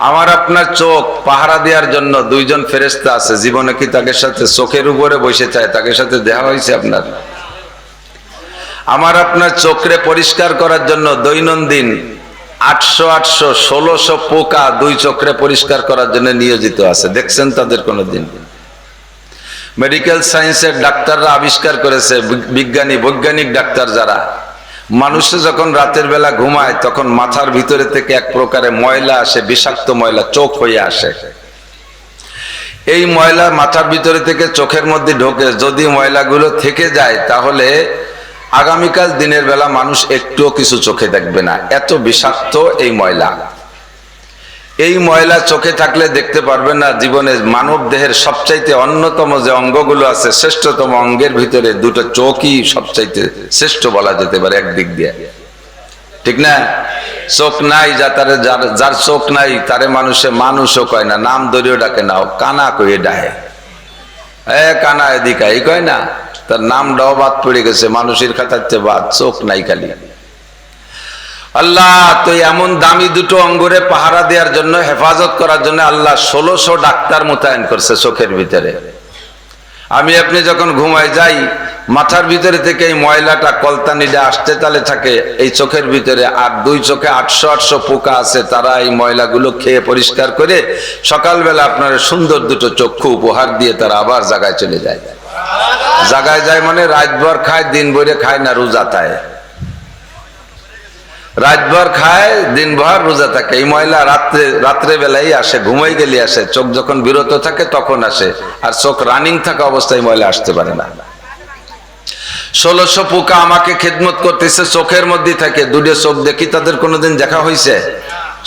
আমার আপনার চোখ পাহারা দেওয়ার জন্য দুইজন ফেরেশতা আছে। জীবনে কি তাদের সাথে চোখের উপরে বসে চায় তাদের সাথে দেখা হয়েছে আপনার? আমার আপনার চোখরে পরিষ্কার করার জন্য দৈনন্দিন 800-1600 পোকা দুই চোখরে পরিষ্কার করার জন্য নিয়োজিত আছে। দেখছেন তাদের কোনোদিন? মেডিকেল সায়েন্সের ডাক্তাররা আবিষ্কার করেছে, বৈজ্ঞানিক ডাক্তার যারা, মানুষে যখন রাতের বেলা ঘুমায় তখন মাথার ভিতরে থেকে এক প্রকারের ময়লা আসে, বিষাক্ত ময়লা চোখ হয়ে আসে। এই ময়লা মাথার ভিতরে থেকে চোখের মধ্যে ঢোকে। যদি ময়লাগুলো থেকে যায় তাহলে আগামীকাল দিনের বেলা মানুষ একটুও কিছু চোখে দেখবে না, এত বিষাক্ত এই ময়লা। এই ময়লা চোখে থাকলে দেখতে পারবে না। জীবনে মানব দেহের সবচাইতে অন্যতম যে অঙ্গগুলো আছে, শ্রেষ্ঠতম অঙ্গের ভিতরে দুটো চোখই সবচাইতে শ্রেষ্ঠ বলা যেতে পারে একদিক দিয়ে, ঠিক না? চোখ নাই যার চোখ নাই তারে মানুষও কয় না, নাম ধরেও ডাকে না, কানা কয়ে ডাহে, কানা এদিকে এই কয় না, তার নামটাও বাদ পড়ে গেছে, মানুষের খাতাতে বাদ, চোখ নাই খালি। আল্লাহ তো এমন দামি দুটো অঙ্গরে পাহারা দেওয়ার জন্য, হেফাজত করার জন্য আল্লাহ 1600 ডাক্তার মোতায়েন করছে চোখের ভিতরে। আমি আপনি যখন ঘুমাই যাই, মাথার ভিতরে থেকে এই ময়লাটা কলতানিটা আসতে তালে থাকে এই চোখের ভিতরে, আর দুই চোখে 800 পোকা আছে, তারা এই ময়লাগুলো খেয়ে পরিষ্কার করে সকালবেলা আপনার সুন্দর দুটো চক্ষু উপহার দিয়ে তারা আবার জায়গায় চলে যায়। জায়গায় যায় মানে রাতভর খায়, দিন ভরে খায় না, রোজা থাকে। রাতভর খায়, দিনভর রোজা থাকে। এই ময়লা রাত্রে বেলায় আসে, ঘুমাই গেলে আসে, চোখ যখন বিরত থাকে তখন আসে, আর চোখ রানিং থাকা অবস্থায় ময়লা আসতে পারে না। 1600 পোকা আমাকে খেদমত করতেছে চোখের মধ্যে থাকে। দুটো চোখ দেখি তাদের কোনোদিন দেখা হয়েছে,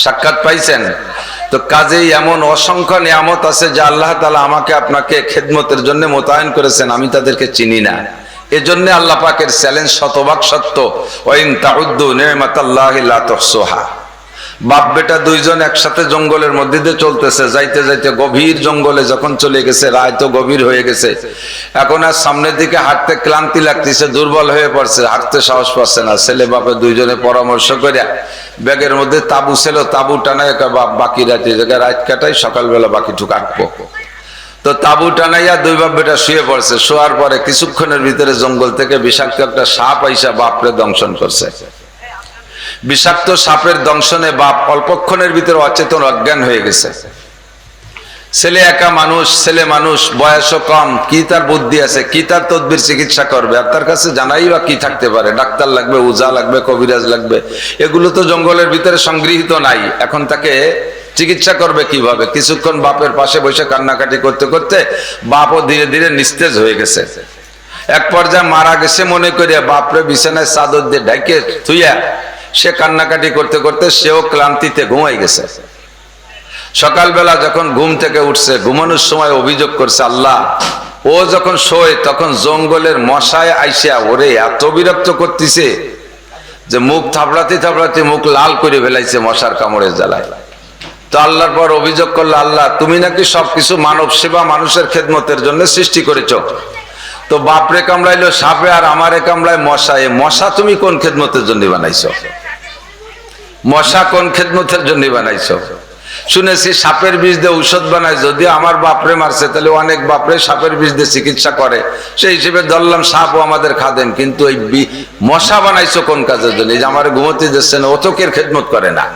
সাক্ষাৎ পাইছেন? তো কাজেই এমন অসংখ্য নিয়ামত আছে যে আল্লাহ তাআলা আমাকে আপনাকে খেদমতের জন্য মোতায়েন করেছেন, আমি তাদেরকে চিনি না। এজন্য আল্লাহ পাকের চ্যালেঞ্জ শতভাগ সত্য, ওয়াইন তাউদ্দু নি'মাতাল্লাহি লা তুহসুহা। বাপ বেটা দুইজন একসাথে জঙ্গলের মধ্যে দিয়ে চলতেছে, যাইতে যাইতে গভীর জঙ্গলে যখন চলে গেছে, রাত তো গভীর হয়ে গেছে, এখন আর সামনের দিকে হাঁটতে ক্লান্তি লাগতেছে, দুর্বল হয়ে পড়ছে, হাঁটতে সাহস পাচ্ছে না। ছেলে বাপে দুইজনে পরামর্শ করে ব্যাগের মধ্যে তাবু ছিল, তাবু টানায় বাপ বাকি রাতে জায়গায় রাত কাটাই, সকালবেলা বাকিটুকু কাটবো। তো তাবু টানাইয়া দুই বাপ বেটা শুয়ে পড়ছে। শোয়ার পরে কিছুক্ষণের ভিতরে জঙ্গল থেকে বিষাক্ত একটা সাপ আইসা বাপরে দংশন করছে। বিষাক্ত সাপের দংশনে বাপ অল্পক্ষণের ভিতরে অচেতন, অজ্ঞান হয়ে গেছে। ছেলে একা মানুষ, ছেলে মানুষ, বয়সও কম, কি তার বুদ্ধি আছে, কি তার তদবির চিকিৎসা করবে? আর তার কাছে জানাই বা কি থাকতে পারে? ডাক্তার লাগবে, উজা লাগবে, কবিরাজ লাগবে, এগুলো তো জঙ্গলের ভিতরে সংগৃহীত নাই। এখন তাকে চিকিৎসা করবে কিভাবে? কিছুক্ষণ বাপের পাশে বসে কান্নাকাটি করতে করতে বাপও ধীরে ধীরে নিস্তেজ হয়ে গেছে। এক পর্যায়ে মারা গেছে মনে করিয়া বাপরে বিছানায় চাদর দিয়ে ঢেকে থুইয়া সে কান্নাকাটি করতে করতে সেও ক্লান্তিতে ঘুমাই গেছে। সকালবেলা যখন ঘুম থেকে উঠছে, ঘুমানোর সময় অভিযোগ করছে, আল্লাহ ও যখন শোয় তখন জঙ্গলের মশায় আইসা ওরে এত বিরক্ত করতেছে যে মুখ থাপড়াতে থাপড়াতে মুখ লাল করে ফেলাইছে মশার কামড়ের জ্বালায়। তো আল্লাহর পর অভিযোগ করলো, আল্লাহ তুমি নাকি সবকিছু মানব সেবা, মানুষের খেদমতের জন্য সৃষ্টি করেছো, তো বাপরে কামড়াইলো সাপে আর আমারে কামড়ায় মশায়, মশা তুমি কোন খেদমতের জন্য বানাইছো? মশা কোন খেদমতের জন্য বানাইছো? শুনেছি সাপের বিষ দিয়ে ঔষধ বানায়, যদিও আমার বাপরে মারছে, তাহলে অনেক বাপরে সাপের বিষ দিয়ে চিকিৎসা করে, সেই হিসেবে ধরলাম সাপও আমাদের খাদেন, কিন্তু এই মশা বানাইছো কোন কাজের জন্য? এই যে আমার ঘুমোতে দিচ্ছে না, অতকের খেদমত করে না।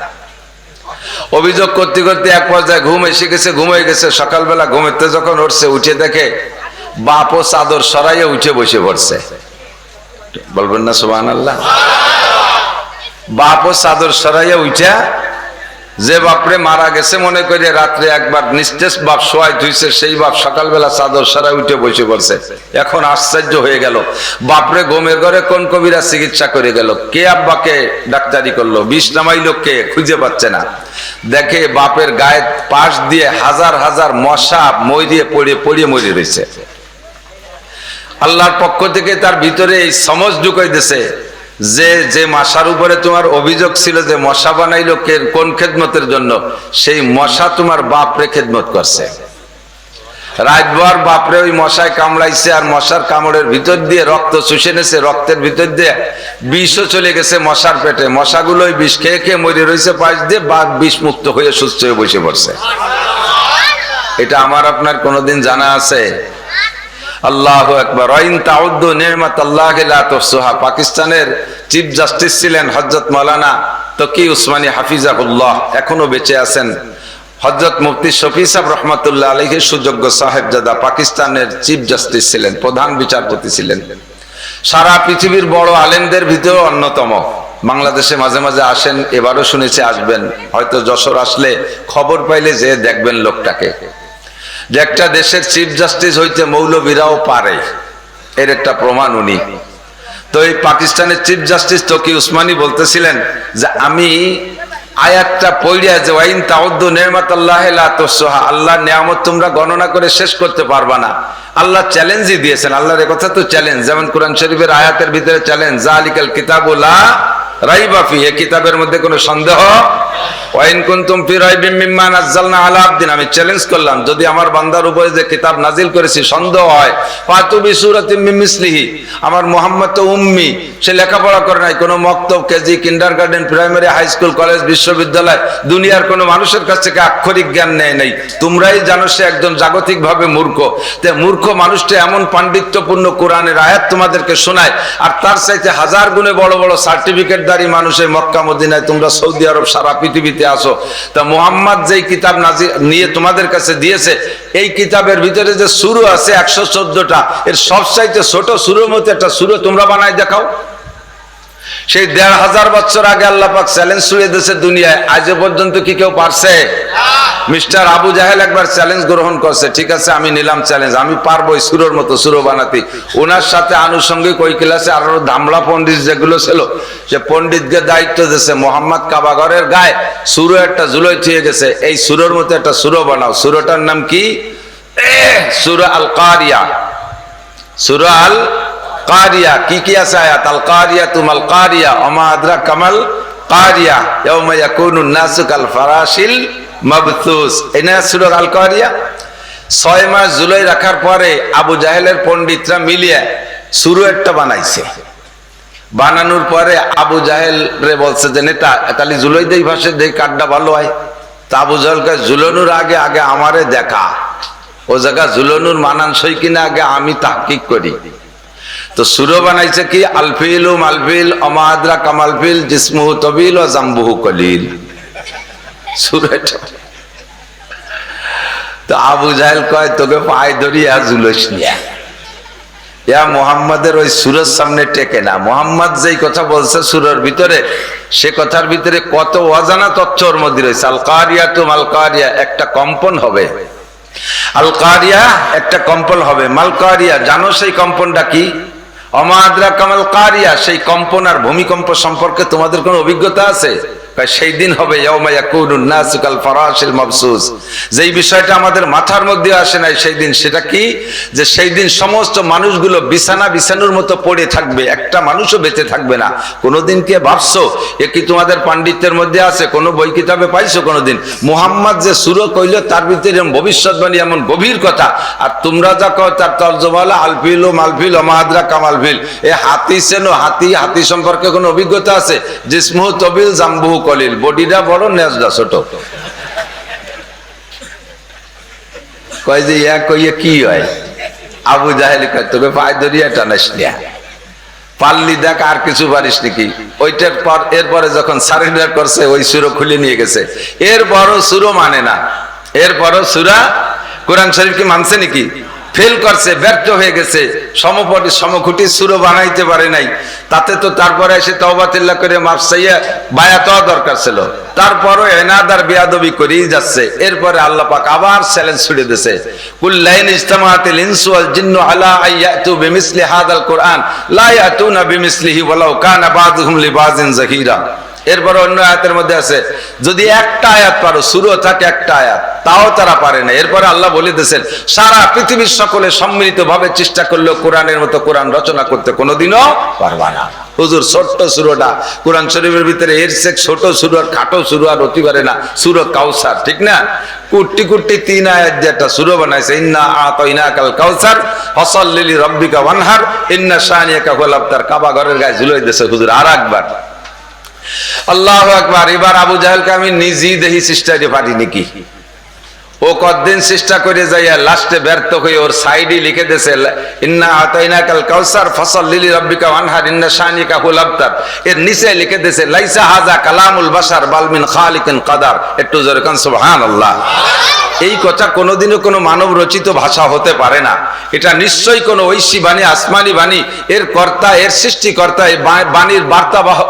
অভিযোগ করতে করতে এক পর্যায়ে ঘুম এসে গেছে, ঘুমিয়ে গেছে। সকালবেলা ঘুমেতে যখন উঠছে, উঠে দেখে বাপও চাদর সরাইয়া উঠে বসে পড়ছে। বলবেন না সুবহানাল্লাহ? বাপও চাদর সরাইয়া উঠা, যে বাপরে মারা গেছে মনে করে রাত্রে একবার নিস্তেজ বাপ শোয়াই ধুইছে, সেই বাপ সকালবেলা চাদর সরাই উঠে বসে পড়ছে। এখন আশ্চর্য হয়ে গেল, বাপরে ঘুমের ঘরে কোন কবিরা চিকিৎসা করে গেল? কে আব্বাকে ডাক্তারি করলো? বিষ নামাইলো কে? খুঁজে পাচ্ছে না। দেখে বাপের গায়ে পাশ দিয়ে হাজার হাজার মশা মই দিয়ে পড়িয়ে মরে রয়েছে। আল্লাহর পক্ষ থেকে তার ভিতরে এই সমঝ ঢুকাই দিছে যে মশার উপরে তোমার অভিযোগ ছিল যে মশা বানাইলো কোন খেদমতের জন্য, সেই মশা তোমার বাপরে খেদমত করছে। রাতভর বাপরে ওই মশায় কামড়াইছে, আর মশার কামড়ের ভিতর দিয়ে রক্ত চুষে নেছে, রক্তের ভিতর দিয়ে বিষও চলে গেছে মশার পেটে। মশাগুলো ওই বিষ খেয়ে খেয়ে মরে রয়েছে পাশ দিয়ে, বা বিষ মুক্ত হয়ে সুস্থ হয়ে বসে পড়ছে। এটা আমার আপনার কোনোদিন জানা আছে? আল্লাহু আকবার। ওয়াইন তাউদ্দু নি'মাতাল্লাহি লা তুহসুহা। পাকিস্তানের চিফ জাস্টিস ছিলেন হযরত মাওলানা তকি উসমানী হাফিজাহুল্লাহ, এখনো বেঁচে আছেন। হযরত মুফতি শফি সাহেব রহমাতুল্লাহ আলাইহির সুযোগ্য সাহেবজাদা পাকিস্তানের চিফ জাস্টিস ছিলেন, প্রধান বিচারপতি ছিলেন। সারা পৃথিবীর বড় আলেমদের ভিতরে অন্যতম। বাংলাদেশে মাঝে মাঝে আসেন, এবারও শুনেছি আসবেন। হয়তো যশোর আসলে খবর পাইলে যে দেখবেন লোকটাকে, যে একটা দেশের চিফ জাস্টিস হইতে মৌলবীরাও পারে, এর একটা প্রমাণ উনি। তো এই পাকিস্তানের চিফ জাস্টিস তকি উসমানী বলতেছিলেন যে আমি আয়াতটা পড়িয়া, যে ওয়াইন তাউদ্দু নি'মাতাল্লাহি লা তুহসুহা, আল্লাহর নিয়ামত তোমরা গণনা করে শেষ করতে পারবা না। আল্লাহ চ্যালেঞ্জই দিয়েছেন, আল্লাহর এই কথা তো চ্যালেঞ্জ। যেমন কোরআন শরীফের আয়াতের ভিতরে চ্যালেঞ্জ, যালিকাল কিতাবু লা রাইবা ফি, এই কিতাবের মধ্যে কোনো সন্দেহ। ওয়াইন কুনতুম ফি রাইবিম মিম্মা নাযালনা আলা আবদিন, আমি চ্যালেঞ্জ করলাম যদি আমার বান্দার উপরে যে কিতাব নাজিল করেছি সন্দেহ হয়, ফাতু বিসূরাতিম মিন মিসলিহি, আমার মুহাম্মদ তো উম্মি, সে লেখাপড়া করে নাই, কোনো মক্তব, KG, kindergarten, primary, high school, college, বিশ্ববিদ্যালয়, দুনিয়ার কোনো মানুষের কাছ থেকে আক্ষরিক জ্ঞান নেয় নাই। তোমরাই জানো সে একজন জাগতিকভাবে মূর্খ। তে মূর্খ মানুষটা এমন পাণ্ডিত্যপূর্ণ কোরআনের আয়াত তোমাদেরকে শোনায়, আর তার চাইতে হাজার গুণে বড় বড় সার্টিফিকেটধারী মানুষ এই মক্কা মদিনায়, তোমরা সৌদি আরব, সারা পৃথিবীতে আসো। তা মুহাম্মদ যেই কিতাব নাজিল নিয়ে তোমাদের কাছে দিয়েছে, এই কিতাবের ভিতরে যে সূরা আছে 114টা, এর সবচাইতে ছোট সূরার মতো একটা সূরা তোমরা বানায় দেখাও। সেই 1500 বছর আগে আল্লাহ পাক চ্যালেঞ্জ ছুড়ে দিয়েছে দুনিয়ায়, আজ পর্যন্ত কি কেউ পারছে? মিস্টার আবু জাহেল একবার চ্যালেঞ্জ গ্রহণ করছে, ঠিক আছে আমি নিলাম চ্যালেঞ্জ, আমি পারবো এই সূরার মতো সূরা বানাতে। ওনার সাথে আনুষঙ্গিক ওই ক্লাসে আরো ধামলা পণ্ডিত যেগুলো ছিল, সে পণ্ডিতকে দায়িত্ব দিয়েছে, মোহাম্মদ কাবাঘরের গায়ে সূরা একটা ঝুলোয় থুয়ে গেছে, এই সূরার মতো একটা সূরা বানাও। সূরাটার নাম কি? সূরা আল কারিয়া। সূরা আল কারিয়া কি কি আছে আয়াত? আল কারিয়া তুমাল কারিয়া ওমা আদরাকা মাল কারিয়া ইয়াউমা ইয়াকুনুন নাসু কাল ফারাশিল মাবথুস। এনা সূরা আল কারিয়া। 6 মাস জুলাই রাখার পরে আবু জাহেলের পণ্ডিতরা মিলিয়ে সূরা একটা বানাইছে। বানানোর পরে আবু জাহেল রে বলছে যে নেতা তাহলে জুলাই দেই ভাষে দেই কাড্ডা ভালো হয়। তা আবু জাহেলকে ঝুলানোর আগে আগে আমারে দেখা, ও জায়গা ঝুলানোর মানানসই কিনা আগে আমি তাহকিক করি। তো সূরা বানাইছে কি? আলফিল মালফিল ওমা আদরাকা মালফিল জিসমুহু তাবিল ওয়া জামবুহু কলিল। সূরাটা তো আবু জাহেল কয় তোকে পায়ে ধরিয়া ঝুলস নিয়া, ইয়া মুহাম্মাদের ওই সূরার সামনে টেকে না। মুহাম্মদ যেই কথা বলছে সূরার ভিতরে, সে কথার ভিতরে কত অজানা তথ্য ওর মধ্যে রয়েছে। আল কারিয়া তু মাল কারিয়া, একটা কম্পন হবে। আল কারিয়া একটা কম্পন হবে। মাল কারিয়া জানো সেই কম্পনটা কি? ওমা আদরাকা মাল কারিয়া, সেই কম্পন আর ভূমিকম্প সম্পর্কে তোমাদের কোনো অভিজ্ঞতা আছে? সেই দিন হবে ইয়াউমা ইয়াকুনুন নাসু কাল ফারাশিল মাবসুস। যেই বিষয়টা আমাদের মাথার মধ্যে আসে নাই সেই দিন, সেটা কি? যে সেই দিন সমস্ত মানুষগুলো বিছানা বিছানোর মতো পড়ে থাকবে, একটা মানুষও বেঁচে থাকবে না। কোনোদিন কে ভাবছো? এ কি তোমাদের পাণ্ডিত্যের মধ্যে আছে? কোনো বই কিতাবে পাইছো কোনোদিন? মুহাম্মদ যে সূরা কইল তার ভিতরে ভবিষ্যৎবাণী এমন গভীর কথা, আর তোমরা যা কও তার তরজমা হলো আলফিল ও মালফিল ওমা আদরাকা মালফিল। এ হাতি চেনো? হাতি হাতি সম্পর্কে কোনো অভিজ্ঞতা আছে? জিসমুহু তাবিল জামবুহু কলিল, বডিটা বড় নেজটা ছোট। কয় যে ইয়া কইয়া কি হয়? আবু জাহেল কয় তোকে পায়ে ধরিয়া টানাস নিয়া, পারলি দেখ আর কিছু পারিস নাকি। ওইটার পর এরপরে যখন সারেন্ডার করছে ওই সূরা খুলে নিয়ে গেছে। এরপরও সূরা মানে না, এরপরও সূরা কোরআন শরীফকে মানছে নাকি? ফেল করছে, ব্যর্থ হয়ে গেছে, সমপটি সমকুটি সূরা বানাইতে পারে নাই। তাতে তো তারপরে এসে তওবাতিল্লাহ করে মাফ চাইয়া বায়াত দরকার ছিল, তারপরও এনাদার বেয়াদবি করেই যাচ্ছে। এরপরে আল্লাহ পাক আবার চ্যালেঞ্জ ছুড়ে দিয়েছে, কুল লাইন ইজতামাআতিল ইনসু ওয়াল জিন্নু আলা আইয়াতু বিমিসলি হাদাল কুরআন লা ইয়াতুনা বিমিসলিহি ওয়ালাউ কানা বাযুহুম লিবাযিন যাহিরা। এরপর অন্য আয়াতের মধ্যে আছে যদি একটা আয়াত পারো, সূরা থাকে একটা আয়াত, তাও তারা পারে না। এরপরে আল্লাহ বলে দিয়েছেন সারা পৃথিবীর সকলে সম্মিলিত ভাবে চেষ্টা করলেও কোরআনের মতো কোরআন রচনা করতে কোনোদিনও পারবা না। হুজুর ছোট্ট সূরাটা কোরআন শরীফের ভিতরে, এর সে ছোট সূরা খাটো সূরা আর হতে পারে না। সূরা কাউসার, ঠিক না? কুট্টি কুট্টি 3 আয়াত যেটা সূরা বানাইছে, ইন্না আতাইনাকাল কাউসার ফাসাল্লি লিরাব্বিকা ওয়ানহার ইন্না শানিয়াকা হুয়াল আবতার। কাবা ঘরের গায়ে ঝুলাই দিয়েছে হুজুর। আর একবার আল্লাহু আকবার। এবার আবু জাহেলকে আমি নিজেই দেখি চেষ্টাতে পারি নাকি। ও কতদিন চেষ্টা করে যাইয়া লাস্টে ব্যর্থ হয়ে ওর সাইডে লিখে দিয়েছে ইন্না আতাইনাকাল কাউসার ফাসাল্লি লিরাব্বিকা ওয়ানহার ইন্না শানিয়াকা হুয়াল আবতার। এর নিচে লিখে দিয়েছে লাইসা হাযা কালামুল বাশার বাল মিন খালিকিন কাদার। একটু জোরে কান সুবহানাল্লাহ। এই কথা কোনোদিনও কোনো মানব রচিত ভাষা হতে পারে না। এটা নিশ্চয়ই কোনো ঐশী বাণী, আসমানি বাণী। এর কর্তা, এর সৃষ্টিকর্তা, এই বাণীর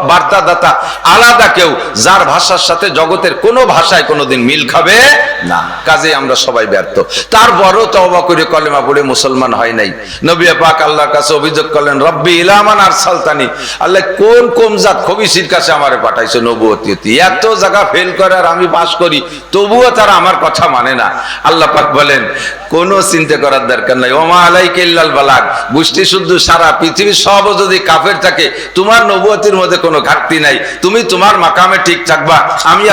বার্তাদাতা আলাদা কেউ, যার ভাষার সাথে জগতের কোনো ভাষায় কোনোদিন মিল খাবে না। কাজে আমরা সবাই ব্যর্থ। তারপরও তওবা করে কলেমা পড়ে মুসলমান হয় নাই। নবী পাক আল্লাহর কাছে অভিযোগ করলেন রব্বি ইলা মান আরসালতানি, আল্লাহ কোন কমজাত খবিসির কাছে আমারে পাঠাইছো নবুয়তি। এত জায়গা ফেল করে আর আমি পাস করি, তবুও তারা আমার কথা মানে না। আল্লাহ পাক বলেন কোনো চিন্তা করার দরকার নাই, ওমা আলাইকা ইল্লাল বালাগ। গোষ্ঠী শুদ্ধ সারা পৃথিবীর সব যদি কাফের থাকে, তোমার নবুয়তির মধ্যে কোনো ঘাটতি নাই। তুমি তোমার মাকামে ঠিক থাকবা, আমি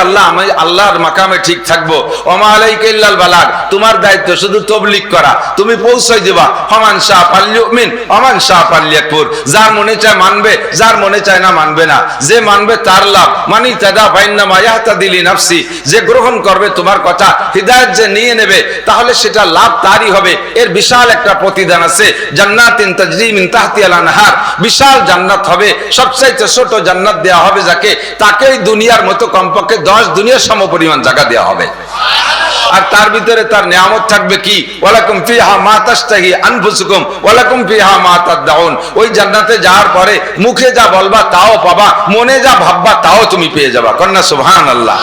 আল্লাহর মাকামে ঠিক থাকবো। ওমা আলাইকা ইল্লাল বালাগ, তোমার দায়িত্ব শুধু তাবলীগ করা, তুমি পৌঁছাই দিবা। ফামান শাআ ফালইউমিন ওমান শাআ ফালইয়াকফুর। যার মনে চায় মানবে, যার মনে চায় না মানবে না। যে মানবে তার লাভ, মানি তাদা ফাইন্নামা ইয়াহতাদি লিনাফসি। যে গ্রহণ করবে তোমার কথা, হিদায়াত যে নিয়ে নেবে, তাহলে সেটা লাভ তারই হবে। এর বিশাল একটা প্রতিদান আছে, জান্নাতিন তাজরি মিন তাহতিহাল আনহার। বিশাল জান্নাত হবে, সবচাইতে ছোট জান্নাত দেয়া হবে যাকে, তাকেই দুনিয়ার মতো কমপক্ষে 10 দুনিয়ার সমপরিমাণ জায়গা দেয়া হবে। আর তার ভিতরে তার নিয়ামত থাকবে কি, ওয়ালাকুম ফিহা মা তাশতাহি আনফুসুকুম ওয়ালাকুম ফিহা মা তাদউন। ওই জান্নাতে যাওয়ার পরে মুখে যা বলবা তাও পাবা, মনে যা ভাববা তাও তুমি পেয়ে যাবা। কন্যা সুবহানাল্লাহ।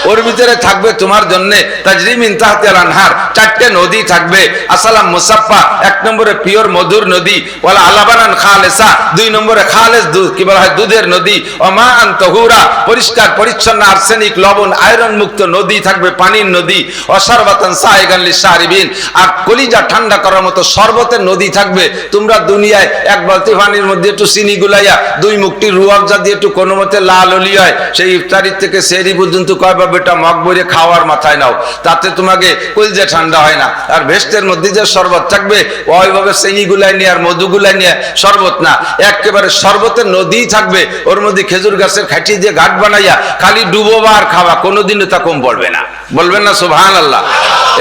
ওর ভিতরে থাকবে তোমার জন্য তাজরি মিন তাহতিহাল আনহার, 4টে নদী থাকবে। আসালাম মুসাফফা, 1 নম্বরে পিওর মধুর নদী, ওয়ালা আলাবানান খালেসা, 2 নম্বরে খালেস দুধ, কি বলা হয় দুধের নদী। ওমা আন তাহুরা, পরিষ্কার পরিচ্ছন্ন আর্সেনিক লবণ আয়রন মুক্ত নদী থাকবে, পানির নদী। অশরবাতান সাইগান লিশারিবিন, আর কলিজা ঠান্ডা করার মতো শরবতের নদী থাকবে। তোমরা দুনিয়ায় এক বালতি পানির মধ্যে একটু চিনি গুলাইয়া 2 মুখটি রুয়াবজা দিয়ে একটু কোনো মতে লাল অলি হয়, সেই ইফতারি থেকে সেহরি পর্যন্ত কয়বার বেটা মগ ভরে খাওয়ার মাথায় নাও, তাতে তোমাকে কলিজা ঠান্ডা হয় না। আর ভেস্টের মধ্যে যে শরবত থাকবে, ওইভাবে চিনি গুলাই নিয়ে আর মধু গুলাই নিয়ে শরবত না, একেবারে শরবতের নদী থাকবে। ওর মধ্যে খেজুর গাছের খাঁটি দিয়ে ঘাট বানাইয়া খালি ডুবোবা আর খাওয়া, কোনোদিনও তা কম পড়বে না। বলবেন না সুবহানাল্লাহ।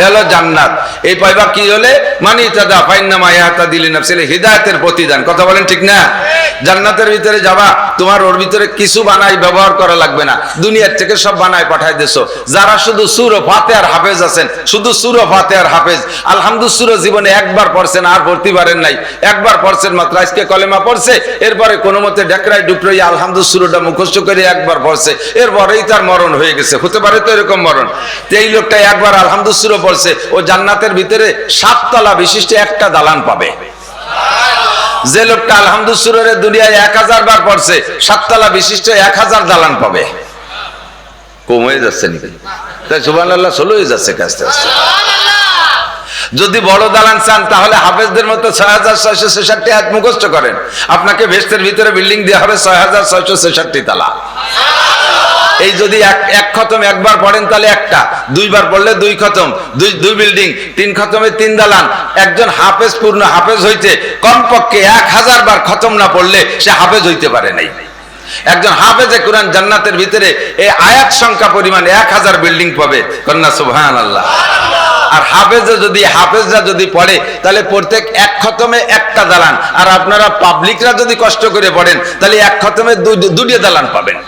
এলো জান্নাত। এই পাইবা কি হলে, মানি তাদা ফাইন্নামা ইয়াহতাদি লিনাফসি, হিদায়াতের প্রতিদান। কথা বলেন ঠিক না? জান্নাতের ভিতরে যাবা, তোমার ওর ভিতরে কিছু বানাই ব্যবহার করা লাগবে না, দুনিয়ার থেকে সব বানাই পাঠাই দেছো। যারা শুধু সূরা ফাতিহার হাফেজ আছেন, শুধু সূরা ফাতিহার হাফেজ, আলহামদুলিল্লাহ জীবনে একবার পড়ছেন আর পড়তে পারেন নাই, একবার পড়ছেন মাত্র, আজকে কলেমা পড়ছে, এরপরে কোনো মতে ডেকরাই ডুকরাই আলহামদুলিল্লাহটা মুখস্থ করে একবার পড়ছে, এরপরেই তার মরণ হয়ে গেছে। হতে পারে তো এরকম মরণ। এই লোকটা একবার আলহামদুলিল্লাহ পড়ছে, ও জান্নাতের ভিতরে 7 তলা বিশিষ্ট একটা দালান পাবে। যে লোকটা আলহামদুলিল্লাহ দুনিয়ায় 1000 বার পড়ছে, 7 তলা বিশিষ্ট 1000 দালান পাবে। কমে যাচ্ছে নাকি? তাই সুবহানাল্লাহ, ষোলো হয়ে যাচ্ছে আস্তে আস্তে। যদি বড় দালান চান তাহলে হাফেজদের মতো 6666 আয়াত মুখস্থ করেন, আপনাকে ভেস্টের ভিতরে বিল্ডিং দেওয়া হবে 6666 তালা। এই যদি এক খতম একবার পড়েন তাহলে একটা, 2 বার পড়লে 2 খতম, 2 বিল্ডিং, 3 খতমে 3 দালান। একজন হাফেজ পূর্ণ হাফেজ হইতে কমপক্ষে 1000 বার খতম না পড়লে সে হাফেজ হইতে পারে নাই। একজন হাফেজে কোরআন জান্নাতের ভিতরে এই আয়াত সংখ্যা পরিমাণ 1000 বিল্ডিং পাবে। কন্যা সুবহানাল্লাহ। আর হাফেজরা যদি পড়ে তাহলে প্রত্যেক 1 খতমে 1টা দালান। আর আপনারা পাবলিকরা যদি কষ্ট করে পড়েন তাহলে 1 খতমে 2টা দালান পাবেন।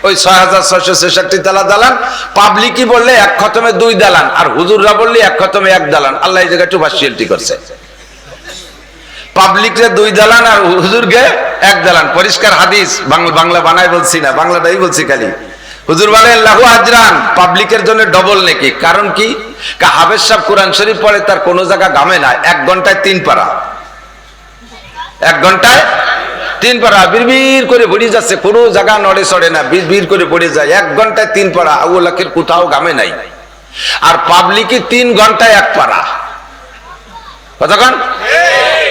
ওই 6666 তালা দালান। পাবলিকই বললে 1 খতমে 2 দালান, আর হুজুররা বললে 1 খতমে 1 দালান। আল্লাহ এই জায়গায় একটু পার্সিয়ালিটি করছে। পাবলিকরে 2 দালান আর হুজুরকে 1 দালান। পরিষ্কার হাদিস, বাংলা বানাই বলছি না, বাংলাটাই বলছি খালি। হুজুর বলেন লাহু আজরান, পাবলিকের জন্য ডবল নেকি। কারণ কি? হাফেজ সাহেব কোরআন শরীফ পড়ে, তার কোনো জায়গা গামে না, 1 ঘন্টায় 3 পারা, 1 ঘন্টায় 3 পারা বিড়বিড় করে পড়ে যাচ্ছে, কোনো জায়গা নড়ে সড়ে না, বিড়বিড় করে পড়ে যায়। 1 ঘন্টায় 3 পারা, আউয়াল আখির কোথাও ঘামে নাই। আর পাবলিকে 3 ঘন্টায় 1 পারা, কতক্ষণ?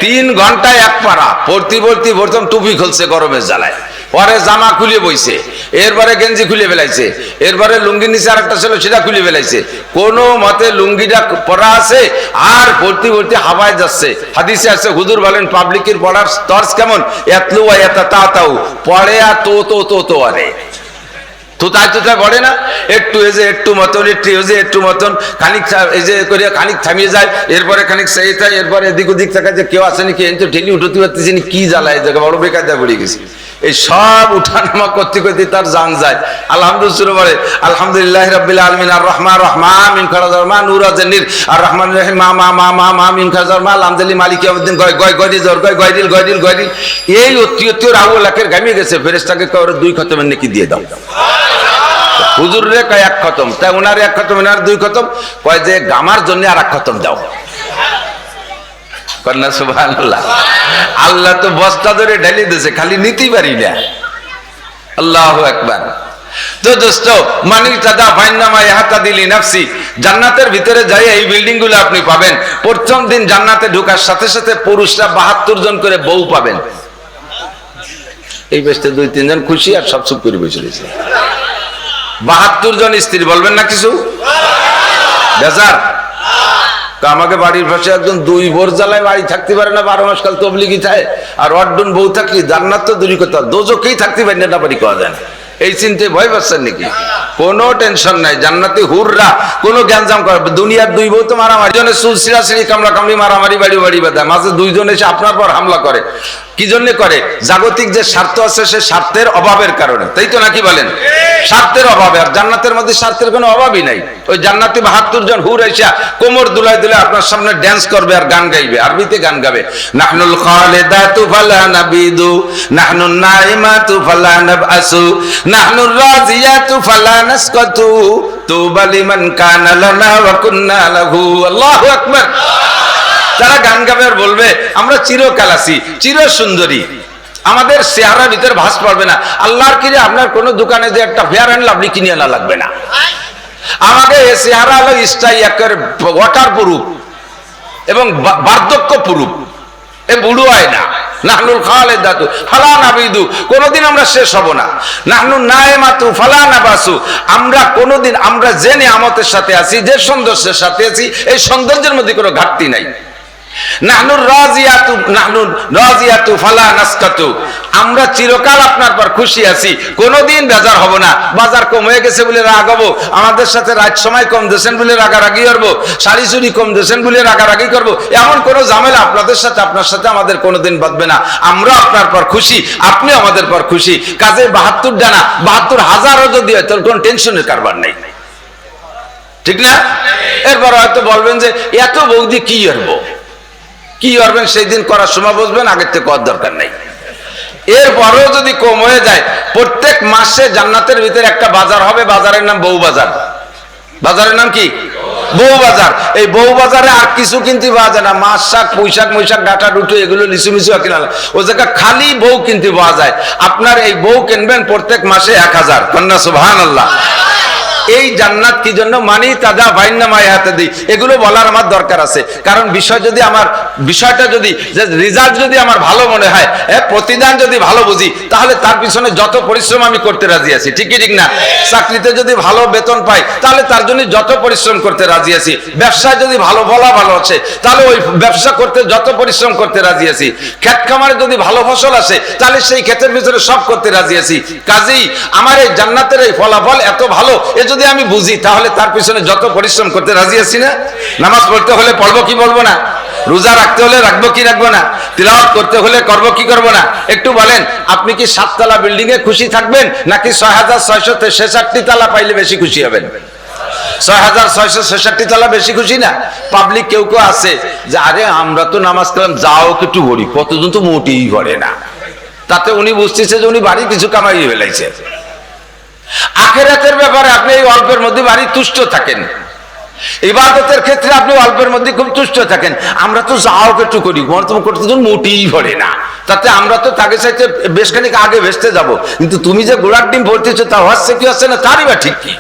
3 ঘন্টায় 1 পারা পড়তে প্রথম টুপি খুলছে গরমের জ্বালায়, পরে জামা খুলে বইছে, এরপরে গেঞ্জি খুলে ফেলাইছে, এরপরে লুঙ্গির নিচে আরেকটা ছিল সেটা খুলে ফেলাইছে, কোনো মতে লুঙ্গিটা পরা আছে আর পড়তে হাওয়ায় যাচ্ছে। হাদিসে আছে হুজুর বলেন পাবলিকের পড়ার তর্জ কেমন, এতলু এত তাও পড়ে আর তো আরে তোতায় পড়ে না, একটু এই যে একটু মতন, একটু মতন, খানিক এই যে করে খানিক থামিয়ে যায়, এরপরে খানিক সেই যায়, এরপরে এদিক ওদিক থাকে যে কেউ আসেনি, কি তো ঠেলি উঠতে পারতেছি না, কি জ্বালায় জায়গা বড় বেকায়দা পড়ে গেছি। এই সব উঠানামা করতে তার জান যায়। আলহামদুলিল্লাহ বলে আলহামদুলিল্লাহ রাব্বিল আলামিন আর রহমান রহমান মিন খারাজার মা নূরা জান্নির আর রহমান রহিম মা মা মা মা মা মিন খারাজার মা আলহামদুলিল্লাহ মালিক ইয়াউমিদ্দিন গয়দিল। এই অত্যন্ত আউয়াল আখির গামিয়ে গেছে, ফেরেশতাকে কয় 2 খতমের নেকি দিয়ে দাও। হুজুর রে কয় 1 খতম, তাই ওনার 1 খতম, ওনার 2 খতম, কয় যে গামার জন্য আর 1 খতম দাও। কন্যা সুবহানাল্লাহ। আল্লাহ তো বস্তা ধরে ঢেলে দিয়েছে, খালি নিতেই পারি না। আল্লাহু আকবার। তো দোস্ত মানি তাদা বাইনামা ইয়াহতাদিলি নাফসি, জান্নাতের ভিতরে যাই এই বিল্ডিং গুলো আপনি পাবেন। প্রথম দিন জান্নাতে ঢোকার সাথে সাথে পুরুষরা 72 জন করে বউ পাবেন। এই বেশতে 2-3 জন খুশি আর সব চুপ করে বসে রয়েছে। 72 জন স্ত্রী, বলবেন না কিছু বেজার? আমাকে বাড়ির পাশে একজন 2 ভোর জ্বালায় বাড়ি থাকতে পারে না, 12 মাস কাল তবলিগি থাকে, আর অড্ডন বউ থাকলে জান্নাত তো দূরই কথা, দোজখেই থাকতে পারে না, বাড়ি করা যায় না। এই চিন্তায় ভয় পাচ্ছেন নাকি? কোনো টেনশন নাই, জান্নাতি হুররা কোনো জ্ঞানজাম করে। দুনিয়ার 2 বউ তো মারামারি, জনে চুল ছিঁড়াছিঁড়ি কামড়ি মারামারি বাড়ি বাঁধায়, মাঝে 2 জন এসে আপনার পর হামলা করে। কি জন্য করে? জাগতিক যে স্বার্থ আছে সে স্বার্থের অভাবের কারণে, তাই তো নাকি বলেন? স্বার্থের অভাবে। আর জান্নাতের মধ্যে স্বার্থের কোনো অভাবই নাই। ওই জান্নাতি 72 জন হুর আইসা কোমর দুলাই দিলে আপনার সামনে ড্যান্স করবে আর গান গাইবে, আরবিতে গান গাবে। নাহনুল খালিদাতু ফালা নাবিদু, নাহনুন নাইমাতু ফালা নাবআসু, নাহনুর রাজিয়াতু ফালা নাসকাতু, তুবা লিমান কানা লানা ওয়া কুন্না লাহু। আল্লাহু আকবার। তারা গান গাবে আর বলবে আমরা চিরকাল আছি, চির সুন্দরী, আমাদের চেহারার ভিতরে ভাঁজ পড়বে না। আল্লাহর কিরে আপনার কোন দোকানে যে একটা ফেয়ার অ্যান্ড লাভলি কিনে আনা লাগবে না। আমাকে এই চেহারা হলো স্টাই একের ওয়াটার প্রুফ এবং বার্ধক্য প্রুফ, এ বুড়ো হয় না। নাহনুল খালিদাতু ফালা নাবিদু, কোনদিন আমরা শেষ হব না। নাহনুন নাইমাতু ফালা নাবাসু, আমরা কোনদিন আমরা যে নিয়ামতের সাথে আছি, যে সৌন্দর্যের সাথে আছি, এই সৌন্দর্যের মধ্যে কোনো ঘাটতি নাই। নাহনুর রাজিয়াতু ফালা নাসকাতু, আমরা চিরকাল আপনার পর খুশি আছি, কোনদিন বেজার হব না। বাজার কম হয়ে গেছে বলে রাগ হবো, আমাদের সাথে রাত সময় কম দিয়েছেন বলে রাগারাগি করবো, শাড়ি চুরি কম দিয়েছেন বলে রাগারাগি করবো, এমন কোন ঝামেলা আপনাদের সাথে আপনার সাথে আমাদের কোনোদিন বাঁধবে না। আমরা আপনার পর খুশি, আপনি আমাদের পর খুশি। কাজে 72 ডানা 72,000ও যদি হয় তোর কোন টেনশনের কারবার নাই, ঠিক না? এরপর হয়তো বলবেন যে এত বৌদি কি করবো, কি করবেন সেই দিন করার সময় বুঝবেন, আগের থেকে করার দরকার নাই। এরপরেও যদি কম হয়ে যায়, প্রত্যেক মাসে জান্নাতের ভিতরে একটা বাজার হবে, বাজারের নাম বউ বাজার। বাজারের নাম কি? বউ বাজার। এই বউ বাজারে আর কিছু কিনতে পাওয়া যায় না, মাছ শাক পুঁইশাক মুইশাক ডাটা ডুটু এগুলো লিচু মিচু কিনা, ও জায়গা খালি বউ কিনতে পাওয়া যায়। আপনার এই বউ কিনবেন প্রত্যেক মাসে 1000। কন্যা সুবহানাল্লাহ। এই জান্নাত কি জন্য মানি তাদা বাইনামা ইয়াহতাদি, এগুলো বলার আমার দরকার আছে। কারণ বিষয়টা যদি রেজাল্ট যদি আমার ভালো মনে হয়, প্রতিদান যদি ভালো বুঝি, তাহলে তার পিছনে যত পরিশ্রম আমি করতে রাজি আছি, ঠিক না? চাকরিতে যদি ভালো বেতন পাই, তাহলে তার জন্য যত পরিশ্রম করতে রাজি আছি। ব্যবসায় যদি ভালো ভালো আছে, তাহলে ওই ব্যবসা করতে যত পরিশ্রম করতে রাজি আছি। ক্ষেত খামারে যদি ভালো ফসল আসে, তাহলে সেই ক্ষেতের ভিতরে সব করতে রাজি আছি। কাজেই আমার এই জান্নাতের এই ফলাফল এত ভালো, এ যদি আমি বুঝি, তাহলে তার পিছনে যত পরিশ্রম করতে রাজি আছি না? নামাজ পড়তে হলে পড়বো কি বলবো না? রোজা রাখতে হলে রাখবো কি রাখবো না? তিলাওয়াত করতে হলে করবো কি করবো না? একটু বলেন, আপনি কি 7 তলা বিল্ডিং এ খুশি থাকবেন, নাকি 6666 তলা পাইলে বেশি খুশি হবেন? 6666 তলা বেশি খুশি না? পাবলিক কেউ কেউ আছে যে আরে আমরা তো নামাজ কালাম যাও একটু বলি, কতজন তো মোটেই করে না। তাতে উনি বুঝতেছে যে উনি বাড়ি কিছু কামাই ফেলাইছে। আখিরাতের ব্যাপারে আপনি এই অল্পের মধ্যে বাড়ি তুষ্ট থাকেন, ইবাদতের ক্ষেত্রে আপনি অল্পের মধ্যে খুব তুষ্ট থাকেন। আমরা তো যাও একটু করি, বর্তমান করতে মোটেই ভরে না। তাতে আমরা তো তাকে চাইতে বেশ খানিক আগে ভেস্তে যাব, কিন্তু তুমি যে গোড়ার ডিম ভর্তিছো তা হচ্ছে কি হচ্ছে না তারই বা ঠিক কি,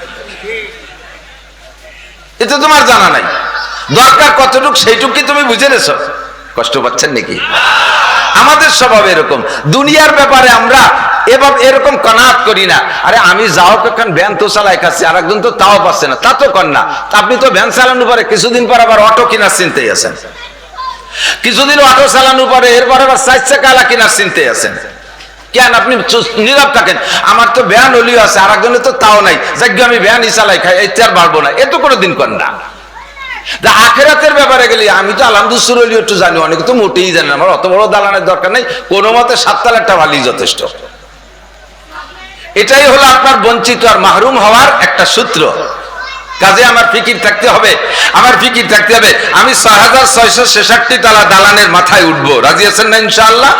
এটা তোমার জানা নাই। দরকার কতটুক সেইটুক কি তুমি বুঝে নেছো? কষ্ট পাচ্ছেন নাকি? আমাদের স্বভাব এরকম, দুনিয়ার ব্যাপারে আমরা এরকম কনাত করি না। আরে আমি যাও কখন ভ্যান তো চালাই খাচ্ছি, আর একজন তো তাও পাচ্ছে না, তা তো কর না। আপনি তো ভ্যান চালানোর পরে কিছুদিন পর আবার অটো কেনার চিন্তাই আছেন, কিছুদিন অটো চালানোর পরে এরপর আবার 4 চাকা কেনার চিন্তাই আছেন। কেন আপনি নীরব থাকেন? আমার তো ভ্যান হলিও আছে, আর একজনের তো তাও নাই, যাক আমি ভ্যানই চালাই খাই, এই আর বাড়বো না, এ তো কোনোদিন কর না। আখেরাতের ব্যাপারে গেলে আমি তো আলহামদুলিল্লাহ একটু জানি, অনেকে তো মোটেই জানেন। আমার অত বড় দালানের দরকার নেই, কোনো মতে 7 তালাটা ভালোই যথেষ্ট। এটাই হলো আপনার বঞ্চিত আর মাহরুম হওয়ার একটা সূত্র। কাজে আমার ফিকির থাকতে হবে, আমার ফিকির থাকতে হবে আমি 6666 তালা দালানের মাথায় উঠবো। রাজি আছেন না ইনশাআল্লাহ?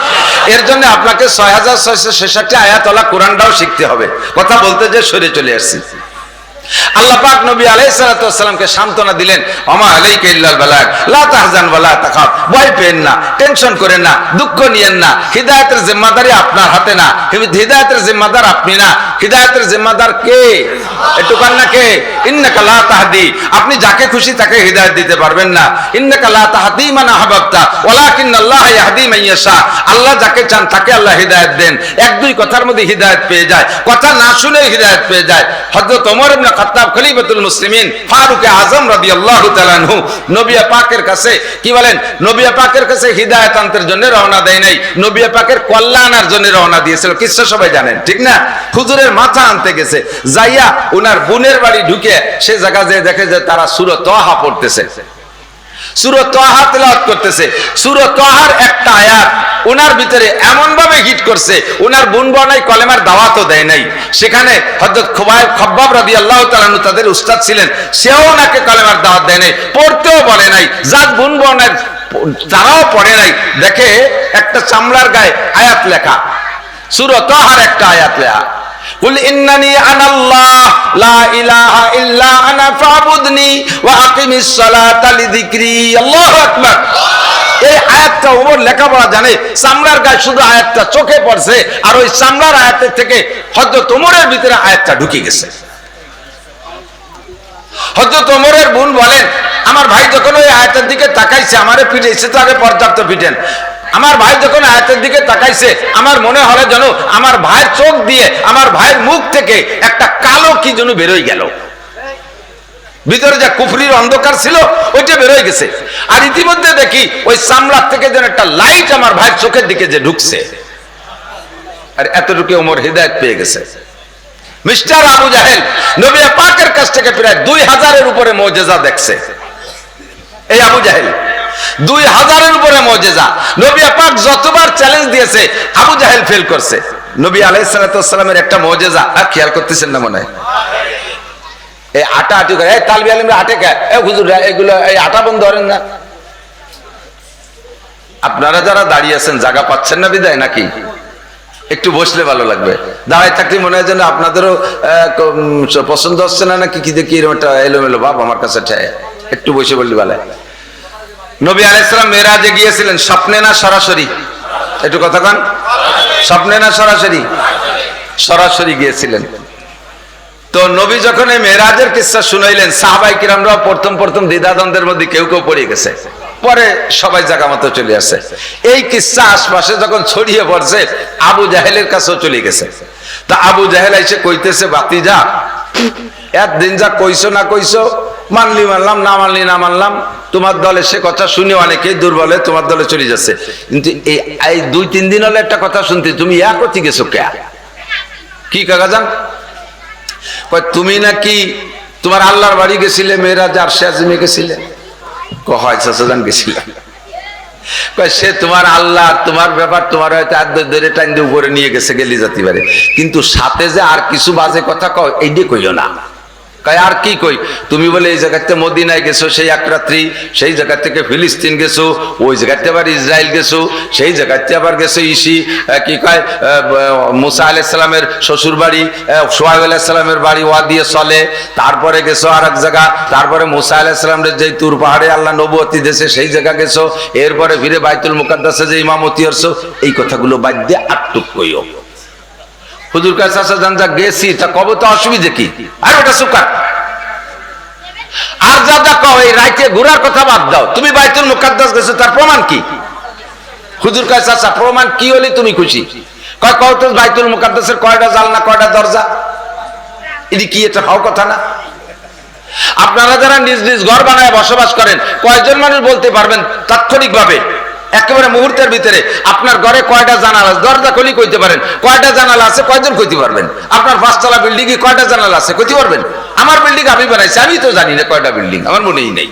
এর জন্য আপনাকে 6666 আয়াতওয়ালা কোরআনটাও শিখতে হবে। কথা বলতে যে সরে চলে আসছি। আল্লাহ পাক নবী আলাইহিস সালাতু ওয়াস সালামকে সান্তনা দিলেন, ওমা আলাইকা ইল্লাল বালাগ লা তাহজান ওয়া লা তাখাফ, ভয় পেন না, টেনশন করেন না, দুঃখ নিয়েন না। হিদায়াতের জিম্মাদারি আপনার হাতে না, হিদায়াতের জিম্মাদার আপনি না। হিদায়াতের জিম্মাদার কে? একটু কান না কে? ইন্নাকা লা তাহদি, আপনি যাকে খুশি তাকে হিদায়াত দিতে পারবেন না। ইন্নাকা লা তাহদি মান আহবাবতা ওয়ালাকিন্নাল্লাহ ইয়াহদি মান ইয়াশা, আল্লাহ যাকে চান তাকে আল্লাহ হিদায়াত দেন। 1-2 কথার মধ্যে হিদায়াত পেয়ে যায়, কথা না শুনে হিদায়াত পেয়ে যায়। হযরত ওমর ইবনে খাত্তাব খলিফাতুল মুসলিমিন ফারুক আযম রাদিয়াল্লাহু তাআলা আনহু নবী পাকের কাছে কি বলেন? নবী পাকের কাছে হিদায়াত আনতের জন্য রওনা দেয় নাই, নবী পাকের কল্যাণের জন্য রওনা দিয়েছিল। কিচ্ছা সবাই জানেন, ঠিক না? হুজুরের মাথা আনতে গেছে, যাইয়া ওনার বোনের বাড়ি ঢুকে সে জায়গা যে দেখে যে তারা সূরা তাহা পড়তেছে, সূরা তাহা তেলাওয়াত করতেছে। সূরা তাহার একটা আয়াত ওনার ভিতরে এমন ভাবে হিট করছে, ওনার বোন বনাই কলেমার দাওয়াতও দেয় নাই। সেখানে হযরত খব্বাব রাদিয়াল্লাহু তাআলা আনহু তাদের উস্তাদ ছিলেন, সেও ওনাকে কলেমার দাওয়াত দেয় নাই, পড়তেও বলে নাই। যার বোন বনাই তারাও পড়ে নাই, দেখে একটা চামড়ার গায়ে আয়াত লেখা, সূরা তাহার একটা আয়াত লেখা, কুল ইন্নানি আনাল্লাহ লা ইলাহা ইল্লা আনা ফাবুদনি ওয়া আকিমিস সালাতা লিযিকরি। আল্লাহু আকবার। এই আয়াতটা ওমর লেখাপড়া জানে, চামড়ার গায়ে শুধু আয়াতটা চোখে পড়ছে, আর ওই চামড়ার আয়াতের থেকে হযরত ওমরের ভিতরে আয়াতটা ঢুকে গেছে। হযরত ওমরের বোন বলেন, আমার ভাই যখন ওই আয়াতের দিকে তাকাইছে, আমারে পিটাইছে তো আগে পর্যাপ্ত পিটেন। আমার ভাই যখন আয়াতের দিকে তাকাইছে, আমার মনে হলো যেন আমার ভাইয়ের চোখ দিয়ে, আমার ভাইয়ের মুখ থেকে একটা কালো কি যেন বেরোয় গেল, ভিতরে যা কুফরির অন্ধকার ছিল ওইটা বেরোয় গেছে। আর ইতিমধ্যে দেখি ওই চামড়ার থেকে যেন একটা লাইট আমার ভাইয়ের চোখের দিকে যে ঢুকছে, আর এতটুকু ওমর হিদায়াত পেয়ে গেছে। মিস্টার আবু জাহেল নবী পাকের কাছ থেকে প্রায় 2000-এর উপরে মুজিজা দেখছে। এই আবু জাহেল 2000-এর উপরে মুজিজা, নবী পাক যতবার চ্যালেঞ্জ দিয়েছে আবু জাহেল ফেল করছে। নবী আলাইহিস সালাতু ওয়াস সালামের একটা মুজিজা আর খেয়াল করতেছেন না মনে হয়? এই আটা আটি করে, এই তালবি আলিমরা আটে কে? এই হুজুর এগুলো এই আটা বন্ধ করেন না। আপনারা যারা দাঁড়িয়ে আছেন জায়গা পাচ্ছেন না বিদায় নাকি? একটু বসলে ভালো লাগবে, দাঁড়ায় থাকলে মনে হয় যেন আপনাদেরও পছন্দ হচ্ছে না নাকি, কি দেখি এরকম একটা এলোমেলো ভাব আমার কাছে ঠেয়। একটু বসে বললি ভালো। নবী আলাইহিস সালাম মেরাজে গিয়েছিলেন স্বপ্নে না সরাসরি? একটু কথা কন, স্বপ্নে না সরাসরি? সরাসরি গিয়েছিলেন। তো নবী যখন এই মেরাজের কিসসা শুনাইলেন, সাহাবায়ে কিরামরাও প্রথম দ্বিধাদ্বন্দ্বের মধ্যে কেউ পড়ে গেছে, পরে সবাই জায়গা মতো চলে আসে। এই কিসসা আশপাশে যখন ছড়িয়ে পড়ছে, আবু জাহেলের কাছেও চলে গেছে। তা আবু জাহেল এসে কইতেছে, বাতিজা একদিন যা কইছো না কইছো, মানলি মানলাম, না মানলি না মানলাম, তোমার দলে সে কথা শুনে অনেকেই দুর্বলে তোমার দলে চলে যাচ্ছে, কিন্তু এই 2-3 দিন হলে একটা কথা শুনতে তুমি করতে গেছো কে? কি কাকা যান? তুমি নাকি তোমার আল্লাহর বাড়ি গেছিলে, মেরাজ আর শাহজিমে গেছিলে? কহান গেছিলাম। সে তোমার আল্লাহ, তোমার ব্যাপার, তোমার হয়তো ধরে টাইম দিয়ে উপরে নিয়ে গেছে, গেলি যেতে পারে, কিন্তু সাথে যে আর কিছু বাজে কথা কও এইটা কইও না। কয় আর কি কই, তুমি বলে এই জায়গাতে মদিনায় গেছো সেই এক রাত্রি, সেই জায়গা থেকে ফিলিস্তিন গেছো, ওই জায়গাতে আবার ইসরায়েল গেছো, সেই জায়গাতে আবার গেছো ইসি কি কয় মুসা আলাইহিস সালামের শ্বশুর বাড়ি, সোহাইব আলাইহিস সালামের বাড়ি ওয়া দিয়ে চলে, তারপরে গেছো আর এক জায়গা, তারপরে মুসা আলাইহিস সালামের যে তুর পাহাড়ে আল্লাহ নবুয়তি দিয়েছে সেই জায়গা গেছো, এরপরে ফিরে বাইতুল মুকাদ্দাসে যে ইমামতি করছো। এই কথাগুলো বাদ দিয়ে আটটুক কইও। হুজুর কাছে আসা জান যা গেছি তা কবে তো অসুবিধা কি, আর ওটা সুকার আর যা যা কও এই রাইতে ঘোরার কথা বাদ দাও, তুমি বাইতুল মুকাদ্দাস গেছো তার প্রমাণ কি? হুজুর কাছে আসা প্রমাণ কি হলে তুমি খুশি? কয় কও তো বাইতুল মুকাদ্দাসের কয়টা জানলা কয়টা দরজা, এটি কি এটা হও কথা না? আপনারা যারা নিজ নিজ ঘর বানায় বসবাস করেন, কয়জন মানুষ বলতে পারবেন তাৎক্ষণিক ভাবে একেবারে মুহূর্তের ভিতরে আপনার ঘরে কয়টা জানালা দরজা খুলি কইতে পারেন? কয়টা জানালা আছে কয়জন কইতে পারবেন? আপনার পাঁচতলা বিল্ডিং এ কয়টা জানালা আছে কইতে পারবেন? আমার বিল্ডিং আমি বানাইছি, আমি তো জানি না কয়টা বিল্ডিং, আমার মনেই নেই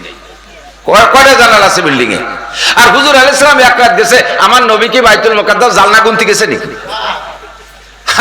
কয়টা জানালা আছে বিল্ডিং এ। আর হুজুর আলাইহিস সালাম এক রাত গেছে, আমার নবী কি বাইতুল মুকাদ্দাস জানলা গুনতে গেছে নাকি?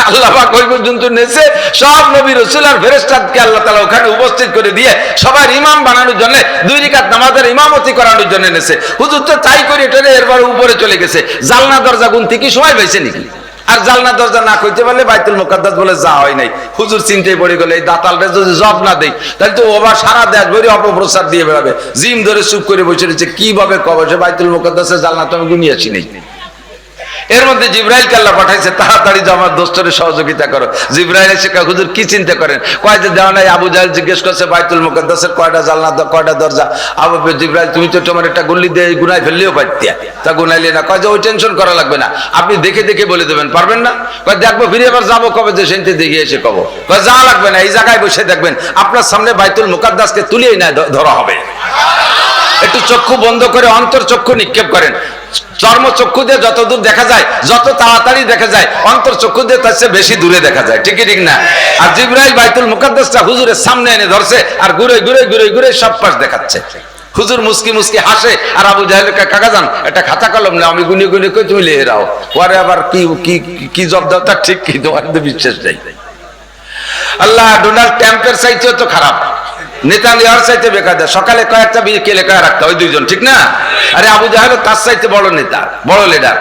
আল্লাহ পাক ওই পর্যন্ত নেছে সব নবী রাসূল আর ফেরেশতাকে আল্লাহ তাআলা ওখানে উপস্থিত করে দিয়ে সবার ইমাম বানানোর জন্য 2 রাকাত নামাজের ইমামতি করানোর জন্য নেছে। হুজুর তো তাই করে টেনে এরপর উপরে চলে গেছে, জানলা দরজা গুনতে কি সময় পাইছে নাকি? আর জানলা দরজা না কইতে পারলে বাইতুল মুকাদ্দাস বলে যা হয় নাই। হুজুর চিন্তায় পড়ে গেল এই দাতালটা যদি জব না দেই তাহলে তো ওবার সারা দেশ ভরে অপপ্রচার দিয়ে বেড়াবে। জিম ধরে চুপ করে বসে রয়েছে, কিভাবে কবে সে বাইতুল মুকাদ্দাসের জানলা তো আমি গুনিয়েছি নেই। এর মধ্যে জিব্রাইলকে আল্লাহ পাঠাইছে, তাড়াতাড়ি আমার দোস্তরে সহযোগিতা করো। জিব্রাইল এসে কয় হুজুর কি চিন্তা করেন? কয় যে দেওয়া নাই। আবু জাহেল জিজ্ঞেস করছে বাইতুল মুকাদ্দাসের কয়টা জানলা কয়টা দরজা? আবু জিব্রাইল তুমি তো তোমার একটা গুল্লি দিয়ে গুনাই ফেললেও পারতিয়া, তা গুনাইলে না। কয় যে ওই টেনশন করা লাগবে না, আপনি দেখে দেখে বলে দেবেন। পারবেন না? কয় দেখবো ফিরে এবার যাবো কবে যে সেনতে দেখে এসে কব। কয় যা লাগবে না, এই জায়গায় বসে দেখবেন আপনার সামনে বাইতুল মুকাদ্দাসকে তুলেই না ধরা হবে। একটু চক্ষু বন্ধ করে অন্তর চক্ষু নিক্ষেপ করেন। চর্ম চক্ষু দিয়ে যত দূর দেখা যায়, যত তাড়াতাড়ি দেখা যায়, অন্তর চক্ষু দিয়ে তার চেয়ে বেশি দূরে দেখা যায়। ঠিক ঠিক না? আর জিব্রাইল বাইতুল মুকাদ্দাসটা হুজুরের সামনে এনে ধরছে আর ঘুরে ঘুরে ঘুরে ঘুরে সব পাশ দেখাচ্ছে। হুজুর মুস্কি মুস্কি হাসে আর আবু জাহেল কাকা যান একটা খাতা কলম না, আমি গুনে গুনে কই তুমি লিখে রাও। পরে আবার কি কি কি জব দাও তার ঠিক কি, তোমার তো বিশ্বাস নাই। আল্লাহ ডোনাল্ড ট্রাম্পের চাইতেও তো খারাপ, নেতানিয়াহুর চাইতে বেকার। সকালে কয়েকটা বিকেলে কয়েক রাখতে ওই দুইজন, ঠিক না? আরে আবু জাহেল তার চাইতে বড় নেতা, বড় লিডার।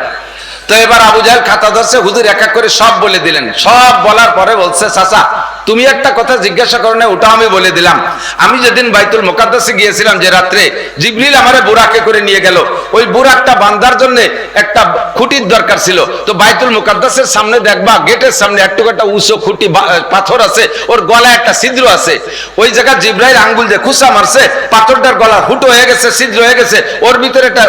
তো এবার আবু জাহেল খাতা ধরছে, হুজুর এক এক করে সব বলে দিলেন। সব বলার পরে বলছে, চাচা তুমি একটা কথা জিজ্ঞাসা করো না, ওটা আমি বলে দিলাম। আমি যেদিন বাইতুল মুকাদ্দাসে গিয়েছিলাম যে রাত্রে, জিবরিল আমারে বুরাকে করে নিয়ে গেল। ওই বুরাকটা বাঁধার জন্য একটা খুঁটির দরকার ছিল। তো বাইতুল মুকাদ্দাসের সামনে দেখবা গেটের সামনে একটু একটা উঁচু খুঁটি পাথর আছে, ওর গলায় একটা ছিদ্র আছে। ওই জায়গায় জিবরাইল আঙ্গুল দিয়ে খুঁচা মারছে, পাথরটার গলা ফুটো হয়ে গেছে, ছিদ্র হয়ে গেছে।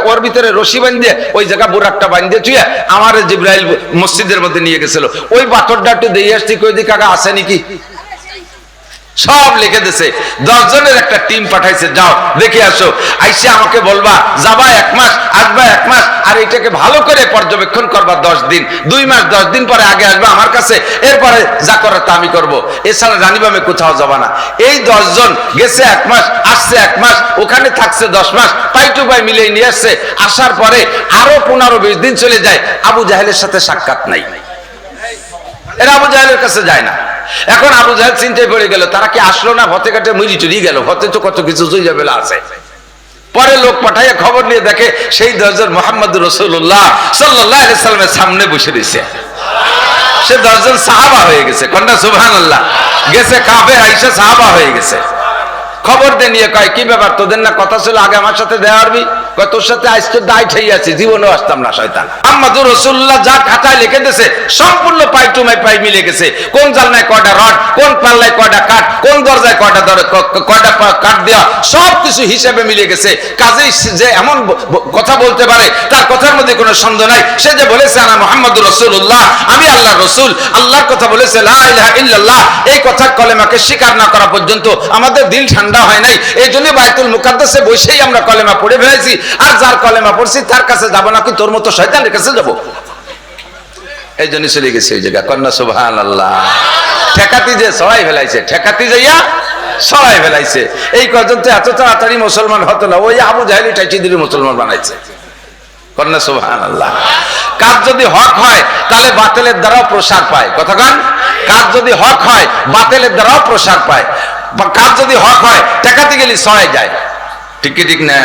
ওর ভিতরে রশি বাঁধিয়ে ওই জায়গা বুরাকটা বাঁধিয়ে চুয়ে আমার জিবরাইল মসজিদের মধ্যে নিয়ে গেছিল। ওই পাথরটা একটু দিয়ে আসছি, কই দি কাকা আছে নাকি? সব লিখে দিছে। 10 জনের একটা টিম পাঠাইছে, যাও দেখে আসো। আইসা আমাকে বলবা, যাবা 1 মাস, আসবা 1 মাস, আর এটাকে ভালো করে পর্যবেক্ষণ করবা 10 দিন। 2 মাস 10 দিন পরে আগে আসবা আমার কাছে, এরপরে যা করার তা আমি করবো। এছাড়া জানিবামে কোথাও যাবা না। এই 10 জন গেছে 1 মাস, আসছে 1 মাস, ওখানে থাকছে 10 মাস, পাই টু পাই মিলিয়ে নিয়ে আসছে। আসার পরে আরো 15-20 দিন চলে যায়, আবু জাহেলের সাথে সাক্ষাৎ নাই। এরা আবু জাহেলের কাছে যায় না। এখন আবু জাহেল চিন্তায় পড়ে গেল, তারা কি আসলো না? ভতে কাটে মুড়ি চুরি গেল, ভতে তো কত কিছু জুইজাবেলা আছে। পরে লোক পাঠাইয়া খবর নিয়ে দেখে সেই 10 জন মুহাম্মদুর রাসূলুল্লাহ সাল্লাল্লাহু আলাইহি সাল্লামের সামনে বসে রয়েছে। সে 10 জন সাহাবা হয়ে গেছে। কন্যা সুবহানাল্লাহ, গেছে কাফের আইসা সাহাবা হয়ে গেছে। খবর দিয়ে নিয়ে কয়, কি ব্যাপার তোদের না কথা ছিল আগে আমার সাথে দেখা করবি? কয় তোর সাথে আজ তো দায় ঠেই আছে, জীবনেও আসতাম না শয়তান। মুহাম্মদুর রাসূলুল্লাহ যা খাতায় লিখে দিয়েছে সম্পূর্ণ পাই টু পাই মিলে গেছে। কোন জালনায় কয়টা রড, কোন পাল্লায় কয়টা কাঠ, কোন দরজায় কয়টা কাঠ দেওয়া, সবকিছু হিসেবে মিলে গেছে। কাজেই যে এমন কথা বলতে পারে তার কথার মধ্যে কোনো সন্দেহ নাই। সে যে বলেছে আনা মুহাম্মদুর রাসূলুল্লাহ, আমি আল্লাহর রাসূল, আল্লাহর কথা বলেছে লা ইলাহা ইল্লাল্লাহ, এই কথা কলেমাকে স্বীকার না করা পর্যন্ত আমাদের দিল ঠান্ডা হয় নাই। এই জন্য বাইতুল মুকাদ্দাসে বসেই আমরা কলেমা পড়ে ফেলেছি। আর যার কলেমা পড়ছি তার কাছে যাবো না, কি তোর মতো শয়তানের কাছে যাবো? এই জন্য চলে গেছে ওই জায়গা। কন্যা সুবহানাল্লাহ। ঠেকাতি যে সবাই ফেলাইছে, ঠেকাতি যাইয়া সবাই ফেলাইছে। এই পর্যন্ত এত তাড়াতাড়ি মুসলমান হতো না, ওই আবু জাহেল টাইচি দিলে মুসলমান বানাইছে। কন্যা সুবহানাল্লাহ। কাজ যদি হক হয় তাহলে বাতিলের দ্বারাও প্রসার পায়। কথা কন, কাজ যদি হক হয় বাতিলের দ্বারাও প্রসার পায়। বা কাজ যদি হক হয় টাকাতে গেলে সহায় যায়, ঠিক কি ঠিক না?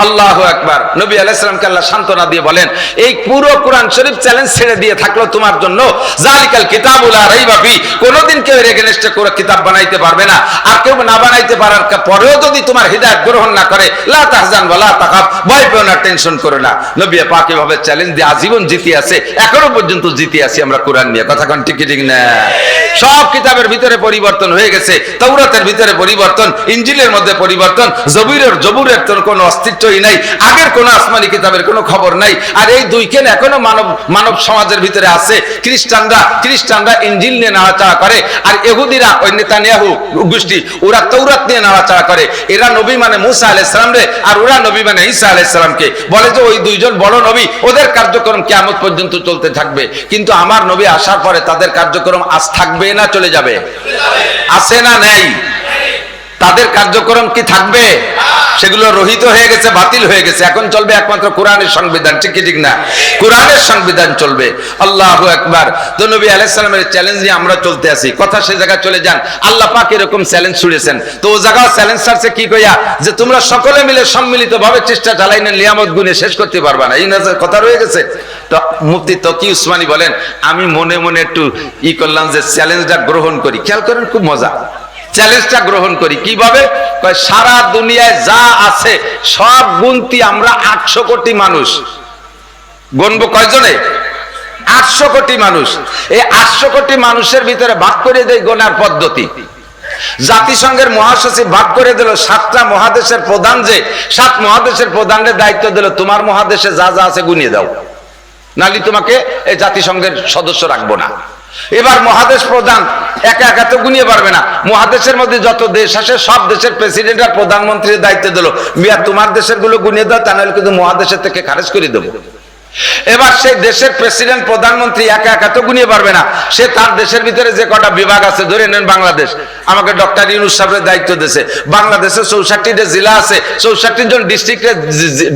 আল্লাহু আকবার। নবী আলাইহিস সালামকে আল্লাহ সান্ত্বনা দিয়ে বলেন, এই পুরো কোরআন শরীফ চ্যালেঞ্জ ছেড়ে দিয়ে থাকলো তোমার জন্য, জালিকাল কিতাবুল লা রাইবা ফি, কোনদিন কেউ এর এগেইনস্টে করে কিতাব বানাইতে পারবে না। আর কেউ না বানাইতে পারার পরেও যদি তোমার হিদায়াত গ্রহণ না করে, লা তাহজান ওয়া লা তাখাফ, ভয় পেও না, টেনশন করো না। নবী পাক এভাবে চ্যালেঞ্জ দিয়ে আজীবন জিতে আছে, এখনো পর্যন্ত জিতে আছি আমরা কোরআন নিয়ে, কথা কোন ঠিক কি ঠিক না? সব কিতাবের ভিতরে পরিবর্তন হয়ে গেছে, তাওরাতের ভিতরে পরিবর্তন, ইনজিলের মধ্যে পরিবর্তন, জবুরের তোর কোনো অস্তিত্বই নাই, আগের কোন আসমানি কিতাবের কোনো খবর নাই। আর এই দুইখান এখনো মানব সমাজের ভিতরে আছে। খ্রিস্টানরা ইনজিল নিয়ে নাড়াচাড়া করে, আর ইহুদিরা ওই নেতানিয়াহু গোষ্ঠী ওরা তাওরাত নিয়ে নাড়াচাড়া করে। এরা নবী মানে মুসা আলাইহিস সালাম রে, আর ওরা নবী মানে ঈসা আলাইহিস সালামকে। বলে যে ওই দুইজন বড় নবী, ওদের কার্যক্রম কিয়ামত পর্যন্ত চলতে থাকবে। কিন্তু আমার নবী আসার পরে তাদের কার্যক্রম আজ থাকবে না চলে যাবে? আছে না নেই? তাদের কার্যক্রম কি থাকবে? সেগুলো রহিত হয়ে গেছে, বাতিল হয়ে গেছে। এখন চলবে একমাত্র কোরআনের সংবিধান, ঠিক কি ঠিক না? কোরআনের সংবিধান চলবে। আল্লাহু আকবার। তো নবী আলাইহিস সালামের চ্যালেঞ্জ নিয়ে আমরা চলতে আছি। কথা সে জায়গায় চলে যান, আল্লাহ পাক এরকম চ্যালেঞ্জ ছুড়েছেন। তো ও জায়গা চ্যালেঞ্জ ছাড়ছে কি কইয়া, যে তোমরা সকলে মিলে সম্মিলিতভাবে চেষ্টা চালাই না, নিয়ামত গুণে শেষ করতে পারবা না, এই না কথা রয়ে গেছে। তো মুফতি তকি উসমানী বলেন, আমি মনে মনে একটু করলাম যে চ্যালেঞ্জটা গ্রহণ করি। খেয়াল করেন, খুব মজা। চ্যালেঞ্জটা গ্রহণ করি কিভাবে? সারা দুনিয়ায় যা আছে সব গুনতি আমরা 800 কোটি মানুষ। গুনবো কয়জনে? 800 কোটি মানুষ। এই 800 কোটি মানুষের ভিতরে ভাগ করে দেয় গোনার পদ্ধতি। জাতিসংঘের মহাসচিব ভাগ করে দিল 7টা মহাদেশের প্রধান, যে 7 মহাদেশের প্রধানের দায়িত্ব দিল, তোমার মহাদেশে যা যা আছে গুনিয়ে দাও, নালি তোমাকে এই জাতিসংঘের সদস্য রাখবো না। এবার মহাদেশ প্রধান একা একা তো গুনিয়ে পারবে না, মহাদেশের মধ্যে যত দেশ আছে সব দেশের প্রেসিডেন্ট আর প্রধানমন্ত্রীর দায়িত্ব দিল, মিয়া তোমার দেশের গুলো গুনিয়ে দাও, তা নাহলে কিন্তু মহাদেশের থেকে খারেজ করে দেবো। এবার সেই দেশের প্রেসিডেন্ট প্রধানমন্ত্রী একা একা তো গুনিয়ে পারবে না, সে তার দেশের ভিতরে যে কটা বিভাগ আছে, ধরে নেন বাংলাদেশ, আমাকে ডক্টর ইউনূস সাহেবের দায়িত্ব দিয়েছে। বাংলাদেশে 64টা জেলা আছে, 64 জন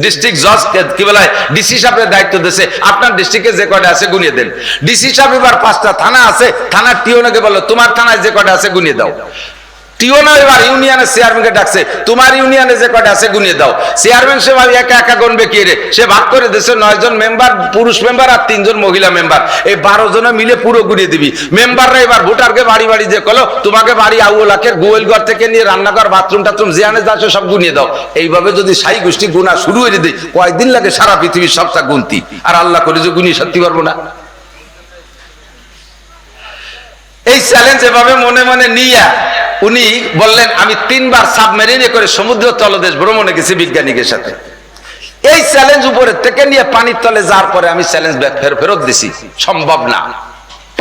ডিস্ট্রিক্ট জজ কি বলে ডিসি সাহেবের দায়িত্ব দিয়েছে, আপনার ডিস্ট্রিক্টে যে কটা আছে গুনিয়ে দেন। ডিসি সাহেব এবার 5টা থানা আছে, থানার টিওনকে বললো তোমার থানায় যে কটা আছে গুনিয়ে দাও। টিওনা এবার ইউনিয়নের চেয়ারম্যানকে ডাকছে, তোমার ইউনিয়নে যে কটা আছে গুনিয়ে দাও। চেয়ারম্যান সে ভাই একা একা গুনবে কি রে, সে ভাগ করে দিয়েছে 9 জন মেম্বার পুরুষ মেম্বার আর 3 জন মহিলা মেম্বার, এই 12 জনে মিলে পুরো গুনিয়ে দিবি। মেম্বাররা এবার ভোটারকে বাড়ি বাড়ি যে কলো তোমাকে বাড়ি আউলাকের গোয়েল ঘর থেকে নিয়ে রান্নাঘর বাথরুম টাথরুম যেখানে যাচ্ছে সব গুনিয়ে দাও। এইভাবে যদি সাই গোষ্ঠী গুণা শুরু হয়ে দিই, কয়েকদিন লাগে সারা পৃথিবীর সবটা গুনতি, আর আল্লাহ করে যে গুনিয়ে সত্যি পারবো না। এই চ্যালেঞ্জ এভাবে মনে মনে নিয়ে উনি বললেন, আমি 3 বার সাবমেরিনে করে সমুদ্র তলদেশ ভ্রমণে গেছি বিজ্ঞানীদের সাথে। এই চ্যালেঞ্জ উপরে থেকে নিয়ে পানির তলে যাওয়ার পরে আমি চ্যালেঞ্জ ফেরত দিছি, সম্ভব না।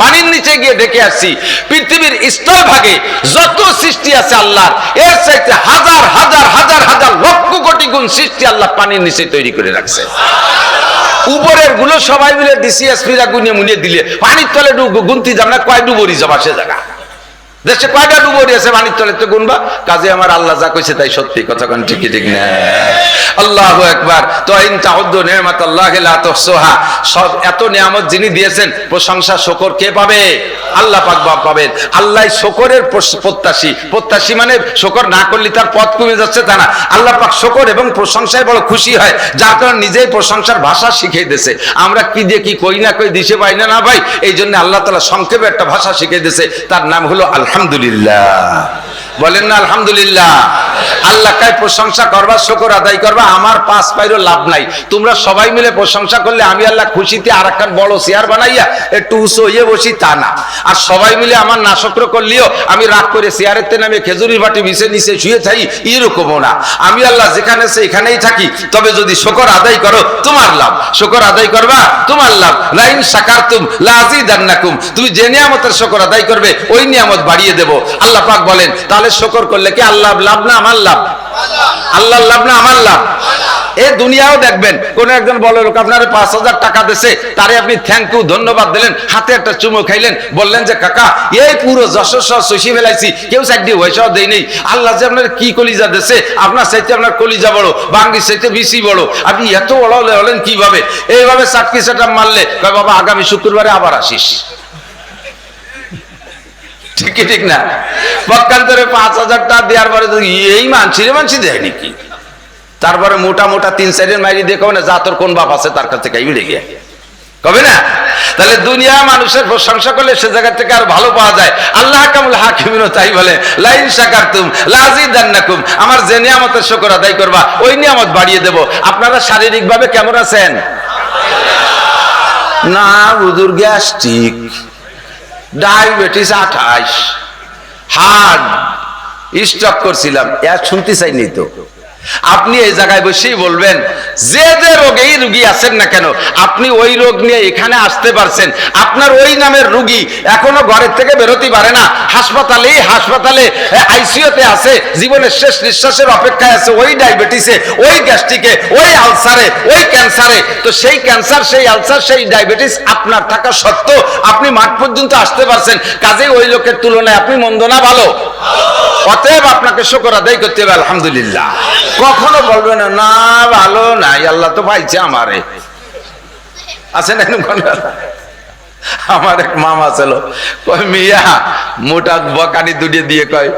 পানির নিচে গিয়ে দেখে আসছি পৃথিবীর স্থলভাগে যত সৃষ্টি আছে আল্লাহর, এর চাইতে হাজার হাজার হাজার হাজার লক্ষ কোটি গুণ সৃষ্টি আল্লাহ পানির নিচে তৈরি করে রাখছে। উপরের গুলো সবাই মিলে ডিসিএসপিরা গুনিয়ে মুনিয়ে দিলে পানির তলে গুনতি যাব না, কয় ডুবরি যাবা সে জায়গা। দেশে কয়টা ডুবরি আছে পানির তলে তো গুনবা। কাজে আমার আল্লাহ যা কইছে তাই সত্যি, কথা কোন ঠিক ঠিক না? আল্লাহু আকবার। তো ইন তাউদ্দু নি'মাতাল্লাহি লা তুহসুহা, সব এত নিয়ামত যিনি দিয়েছেন, প্রশংসা শুকর কে পাবে? আল্লাহ পাক পাবেন। আল্লাহ শুকরের প্রত্যাশী মানে শুকর না করলে তার পথ কমে যাচ্ছে তা না, আল্লাহ পাক শুকর এবং প্রশংসায় বড় খুশি হয়, যার কারণে নিজেই প্রশংসার ভাষা শিখিয়ে দিয়েছে। আমরা কি দিয়ে কি কই না কই, দিশে পাই না না ভাই, এই জন্য আল্লাহ তাআলা সংক্ষেপে একটা ভাষা শিখিয়ে দিয়েছে, তার নাম হলো আলহামদুলিল্লাহ। বলেন না আলহামদুলিল্লাহ। আল্লাহ কাই প্রশংসা করবা, শুকর আদায় করবা, আমার 5 পাইরও লাভ নাই। তোমরা সবাই মিলে প্রশংসা করলে আমি আল্লাহ খুশিতে আর একটা বড় চেয়ার বানাইয়া একটু উঁচু হয়ে বসি তা না, আর সবাই মিলে আমার নাশকর করলেও আমি রাগ করে চেয়ারের তে নামে খেজুরির বাটি নিচে নিচে শুয়ে থাকি, এরকমও না। আমি আল্লাহ যেখানে আছে এখানেই থাকি, তবে যদি শুকর আদায় করো তোমার লাভ, শুকর আদায় করবা তোমার লাভ। লাইন শাকারতুম লাযিদান্নাকুম, তুমি যে নিয়ামতের শুকর আদায় করবে ওই নিয়ামত বাড়িয়ে দেব। আল্লাহ পাক বলেন, তাহলে শুকর করলে কি আল্লাহ লাভ না আমার লাভ? আল্লাহর লাভ না আমার লাভ? এই দুনিয়াও দেখবেন কোন একজন বড় লোক আপনার 5,000 টাকা দিয়েছে, তারে আপনি থ্যাংক ইউ ধন্যবাদ দিলেন, হাতে একটা চুমো খাইলেন, বললেন যে কাকা এই পুরো যশোর শহর চষি ফেলাইছি, কেউ চাকরি পয়সাও দেই নেই, আল্লাহ যে আপনার কি কলিজা দিয়েছে, আপনার চাইতে আপনার কলিজা বড়, বাঙ্গির চাইতে বেশি বড়, আপনি এত বড় হলেন কিভাবে? এইভাবে চাকরি সেটা মারলে বাবা আগামী শুক্রবারে আবার আসিস। ঠিক না? পক্ষান্তরে 5,000 টাকা দেওয়ার পরে এই মানসি দেয় নাকি, তারপরে মোটা মোটা 3-4 মাইরি দিয়ে কবে না যা তোর কোন বাপ আছে তার কাছ থেকে উড়ে গিয়ে কবে না? তাহলে দুনিয়া মানুষের প্রশংসা করলে সে জায়গা থেকে আর ভালো পাওয়া যায়। আল্লাহ কামুল হাকিমিন তাই বলে, লাইন শাকারতুম লাযিদান্নাকুম, আমার যে নিয়ামতের শুকর আদায় করবা ওই নিয়ামত বাড়িয়ে দেব। আপনারা শারীরিক ভাবে কেমন আছেন? না হুজুর, গ্যাস্ট্রিক, ডায়াবেটিস 28, হার্ট স্ট্রোক করছিলাম, এর শুনতে চাইনি তো। আপনি এই জায়গায় বসেই বলবেন যে যে রোগেই রুগী আছেন না কেন, আপনি ওই রোগ নিয়ে এখানে আসতে পারছেন। আপনার ওই নামের রুগী এখনো ঘরের থেকে বেরোতে পারে না, হাসপাতালে আইসিইউতে আছে, জীবনের শেষ নিঃশ্বাসের অপেক্ষায় আছে, ওই ডায়াবেটিসে, ওই গ্যাস্ট্রিকে, ওই আলসারে, ওই ক্যান্সারে। তো সেই ক্যান্সার, সেই আলসার, সেই ডায়াবেটিস আপনার থাকা সত্ত্বেও আপনি মাঠ পর্যন্ত আসতে পারছেন। কাজেই ওই লোকের তুলনায় আপনি মন্দ না, ভালো। অতএব আপনাকে শুকর আদায় করতে হবে আলহামদুলিল্লাহ। কখনো বলবে না না ভালো নাই, আল্লাহ তো পাইছে আমারে। আছে না? আমার এক মামা ছিল, কয় মিয়া মোটা বকানি দুটিয়ে দিয়ে কয়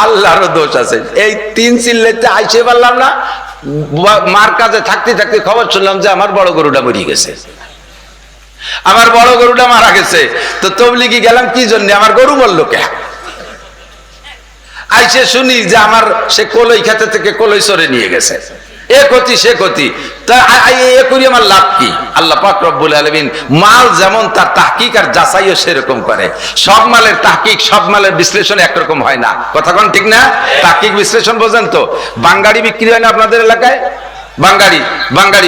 আল্লাহরও দোষ আছে, এই 3 চিল্লাতে আইসে পারলাম না, মার কাছে থাকতে থাকতে খবর শুনলাম যে আমার বড় গরুটা মরে গেছে, আমার বড় গরুটা মারা গেছে। তো তবলিগি গেলাম কি জন্য, আমার গরু বললো কে? আইসে শুনি যে আমার সে কলই খেতে থেকে কলই সরে নিয়ে গেছে, এ ক্ষতি সে ক্ষতি। তা এ করি আমার লাভ কি? আল্লাহ পাক রব্বুল আলামিন মাল যেমন তার তাহকিক আর যাচাইও সেরকম করে। সব মালের তাহকিক, সব মালের বিশ্লেষণ একরকম হয় না, কথা কোন ঠিক না? তাহকিক বিশ্লেষণ বোঝেন তো? বাঙ্গাড়ি বিক্রি হয় না আপনাদের এলাকায়?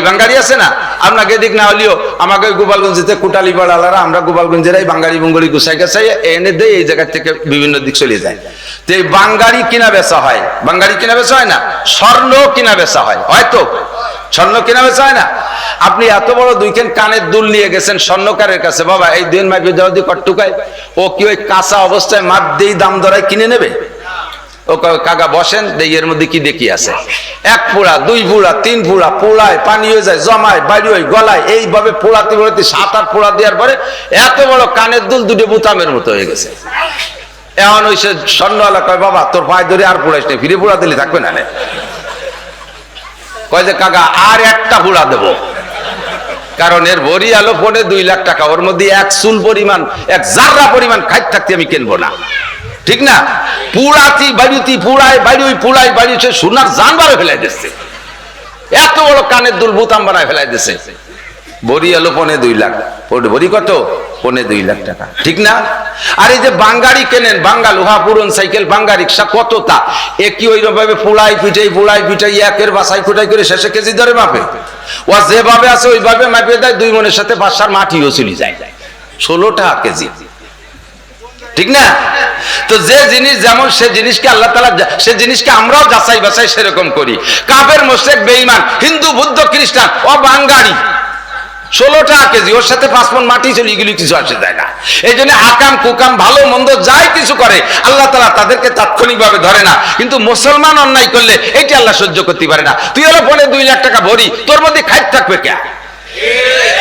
বাঙ্গাড়ি আছে না? আপনাকে দিক না হলেও আমাকে গোপালগঞ্জেতে কুটালি পাড়ালারা, আমরা গোপালগঞ্জেরাই বাঙ্গাড়ি বুঙ্গাড়ি গুছাই গাছাই এনে দেয়, এই জায়গা থেকে বিভিন্ন দিক চলে যায়। তো এই বাঙ্গাড়ি কিনা বেচা হয়, বাঙ্গাড়ি কিনা বেচা হয় না, স্বর্ণ কিনা বেচা হয়, হয়তো স্বর্ণ কিনা বেচা হয় না? আপনি এত বড় 2 কানের দুল নিয়ে গেছেন স্বর্ণকারের কাছে, বাবা এই 2 মাইপে দেওয়া দিয়ে কট্টুকায়, ও কি ওই কাঁচা অবস্থায় মাপ দিয়ে দাম ধরায় কিনে নেবে? ও কাকা বসেন, এর মধ্যে কি দেখি আছে, 1 পোড়া 2 পোড়া 3 পোড়া, পোড়ায় পানি হয়ে যায়, জমায় বাড়ি হয় গলায়, এইভাবে পোড়াতে 7-8 পোড়া দেওয়ার পরে এত বড় কানের দুল 2 বোতামের মতো হয়ে গেছে। এখন ওই সে স্বর্ণওয়ালা কয় বাবা তোর পায়ে ধরে আর পোড়াইস না, ফিরে পোড়া দিলে থাকবে না। কয় যে কাকা আর একটা পোড়া দেবো, কারণ এর ভরি আলো পড়ে 2 লাখ টাকা, ওর মধ্যে 1 চুল পরিমাণ, 1 জাররা পরিমাণ খাইতে থাকতে আমি কিনবো না, ঠিক না? পুরাতি বাড়িতে পুরাই বাড়ি, ওই পুরাই বাড়ি সোনার জান বাড়ে ফেলাই দিচ্ছে, এত বড় কানের দুল বোতাম বানায় ফেলাই দিচ্ছে। ভরি আলো 2.25 লাখ, ভরি কত? 2.25 লাখ টাকা, ঠিক না? আর এই যে বাঙ্গাড়ি কেনেন, বাঙ্গা লোহা পুরন সাইকেল, বাঙ্গা রিক্সা, কত তা একই ওইরকম ভাবে পোড়াই পিটাই একের বাসাই ফুটাই করে শেষে কেজি ধরে মাপে। ও যেভাবে আছে ওইভাবে মাপিয়ে দেয়, 2 মনের সাথে 5-7 মাটিও চলে যায়, 16 টাকা কেজি, ঠিক না? তো যে জিনিস যেমন সে জিনিসকে আল্লাহ তাআলা, সে জিনিসকে আমরাও যাচাই বাছাই সেরকম করি। কাফের মুশরিক বেঈমান হিন্দু বৌদ্ধ খ্রিস্টান ও বাঙ্গাড়ি 16 টাকা কেজি, ওর সাথে 5 মণ মাটি চলে গেলে কিছু আসে যায় না। এই জন্য আকাম কুকাম ভালো মন্দ যাই কিছু করে আল্লাহ তাআলা তাদেরকে তাৎক্ষণিকভাবে ধরে না, কিন্তু মুসলমান অন্যায় করলে এটা আল্লাহ সহ্য করতে পারে না। তুই হলো 2.5 লাখ টাকা ভরি, তোর মধ্যে খাইতে থাকবে কে?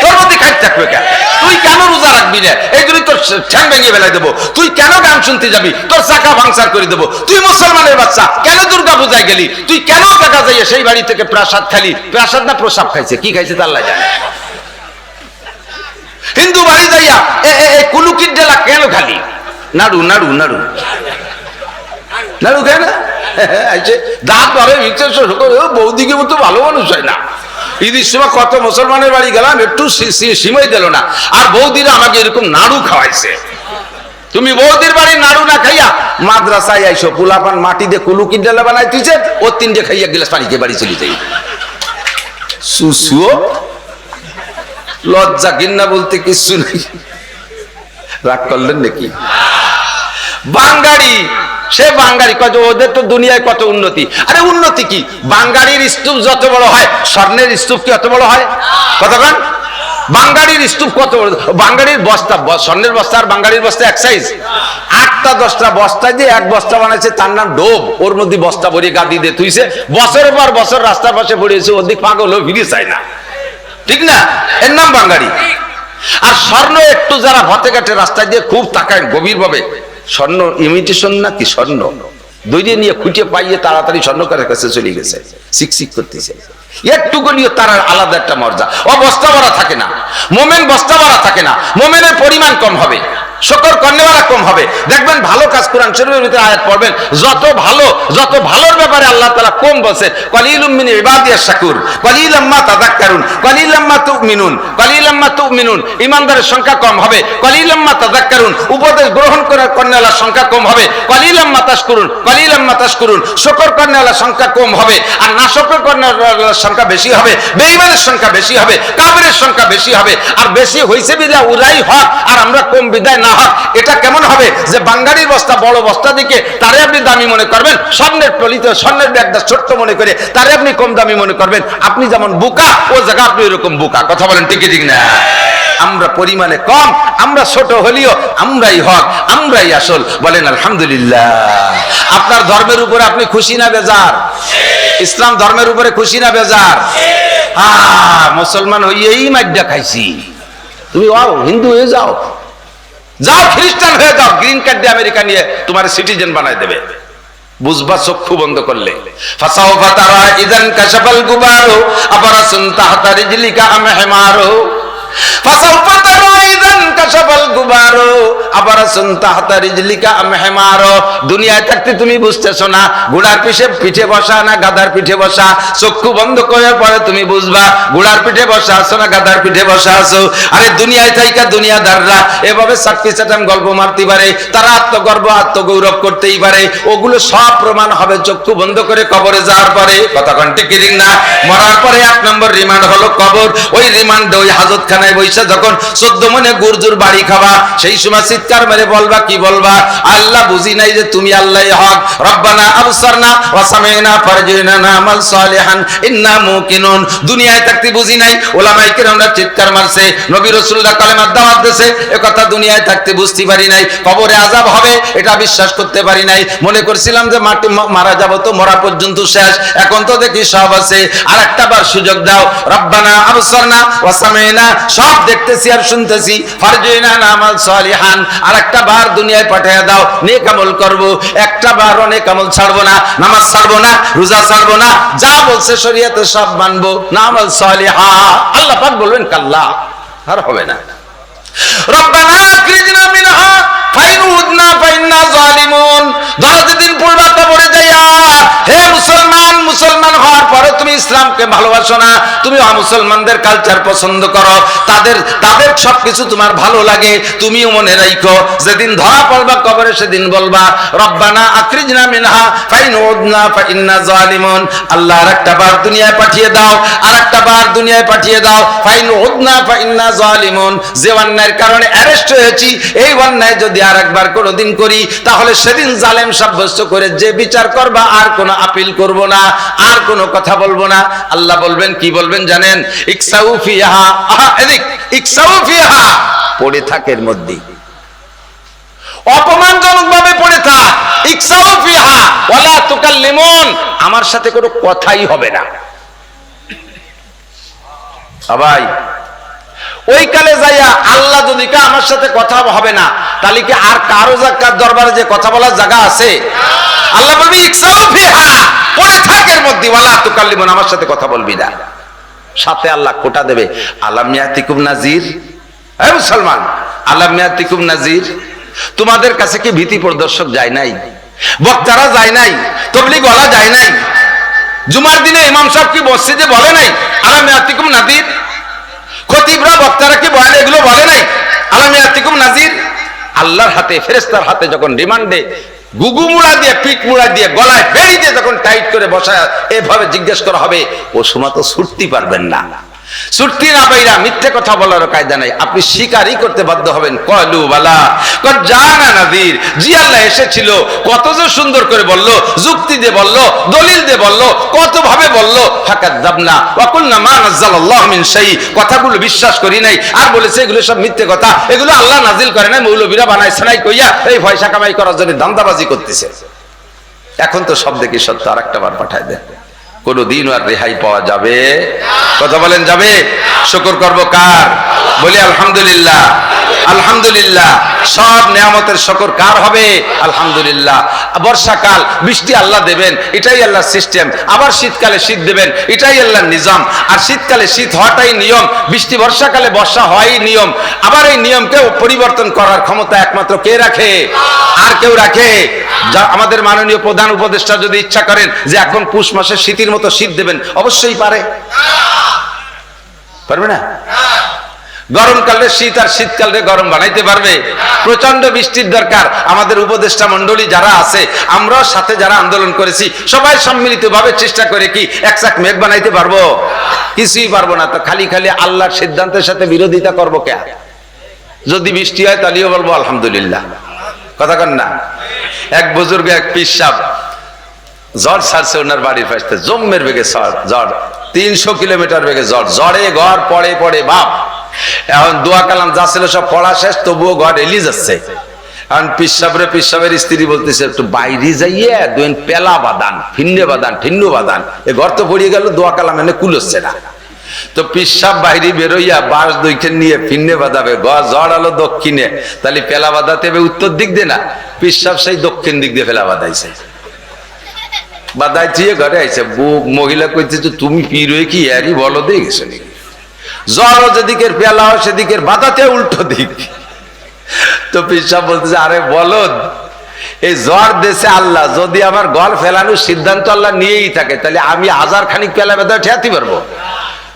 তোর মধ্যে খাইতে থাকবে কে? তুই কেন রোজা রাখবি না? এই জন্য তোর ঠ্যাং ভেঙে ফেলাই দেবো। তুই কেন গান শুনতে যাবি? তোর চাকা ভাঙচার করে দেবো। তুই মুসলমানের বাচ্চা, কেন দুর্গা পূজায় গেলি? তুই কেন দেখা যাইয়া সেই বাড়ি থেকে প্রাসাদ খালি, প্রাসাদ না প্রসাব খাইছে, কি খাইছে তা আল্লাহ জানে। হিন্দু বাড়ি যাইয়া কুলুকির ডেলা কেন খালি? নাড়ু নাড়ু নাড়ু নাড়ু খায় না, দাঁত ধরে বৌদিকে মতো ভালো মানুষ হয় না। ঈদের সময় কত মুসলমানের বাড়ি গেলাম, একটু সিমাই দিল না, আর বৌদিরা আমাকে এরকম নাড়ু খাওয়াইছে। তুমি বৌদির বাড়ি নাড়ু না খাইয়া মাদ্রাসায় আইসো, পোলাপান মাটি দিয়ে কুলুকির ডেলা বানাইতেছে, ও 3টে খাইয়া গেলাস পানিকে বাড়ি চলে যাই। সুসুও লজ্জা ঘৃণা বলতে কিছু নাই। রাগ করলেন নাকি? বাঙ্গাড়ি, সে বাঙ্গাড়ি কত, ওদের তো দুনিয়ায় কত উন্নতি। আরে উন্নতি কি? বাঙ্গাড়ির স্তূপ যত বড় হয়, স্বর্ণের স্তূপ কি অত বড় হয়? কতক্ষণ? বাঙ্গাড়ির স্তূপ কত বড়? বাঙ্গাড়ির বস্তা, স্বর্ণের বস্তা আর বাঙ্গাড়ির বস্তা এক সাইজ। 8টা-10টা বস্তা দিয়ে 1 বস্তা বানাইছে, তার নাম ডোব। ওর মধ্যে বস্তা ভরিয়ে গাদি দিয়ে তুইছে, বছরের পর বছর রাস্তার পাশে পড়েছে, ওদিক পাগল হয়ে ফিরে চায় না, ঠিক না? এর নাম বাঙ্গাড়ি। আর স্বর্ণ একটু যারা ভতে ঘাটে রাস্তায় দিয়ে খুব তাকায় গভীর ভাবে, স্বর্ণ ইমিটেশন নাকি স্বর্ণ দৈরে নিয়ে খুঁটিয়ে পাইয়ে তাড়াতাড়ি স্বর্ণকারের কাছে চলে গেছে, শিকশিক করতেছে। একটুকু নিয়ে তার আলাদা একটা মর্যাদা। ও বস্তা ভরা থাকে না, মোমেন বস্তা ভরা থাকে না, মোমেনের পরিমাণ কম হবে, শুকর করনেওয়ালা কম হবে। দেখবেন ভালো কাজ কোরআন শরীফের ভিতরে আয়াত পড়বেন, যত ভালোর ব্যাপারে আল্লাহ তাআলা কম বলছে, কালিলুম মিন ইবাদিয়াশ শাকুর কালিলাম মা তাযাক্কারুন কালিলাম মা তুমিনুন। ইমানদারের সংখ্যা কম হবে, কালিলাম মা তাযাক্কারুন। উপদেশ গ্রহণ করার করনেওয়ালার সংখ্যা কম হবে, কালিলাম মা তাশকুরুন। শুকর করনেওয়ালার সংখ্যা কম হবে, আর নাশকর করনেওয়ালার সংখ্যা বেশি হবে, বেঈমানের সংখ্যা বেশি হবে, কাফিরের সংখ্যা বেশি হবে। আর বেশি হইছে বিদায় উরাই হক আর আমরা কম বিদায় না হক। এটা কেমন হবে যে বাঙ্গালির বস্তা বড় বস্তা দিকে তারে আপনি দামি মনে করবেন, স্বর্ণের ব্যাগটা ছোট্ট মনে করে তারে আপনি কম দামি মনে করবেন। আপনি যেমন বোকা, ও জায়গা আপনি এরকম বোকা। কথা বলেন ঠিক ঠিক না? আমরা পরিমাণে কম, আমরা ছোট হলেও আমরাই হক, আমরাই আসল। বলেন আলহামদুলিল্লাহ। আপনার ধর্মের উপরে আপনি খুশি না বেজার? ইসলাম ধর্মের উপরে খুশি না বেজার? হ্যাঁ, মুসলমান হইয়েই মাইডা খাইছি। তুমি হিন্দু হয়ে যাও, খ্রিস্টান হয়ে যাও, গ্রিন কার্ড দিয়ে আমেরিকা নিয়ে তোমার সিটিজেন বানাই দেবে। বুঝবা চক্ষু বন্ধ করলে। ফাসাউফা তারা ইদান কাশাফাল গুবারু আবারাসুন তাহতা রিজলিকা আম হিমারু। ফাসাউফা তারা ইদান কাশাফাল গুবারু আবারাসুন তাহতা রিজলিকা আম হিমারু। দুনিয়ায় থাকতে তুমি বুঝতেছো না ঘোড়ার পিঠে বসা না গাধার পিঠে বসা। চক্ষু বন্ধ করার পরে তুমি বুঝবা ঘোড়ার পিঠে বসা আছো না গাধার পিঠে বসা আছো। আরে দুনিয়ায় থাইকা দুনিয়াদাররা এভাবে চাটকি চাটাম গল্প মারতে পারে, তারা আত্মগর্ব আত্মগৌরব করতেই পারে। ওগুলো সব প্রমাণ হবে চক্ষু বন্ধ করে কবরে যাওয়ার পরে। কথা কোন ঠিক ঠিক না? মরার পরে 1 নম্বর রিমান্ড হলো কবর। ওই রিমান্ডে ওই হাজতখানায় বসে যখন 14 মনে গুরজুর বাড়ি খাবা, সেই সময় চিৎকার মেরে বলবা, কি বলবা? আল্লাহ বুঝি নাই যে তুমি আল্লাহই হক। রব্বানা আবসারনা ওয়া সামি'না ফারজি'না না'মাল সালিহান ইন্না মুকিনুন। দুনিয়ায় থাকতে বুঝি নাই, ওলামায়ে কেরামরা চিৎকার মারছে, নবী রাসূলরা কালেমার দাওয়াত দিয়েছে, এ কথা দুনিয়ায় থাকতে বুঝতে পারি নাই। কবরে আযাব হবে এটা বিশ্বাস করতে পারি নাই। মনে করছিলাম যে মাটি মারা যাব তো মরা পর্যন্ত শেষ, এখন তো দেখি সব আছে। আর একটা বার সুযোগ দাও। রব্বানা আবসারনা ওয়া সামি'না, সব দেখতেছি আর শুনতেছি। ফারজি'না না'মাল সালিহান, আর একটা বার দুনিয়ায় পাঠিয়ে দাও, নেক আমল করব। একটা বার অনেক আমল ছাড়বো না, নামাজ ছাড়বো না, রোজা ছাড়বো না, যা বলছে শরীয়তে সব মানবো। নামাল সালিহা। আল্লাহ পাক বলবেন কাল্লা, আর হবে না। রব্বানা আখরিজনা মিনহা ফাইন উদনা ফাইন্না জালিমুন। দরজা পড়বা কবরে যাইয়া, হে মুসলমান হওয়ার পরে তুমি ইসলামকে ভালোবাসো না, তুমি মুসলমানদের কালচার পছন্দ করো, তাদের সবকিছু তোমার ভালো লাগে। তুমিও মনে রাখো, যেদিন ধরা পড়বা কবরে সেদিন বলবা রব্বানা আখরিজনা মিনহা ফাইন উদনা ফাইন্না জালিমুন। আল্লাহ আরেকটা বার দুনিয়ায় পাঠিয়ে দাও, আরেকটা বার দুনিয়ায় পাঠিয়ে দাও। ফাইন উদনা ফাইন্না জালিমুন, যে অন্যায়ের কারণে অ্যারেস্ট হয়েছি, এই অন্যায় যদি আরেকবার কোনোদিন করি তাহলে সেদিন জালেম সাব্যস্ত করে যে বিচার করবা, আর কোনো আপিল করব না, আর কোনো কথা বলবো না। আল্লাহ বলবেন, কি বলবেন জানেন? ইকসাউ ফিহা, ইকসাউ ফিহা, পড়ে থাকে এর মধ্যে, অপমানজনক ভাবে পড়ে থাক। ইকসাউ ফিহা ওয়ালা তুকাল্লিমুন, আমার সাথে কোনো কথাই হবে না। সবাই ওই কালে যাইয়া আল্লাহ যদি কা আমার সাথে কথা হবে না, তাহলে কি আর কারো দরবারে যে কথা বলার জায়গা আছে? আল্লাহ বলবি ইকসাউ ফিহা, পড়ে থাকের মধ্যে, ওয়ালা তুকাল্লিমুন, আমার সাথে কথা বলবি না। সাথে আল্লাহ কোটা দেবে, আলাম ইয়াতিকুম নাজির। হে মুসলমান, আলাম ইয়াতিকুম নাজির, তোমাদের কাছে কি ভীতি প্রদর্শক যায় নাই? বক্তারা যায় নাই? তাবলীগ ওয়ালা যায় নাই? জুমার দিনে ইমাম সাহেব কি মসজিদে বলে নাই আলাম ইয়াতিকুম নাজির? খতিবরা বক্তারা কি বয়ান এগুলো বলে নাই আলাম ইয়াতিকুম নাজির? আল্লাহর হাতে, ফেরেশতার হাতে যখন রিমান্ডে গুগু মুড়া দিয়ে, পিঠ মুড়া দিয়ে, গলায় বেড়ি দিয়ে যখন টাইট করে বসায় এভাবে জিজ্ঞেস করা হবে, ও সময় তো ছুটতে পারবেন না। ছুটতি না পাইরা মিথ্যে কথা বলার কায়দা নাই, আপনি স্বীকারই করতে বাধ্য হবেন। কলু বালা জানা নাযির, জি আল্লাহ এসেছিল, কত যে সুন্দর করে বললো, যুক্তি দিয়ে বললো, দলিল দিয়ে বললো, কত ভাবে বললো। ফাকাযাবনা ওয়া কুলনা মা নাযালাল্লাহু মিন শাই, কথাগুলো বিশ্বাস করি নাই, আর বলেছে এগুলো সব মিথ্যে কথা, এগুলো আল্লাহ নাজিল করে নাই, মৌলবীরা বানাইছে নাই কইয়া এই পয়সা কামাই করার জন্য দান্দাবাজি করতেছে। এখন তো সব দেখি সত্য, আরেকটা বার পাঠায় দেন, কোনদিন আর রেহাই পাওয়া যাবে? কথা বলেন যাবে? শুকর করব কার? বলি আলহামদুলিল্লাহ। আলহামদুলিল্লাহ। সব নিয়ামতের শুকর কার হবে? আলহামদুলিল্লাহ। বর্ষাকাল বৃষ্টি আল্লাহ দেবেন, এটাই আল্লাহর সিস্টেম। আবার শীতকালে শীত দেবেন, এটাই আল্লাহর নিজাম। আর শীতকালে শীত হওয়াটাই নিয়ম, বৃষ্টি বর্ষাকালে বর্ষা হওয়াই নিয়ম। আবার এই নিয়মকে পরিবর্তন করার ক্ষমতা একমাত্র কে রাখে? আর কেউ রাখে? যা আমাদের মাননীয় প্রধান উপদেষ্টা যদি ইচ্ছা করেন যে এখন পুষ মাসে শীতের মতো শীত দেবেন, অবশ্যই পারে। পারবে না? গরমকালে শীত আর শীতকালে গরম বানাইতে পারবে? প্রচন্ড বৃষ্টির দরকার। আমাদের উপদেষ্টা মন্ডলী যারা আছে, আমরা সাথে যারা আন্দোলন করেছি, সবাই সম্মিলিত ভাবে চেষ্টা করে কি এক চাক মেঘ বানাইতে পারবো? কিছুই পারবো না। তো খালি খালি আল্লাহর সিদ্ধান্তের সাথে বিরোধিতা করবো কে? যদি বৃষ্টি হয় তাহলেও বলবো আলহামদুলিল্লাহ। কথা কন না? এক বুজুর্গ, এক পীর সাহেব ঝড় ছাড়ছে ওনার বাড়ির পাশে, জম্মের বেগে ঝড়, 300 কিলোমিটার বেগে ঝড়, ঝড়ে ঘর পড়ে পড়ে বাপ। এখন দোয়া কালাম যা ছিল সব পড়া শেষ, তবুও ঘর এলি যাচ্ছে। এখন পীর সাহেবের স্ত্রী বলতেছে একটু বাইরে যাইয়ে দুই পেলা বাদান, ফিন্নে বাদান, ঠিন্নু বাদান, এ ঘর তো পড়িয়ে গেল, দোয়া কালাম এনে কুলোচ্ছে না। তো পীর সাহেব বাইরে বেরোইয়া বাঁশ দুইখান নিয়ে ফিন্নে বাঁধাবে, ঝড় আলো দক্ষিণে, তাহলে পেলা বাঁধাতে হবে উত্তর দিক দিয়ে না। পীর সাহেব সেই দক্ষিণ দিক দিয়ে ফেলা বাঁধাইছে, বাদাই দিয়ে ঘরে আইছে। মহিলা কইতেছে তুমি পীর হয়ে কি এরই বলো দিয়ে গেছো নাকি? জ্বর যেদিকের পেলা হয় সেদিকের বাদাতে উল্টো দিক। তো পীর সাহেব বলতেছে আরে বলদ, এই জ্বর দেশে আল্লাহ, যদি আমার গল ফেলানোর সিদ্ধান্ত আল্লাহ নিয়েই থাকে তাহলে আমি 1000 খানিক পেলা বেদা ঠেয়াতে পারবো?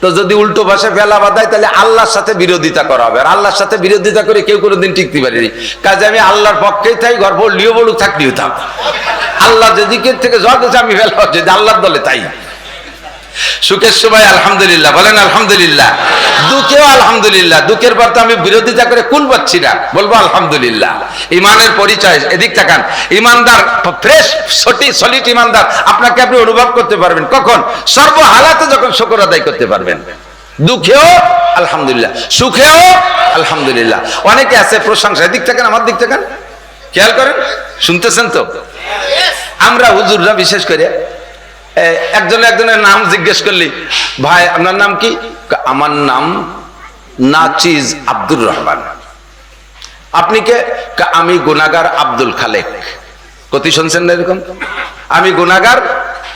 তো যদি উল্টো ভাষা ফেলা বাদায় তাহলে আল্লাহর সাথে বিরোধিতা করা হবে, আর আল্লাহর সাথে বিরোধিতা করে কেউ কোনোদিন টিকতে পারেনি। কাজে আমি আল্লাহর পক্ষেই থাই, গর্ব লিও বলুক থাকলেও থাক। আল্লাহ যেদিকের থেকে জ্বর দিচ্ছে আমি ফেলা, যদি আল্লাহর দলে তাই। সুখের সময় আলহামদুলিল্লাহ বলেন, আলহামদুলিল্লাহ। দুঃখেও আলহামদুলিল্লাহ। দুঃখের পর তো আমি বিরোধিতা করে কুল পাচ্ছি না, বলবো আলহামদুলিল্লাহ। ইমানের পরিচয়, এদিক তাকান। ইমানদার, ফ্রেশ সলিড ইমানদার আপনাকে আপনি অনুভব করতে পারবেন কখন? সর্ব হালাতে যখন শুকর আদায় করতে পারবেন। দুঃখেও আলহামদুলিল্লাহ, সুখেও আলহামদুলিল্লাহ। অনেকে আছে প্রশংসা, এদিক থাকেন, আমার দিক থাকেন, খেয়াল করেন, শুনতেছেন তো? আমরা হুজুররা বিশেষ করে একজনের নাম জিজ্ঞেস করলি, ভাই আপনার নাম কি? আমার নাম নাচিজ আব্দুর রহমান। আপনি কে? আমি গুনাহগার আব্দুল খালেক। কতি শুনছেন না এরকম? আমি গুনাহগার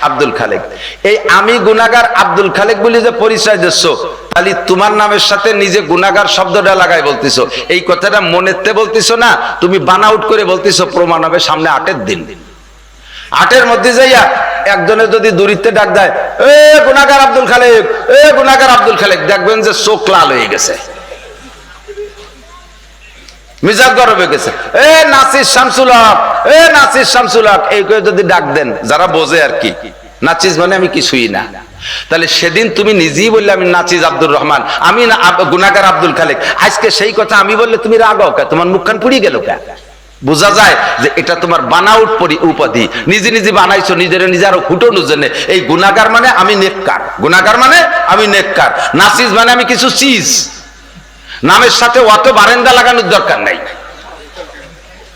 আব্দুল খালেক। এই আমি গুনাহগার আব্দুল খালেক বলে যে পরিচয় দিচ্ছ, তাহলে তোমার নামের সাথে নিজে গুনাহগার শব্দটা লাগাই বলতেছো। এই কথাটা মনেতে বলতেছো না, তুমি বানাউট করে বলতেছো। প্রমাণ হবে সামনে 8 দিন। 8 মধ্যে যাইয়া একজনের যদি দূরিত্বে ডাক দেয়, এ গুনাহগার আব্দুল খালেক, এ গুনাহগার আব্দুল খালেক, দেখবেন যে চোখ লাল হয়ে গেছে, মিজাজ গরম হয়ে গেছে। এ নাসির শামসুল হক, এ নাসির শামসুল হক, এই করে যদি ডাক দেন, যারা বোঝে আর কি, নাচিজ মানে আমি কিছুই না। তাহলে সেদিন তুমি নিজেই বললে আমি নাচিজ আব্দুর রহমান, আমি না গুনাহগার আব্দুল খালেক। আজকে সেই কথা আমি বললে তুমি রাগাও কে? তোমার মুখখান পুড়িয়ে গেল কে? বোঝা যায় যে এটা তোমার বানাউট উপাধি, নিজে নিজে বানাইছো, নিজে আরো ফুটানোর জন্য। এই গুনাহগার মানে আমি নেককার, গুনাহগার মানে আমি নেককার, নাসিজ মানে আমি কিছু চিজ। নামের সাথে অত বারেন্দা লাগানোর দরকার নাই,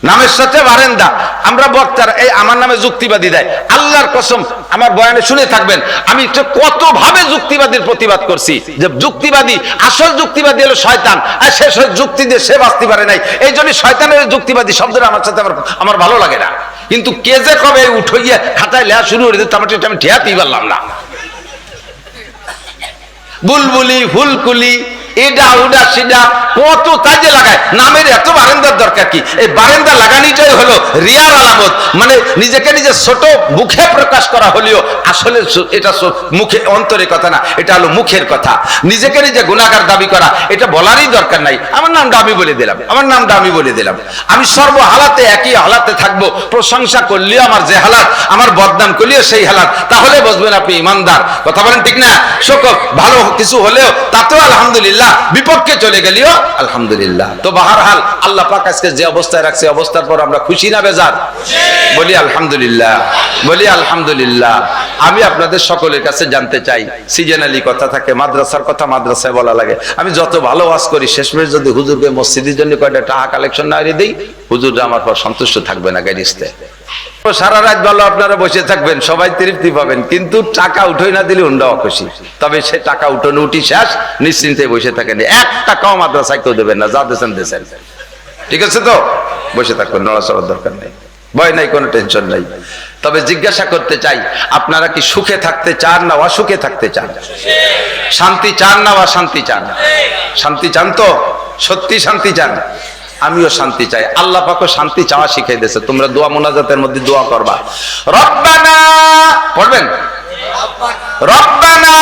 নামের সাথে বারেন্দা। আমরা বক্তারা এই আমার নামে যুক্তিবাদী দেয়, আল্লাহর কসম আমার বয়ানে শুনে থাকবেন, আমি কত ভাবে যুক্তিবাদীর প্রতিবাদ করছি। যে যুক্তিবাদী, আসল যুক্তিবাদী হলো শয়তান, আর সে যুক্তি দিয়ে সে বাঁচতে পারে নাই। এই জন্য শয়তানের যুক্তিবাদী শব্দটা আমার সাথে আমার ভালো লাগে না। কিন্তু কে যে কবে উঠে গিয়ে খাতায় লেখা শুরু করে দিতে, আমি ঠেয়াতেই পারলাম না। বুলবুলি, ফুলকুলি, এটা ওটা সেটা কত কাজে লাগায়। নামের এত বারেন্দার দরকার কি? এই বারেন্দা লাগানিটাই হলো রিয়ার আলামত, মানে নিজেকে নিজে ছোট মুখে প্রকাশ করা হলেও আসলে এটা মুখে অন্তরের কথা না, এটা হলো মুখের কথা। নিজেকে নিজে গুনাহগার দাবি করা, এটা বলারই দরকার নাই। আমার নামটা আমি বলে দিলাম, আমার নামটা আমি বলে দিলাম। আমি সর্ব হালাতে একই হালাতে থাকবো। প্রশংসা করলেও আমার যে হালাত, আমার বদনাম করলেও সেই হালাত, তাহলে বুঝবেন আপনি ইমানদার। কথা বলেন ঠিক না? শোকর ভালো কিছু হলেও তাতেও আলহামদুলিল্লাহ, বিপক্ষে চলে গেলেও আলহামদুলিল্লাহ। তো বাহারহাল আল্লাহ পাক আজকে যে অবস্থায় রাখছে, অবস্থার পর আমরা খুশি না বেজার? বলি আলহামদুলিল্লাহ, বলি আলহামদুলিল্লাহ। আমি আপনাদের সকলের কাছে জানতে চাই, সিজনালি কথা থাকে, মাদ্রাসার কথা মাদ্রাসায় বলা লাগে। আমি যত ভালো ওয়াজ করি, শেষমেশ যদি হুজুরকে মসজিদের জন্য কয়টা টাকা কালেকশন না করে দিই, হুজুররা আমার পর সন্তুষ্ট থাকবে না গাড়িতে। সারা রাত ভালো আপনারা বসে থাকবেন, সবাই তৃপ্তি পাবেন, কিন্তু টাকা উঠে না দিলে উন্ডাও খুশি। তবে সে টাকা উঠোনো উঠি শেষ, নিশ্চিন্তে বসে থাকেন। 1 টাকাও মাদ্রাসায় কেউ দেবেন না, যা দেশেন দেশেন। ঠিক আছে তো? বসে থাকবেন, নড়াচড়ার দরকার নেই, ভয় নাই, কোনো টেনশন নাই। তবে জিজ্ঞাসা করতে চাই, আপনারা কি সুখে থাকতে চান না অসুখে থাকতে চান? শান্তি চান না অশান্তি চান? শান্তি চান তো? সত্যি শান্তি চান? আমিও শান্তি চাই। আল্লাহ পাকও শান্তি চাওয়া শিখিয়ে দিয়েছে। তোমরা দোয়া মুনাজাতের মধ্যে দোয়া করবা, রব্বানা পড়বেন, রব্বানা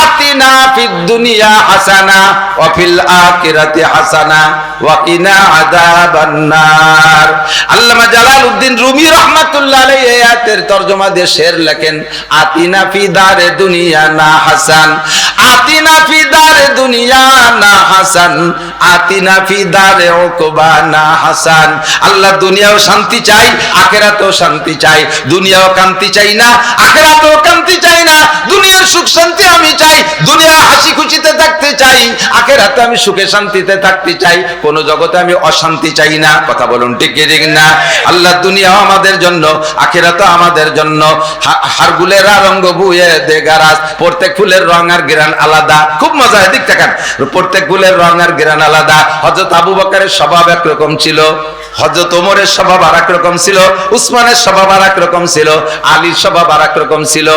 আতিনা ফিদ দুনিয়া হাসানা ওয়া ফিল আখিরাতি হাসানা ওয়া কিনা আযাবান নার। আল্লামা জালালউদ্দিন রুমি রাহমাতুল্লাহ আলাইহি এই আয়াতের তরজমা দিয়ে শের লেখেন, আতিনা ফি দারে দুনিয়া না হাসান, আতিনা ফি দারে দুনিয়া না হাসান, আতিনা ফি দারে উকবা না হাসান। আল্লাহ দুনিয়াও শান্তি চাই, আখিরাতেও শান্তি চাই। দুনিয়াও কান্তি চাই না, আখিরাতেও কান্তি চাই না। দুনিয়ার সুখ শান্তি আমি চাই, দুনিয়া হাসি খুশিতে থাকতে চাই, আখিরাতে আমি সুখে শান্তিতে থাকতে চাই। কোন জগতে আমি অশান্তি চাই না। কথা বলুন ঠিক কি ঠিক না? আল্লাহ দুনিয়াও আমাদের জন্য, আখিরাতও আমাদের জন্য। হারগুলের রঙ বুয়ে দে গারাজ, প্রত্যেক ফুলের রং আর ঘ্রাণ আলাদা। খুব মজা, এদিক তাকান, প্রত্যেক ফুলের রং আর ঘ্রাণ আলাদা। হযরত আবু বকরের স্বভাব একরকম ছিল, হযরত ওমরের স্বভাব আর এক রকম ছিল, উসমানের স্বভাব আর এক রকম ছিল, আলীর স্বভাব আর এক রকম ছিল।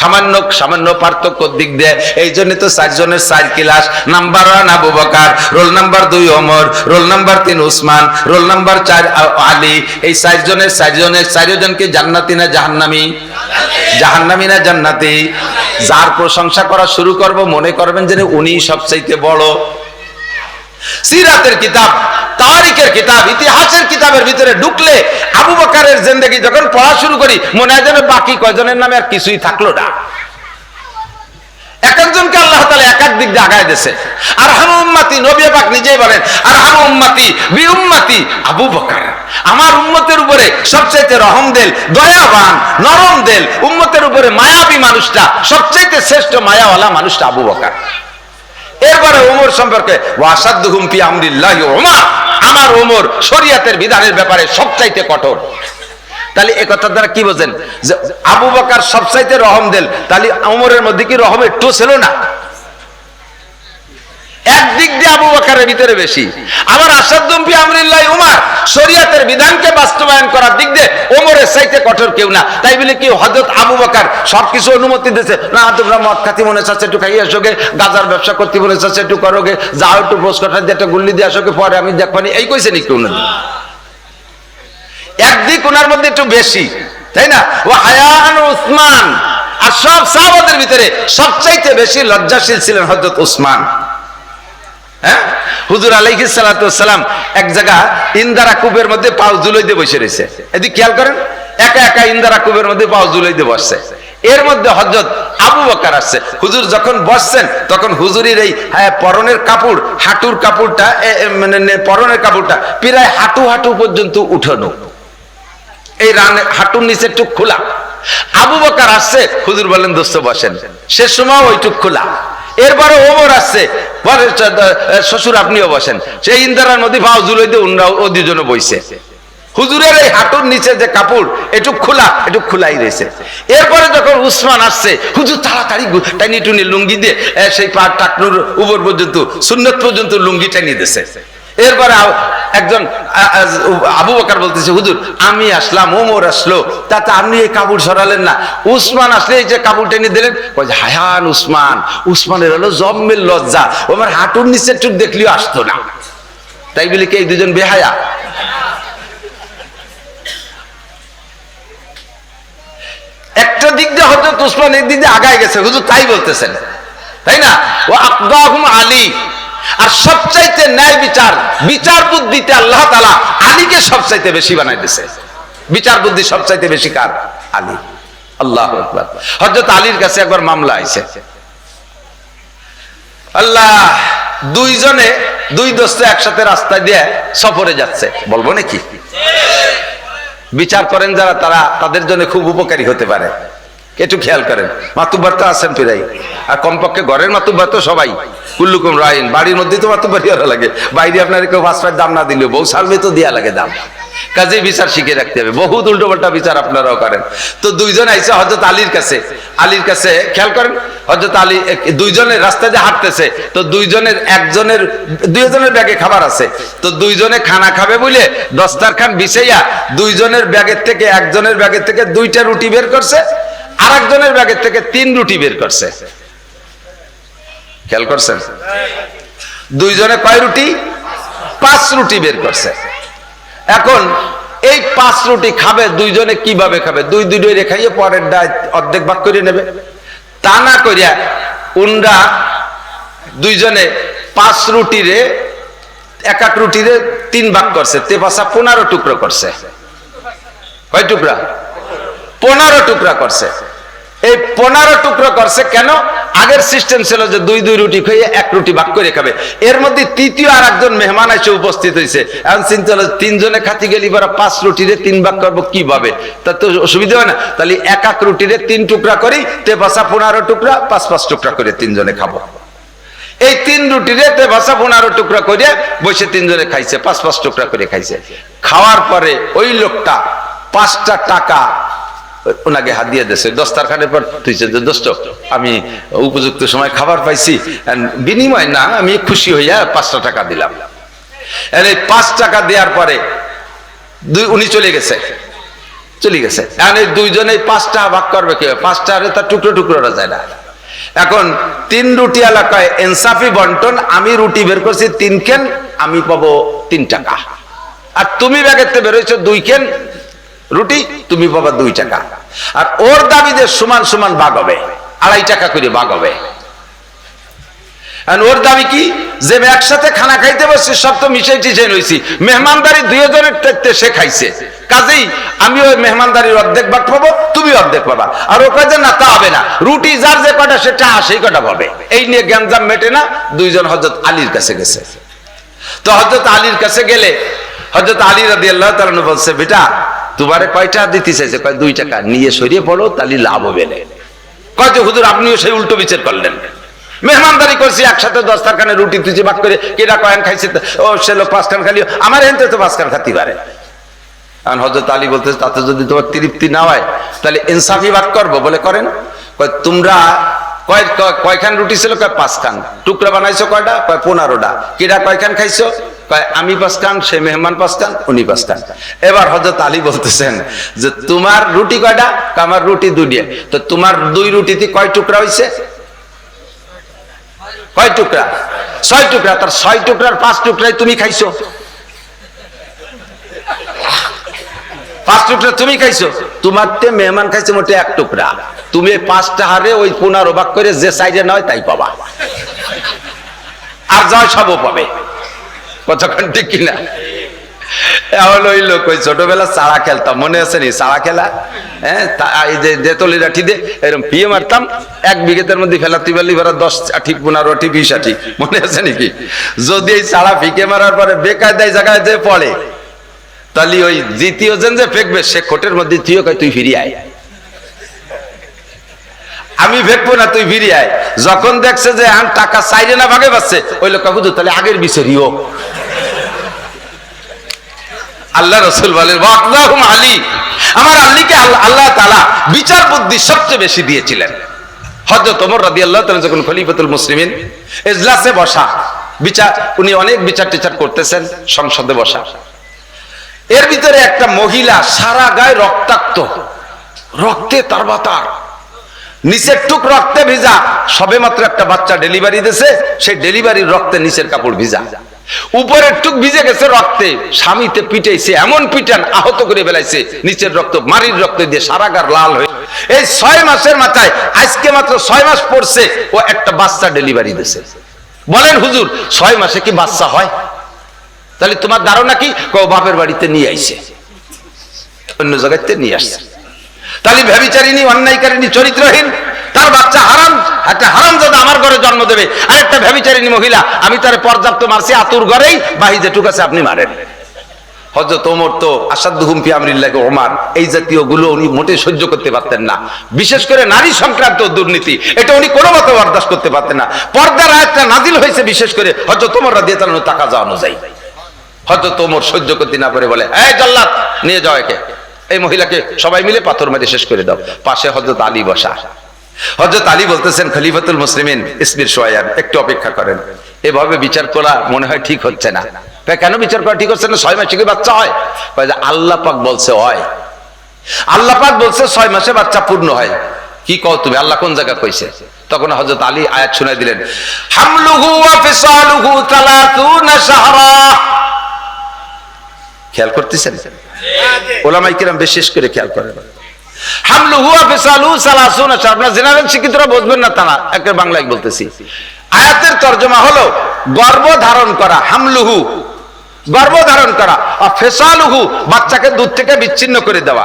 সামান্য সামান্য পার্থক্য দিক দিয়ে। এই জন্য তো 4 জনের 4 class. Number 1 Abu Bakr, roll number 2 Omar, roll number 3 Usman, roll number 4 Ali. এই 4 জনের 4 জনকে জান্নাতি না জাহান্নামী? জাহান্নামী না জান্নাতি? যার প্রশংসা করা শুরু করব মনে করবেন যে উনি সবচাইতে বড়। সিরাতের কিতাব, তারিখের কিতাব, ইতিহাসের কিতাবের ভিতরে ঢুকলে আবু বকরের জিন্দেগি যখন পড়া শুরু করি মনে হয় যেন বাকি কয়জনের নামে আর কিছুই থাকলো না। এক একজনকে আল্লাহ তাআলা এক এক দিক দিয়ে আগায় দিয়েছে। আরহামু উম্মতি, নবী পাক নিজেই বলেন, আরহামু উম্মতি বি উম্মতি আবু বকর। আমার উম্মতের উপরে সবচেয়ে রহম দিল, দয়াবান, নরম দিল, উম্মতের উপরে মায়াবী মানুষটা, সবচেয়ে শ্রেষ্ঠ মায়াওয়ালা মানুষটা আবু বকর। এরপরে ওমর সম্পর্কে, ওয়াসাদুহুম ফি আমরিল্লাহি ওমর, আমার ওমর শরীয়তের বিধানের ব্যাপারে সবচাইতে কঠোর। তাহলে এই কথা দ্বারা কি বোঝেন? যে আবু বকর সবচাইতে রহম দিল, তাহলে ওমরের মধ্যে কি রহম একটু ছিল না? একদিক দিয়ে আবু বকরের ভিতরে বেশি। আবার আসাদুহুম ফি আমরিল্লাহি ওমর, শরীয়তের বিধানকে বাস্তবায়ন করার দিক দিয়ে ওমরের চাইতে কঠোর কেউ না। তাই বলে কি হযরত আবু বকর সবকিছু অনুমতি দিয়েছে? না, তোমরা মদ খাতি মনে চাচ্ছে একটু খাইয়ে আসোগে, গাজার ব্যবসা করতে মনে চাচ্ছে একটু করোগে, যাও একটু বোস কাটা দিয়ে একটা গুল্লি দিয়ে আসোগে, পরে আমি দেখবানি, এই কইছেন একটু উন্নতি। একদিক ওনার মধ্যে একটু বেশি, তাই না? ও হায়ান উসমান। আর সব সাহাবাদের ভিতরে সবচাইতে বেশি লজ্জাশীল ছিলেন হযরত উসমান। হ্যাঁ, হুজুর আলাইহিস সালাতু ওয়াস সালাম এক জায়গা ইন্দারা কূপের মধ্যে পাও ঝুলাই দিয়ে বসে রয়েছে। এদিকে খেয়াল করেন, একা একা ইন্দারা কূপের মধ্যে পাও ঝুলাই দিয়ে বসছে। এর মধ্যে হযরত আবু বকর আসছে। হুজুর যখন বসছেন তখন হুজুরের এই পরনের কাপড়, হাঁটুর কাপড়টা, মানে পরনের কাপড়টা প্রায় হাঁটু হাঁটু পর্যন্ত উঠানো, এই হাঁটুর নিচে টুক খোলা। আবু বকর আসছে, হুজুর বলেন দোস্ত বসেন, শেষ সময় ওই টুক খোলা। এরপরে ওমর আসছে, বলে শ্বশুর আপনিও বসেন। সেই ইন্দারার মধ্যে পাও ঝুলাই দিয়ে ও দুজনে বইছে। হুজুরের এই হাঁটুর নিচে যে কাপড় একটু খোলা, একটু খোলাই রয়েছে। এরপরে যখন উসমান আসছে, হুজুর তাড়াতাড়ি টানি টুনি লুঙ্গি দিয়ে সেই পা টাকনুর উপর পর্যন্ত, সুন্নত পর্যন্ত লুঙ্গি টানিয়ে দিয়েছে। এরপরে একজন আবু বকর বলতেছে, হুজুর আমি আসলাম, ওমর আসলো, তাতে আপনি এই কাপড় সরালেন না। উসমান আসলে এই যে কাপড় টেনে দিলেন। হায়ান উসমান, উসমানের হলো জম্মের লজ্জা, ও আমার হাঁটুর নিচে টুক দেখলেও আসতো না। তাই বলে কি এই দুজন বেহায়া? একটা দিক দিয়ে হযরত উসমান এক দিক দিয়ে আগায় গেছে, হুজুর তাই বলতেছেন, তাই না? ও আকদাহুম আলী। আর সবচাইতে ন্যায় বিচার, বিচার বুদ্ধিতে আল্লাহ তাআলা আলীকে সবচাইতে বেশি বানাই দিয়েছে। বিচার বুদ্ধি সবচাইতে বেশি কার? আলী। আল্লাহু আকবার। হযরত আলীর কাছে একবার মামলা আইছে। আল্লাহ, দুইজনে, দুই দোস্ত একসাথে রাস্তা দিয়ে সফরে যাচ্ছে, বলবো নাকি? বিচার করেন যারা, তারা তাদের জন্য খুব উপকারী হতে পারে। একটু খেয়াল করেন, মাতুব্বার তো আছেন প্রায়, আর কমপক্ষে ঘরের মাতুব্বার তো সবাই, কুল্লুকুম রাইন। বাড়ির মধ্যে তো মাতুব্বারি ওরা লাগে, বাইরে আপনার কেউ 5 দাম না দিলেও বউ সালবে তো দেয়া লাগে দাম। কাজে বিচার শিখে রাখতে হবে। বহুত উল্টো পাল্টা বিচার আপনারাও করেন। তো দুইজন আইসে হযরত আলীর কাছে খেয়াল করেন, হযরত আলী দুইজনের রাস্তা দিয়ে হাঁটতেছে, তো দুইজনের ব্যাগে খাবার আছে, তো দুইজনে খানা খাবে বলে দস্তারখান বিছাইয়া দুইজনের ব্যাগের থেকে, একজনের ব্যাগের থেকে 2টা রুটি বের করছে, আর একজনের ব্যাগের থেকে 3 রুটি বের করছে। খেয়াল করছেন? দুইজনে কয় রুটি? 5 রুটি বের করছে। এখন এই 5 রুটি খাবে দুইজনে, কিভাবে খাবে? দুই রেখাইয়ে পরের ডায় অর্ধেক ভাগ করে নেবে। তা না করিয়া উনরা দুইজনে 5 রুটিরে, এক রুটিরে 3 ভাগ করছে, 15 টুকরো করছে। কয় টুকরা? 15 টুকরা করছে। এই 15 টুকরো করছে কেন? আগের সিস্টেম ছিল যে 2 রুটি খেয়ে 1 রুটি ভাগ করে খাবে। এর মধ্যে তৃতীয় আর একজন মেহমান এসে উপস্থিত হয়েছে। এখন চিন্তা হলো 3 জনে খাতি গেলি 5 রুটিরে 3 ভাগ করবো কিভাবে? তা তো অসুবিধা হয় না। তাহলে এক রুটিরে 3 টুকরা করি, 15 টুকরা, 5 টুকরা করে 3 জনে খাবো। এই 3 রুটিরে 15 টুকরা করে বসে 3 জনে খাইছে, 5 টুকরা করে খাইছে। খাওয়ার পরে ওই লোকটা 5টা টাকা ওনাকে হাত দিয়ে দিয়েছে, দস্তারখানের পর তুইছে যে দোস্ত আমি উপযুক্ত সময় খাবার পাইছি, বিনিময় না, আমি খুশি হইয়া 5টা টাকা দিলাম। এই 5 টাকা দেওয়ার পরে উনি চলে গেছে। এখন এই দুইজনে 5টা ভাগ করবে কি? 5টা তার টুকরো টুকরোরা যায় না। এখন 3 রুটি এলাকায় ইনসাফি বন্টন, আমি রুটি বের করছি 3 কেন, আমি পাবো 3 টাকা। আর তুমি ব্যাগেতে বেরোইছো 2 কেন রুটি, তুমি পাবা 2 টাকা। আর ওর দাবি যে সমান সমান ভাগ হবে, 2.5 টাকা করে ভাগ হবে। ওর দাবি কি? যে একসাথে খানা খাইতে বসছি, সব তো মিশাই টিশাই রয়েছি, মেহমানদারি 2 জনের টেকতে সে খাইছে, কাজেই আমি ওই মেহমানদারির অর্ধেক ভাগ পাবো, তুমি অর্ধেক পাবা। আর ও কাজে না, তা হবে না, রুটি যার যে কটা সেটা সেই কটা পাবে। এই নিয়ে গ্যাঞ্জাম মেটে না। দুইজন হযরত আলীর কাছে গেছে। তো হযরত আলীর কাছে গেলে হযরত আলী রাদিয়াল্লাহু তাআলা বলছে, বেটা তোমারে কয়টা দিতে চাইছে? কয় 2 টাকা। নিয়ে সরিয়ে পড়ো, তাহলে লাভ হবে না। কয় যে হুজুর আপনিও সেই উল্টো বিচার করলেন, মেহমানদারি করছি, একসাথে দস্তারখানে রুটি তুই ভাগ করে কেটা কয়েন খাইছে, ও সে লোক 5 খান খালি, আমার এনতে তো 5 খান খাতি পারে। কারণ হযরত আলী বলতে, তাতে যদি তোমার তৃপ্তি না হয় তাহলে ইনসাফি ভাগ করবো। বলে করেন। কয় তোমরা কয়খান রুটি ছিল? কয় 5 খান। টুকরা বানাইছো কয়টা? কয় 15টা। কেটা কয়খান খাইছো? কয় আমি 5 খান, সে মেহমান 5 খান, উনি 5 খান। এবার হযরত আলী বলতেছেন যে তোমার রুটি কয়টা? আমার রুটি 2টা। তো তোমার 2 রুটিতে কয় টুকরা হইছে? কয় টুকরা? 6 টুকরা। তার 6 টুকরার 5 টুকরাই তুমি খাইছো। 5 টুকরা তুমি খাইছো, তোমার তে মেহমান খাইছে মোটে 1 টুকরা। তুমি 5টা হারে ওই 15 ভাগ করে যে সাইডে নয় তাই পাবা, আর যা সবও পাবে। কতক্ষণ ঠিক কিনা? এমন ওই লোক, ওই ছোটবেলা চাড়া খেলতাম, মনে আছে নি? চাড়া খেলা, হ্যাঁ, এই যে দেতলি লাঠি দিয়ে এরকম পিয়ে মারতাম, 1 বিঘেতের মধ্যে ফেলাতে পারলি 10 আঠি 15 আঠি 20 আঠি, মনে আছে নাকি? যদি এই চাড়া ফিকে মারার পরে বেকায়দায় জায়গায় যে পড়ে, তাহলে ওই দ্বিতীয় জন যে ফেকবে সে কোটের মধ্যে তুইও কয় তুই ফিরিয়ে আয়, আমি ফেকবো না, তুই ফিরিয়ে আয়। যখন দেখছে যে টাকা চাইরে না ভাগে পাচ্ছে, ওই লোক বুঝো তাহলে আগের বিচারিও। আল্লাহ রাসূল বলেন, ওয়াকদাহুম আলী, আমার আলীকে আল্লাহ তাআলা বিচার বুদ্ধি সবচেয়ে বেশি দিয়েছিলেন। হযরত ওমর রাদিয়াল্লাহু তাআলা যখন খলিফাতুল মুসলিমিন, এজলাসে বসা, বিচার, উনি অনেক বিচার টিচার করতেছেন, সংসদে বসা। এর ভিতরে একটা মহিলা সারা গায়ে রক্তাক্ত, রক্তে তারবাতার, নিচের টুক রক্তে ভিজা, সবে মাত্র একটা বাচ্চা ডেলিভারি দিয়েছে, সেই ডেলিভারির রক্তে নিচের কাপড় ভিজা, উপরের টুক ভিজে গেছে রক্তে, স্বামীতে পিটাইছে, এমন পিটান আহত করে ফেলাইছে, নিচের রক্ত মারির রক্ত দিয়ে সারা গার লাল হয়ে। এই 6 মাসের মাথায় আজকে মাত্র 6 মাস পড়ছে, ও একটা বাচ্চা ডেলিভারি দিয়েছে। বলেন হুজুর 6 মাসে কি বাচ্চা হয়? তাহলে তোমার ধারণা কি? বাপের বাড়িতে নিয়ে আইছে, অন্য জায়গাতে নিয়ে আসছে। তাহলে ব্যভিচারিণী, অন্যায়কারিণী, চরিত্রহীন, তার বাচ্চা হারাম, একটা হারামজাদা আমার ঘরে জন্ম দেবে, আর একটা ব্যভিচারিণী মহিলা, আমি তার পর্যাপ্ত মারছি, আতুর ঘরেই বাহি যেটুক আছে আপনি মারেন। হযরত ওমর তো আসাদুহুম ফি আমরিল্লাহি ওমর, এই জাতীয় গুলো উনি মোটে সহ্য করতে পারতেন না। বিশেষ করে নারী সংক্রান্ত দুর্নীতি, এটা উনি কোনো মতে বরদাস্ত করতে পারতেন না। পর্দার আয়াতটা নাজিল হয়েছে বিশেষ করে হযরত ওমর রাদিয়াল্লাহু তাআলা তাকাজা অনুযায়ী। হযরত ওমর সহ্য করতে না পারে বলে, এই জাল্লাদ নিয়ে যাও একে, এই মহিলাকে সবাই মিলে পাথর মেরে শেষ করে দাও। পাশে হযরত আলী বসা। হযরত আলী বলতেছেন, খলিফাতুল মুসলিমিন ইসবির শুয়ায়ান, একটু অপেক্ষা করেন, এভাবে বিচার করা মনে হয় ঠিক হচ্ছে না। কেন বিচার করা ঠিক হচ্ছে না? 6 মাসে কি বাচ্চা হয়? আল্লাহ পাক বলছে হয়, আল্লাহ পাক বলছে 6 মাসে বাচ্চা পূর্ণ হয়। কি কও তুমি? আল্লাহ কোন জায়গা কইছে? তখন হযরত আলী আয়াত শুনাই দিলেন, হামলুহু ওয়া ফিসালুহু 30 শাহরা। খেয়াল করতেছেন? ওলামায়ে কিরাম বিশেষ করে খেয়াল করেন। হামলুহু ওয়া ফিসালুহু 30 শাহরা। আপনারা জেনারেল শিক্ষিতরা বুঝবেন না, তা না, একটা বাংলায় বলতেছি। আয়াতের তরজমা হলো গর্ভ ধারণ করা, হামলুহু গর্ভ ধারণ করা, আর ফিসালুহু বাচ্চাকে দুধ থেকে বিচ্ছিন্ন করে দেওয়া।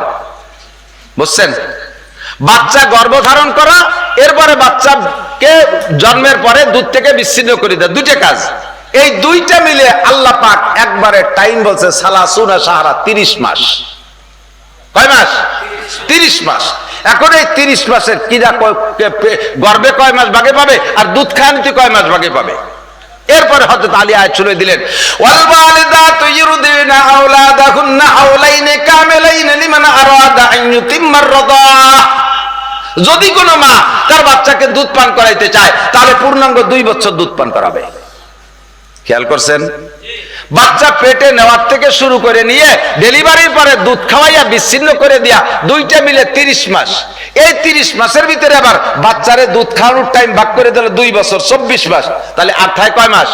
বুঝছেন? বাচ্চা গর্ভ ধারণ করা, এরপরে বাচ্চাকে জন্মের পরে দুধ থেকে বিচ্ছিন্ন করে দেওয়া, দুইটা কাজ। এই দুইটা মিলে আল্লাহ পাক একবারে টাইম বলছে 30 শাহরা, 30 মাস। কয় মাস? 30 মাস। এখন এই 30 মাসের কিরা গর্ভে কয় মাস ভাগে পাবে, আর দুধ খাওয়ানিতে কয় মাস ভাগে পাবে? এরপরে হযরত আলী আয়াত শুনে দিলেন, ওয়াল ওয়ালিদাতু ইউরদিনা আওলাদাহুন্না হাওলাইনি কামিলাইনি লিমান আরাদা আন ইউতিম্মার রাদাআ। যদি কোনো মা তার বাচ্চাকে দুধ পান করাইতে চায়, তাহলে পূর্ণাঙ্গ 2 বছর দুধ পান করাবে। খেয়াল করছেন? বাচ্চা পেটে নেওয়ার থেকে শুরু করে নিয়ে ডেলিভারির পরে দুধ খাওয়াইয়া বিচ্ছিন্ন করে দিয়া, দুইটা মিলে 30 মাস। এই 30 মাসের ভিতরে আবার বাচ্চারে দুধ খাওয়ানোর টাইম ভাগ করে দিলে 2 বছর, 24 মাস। তাহলে আর থাকে কয় মাস?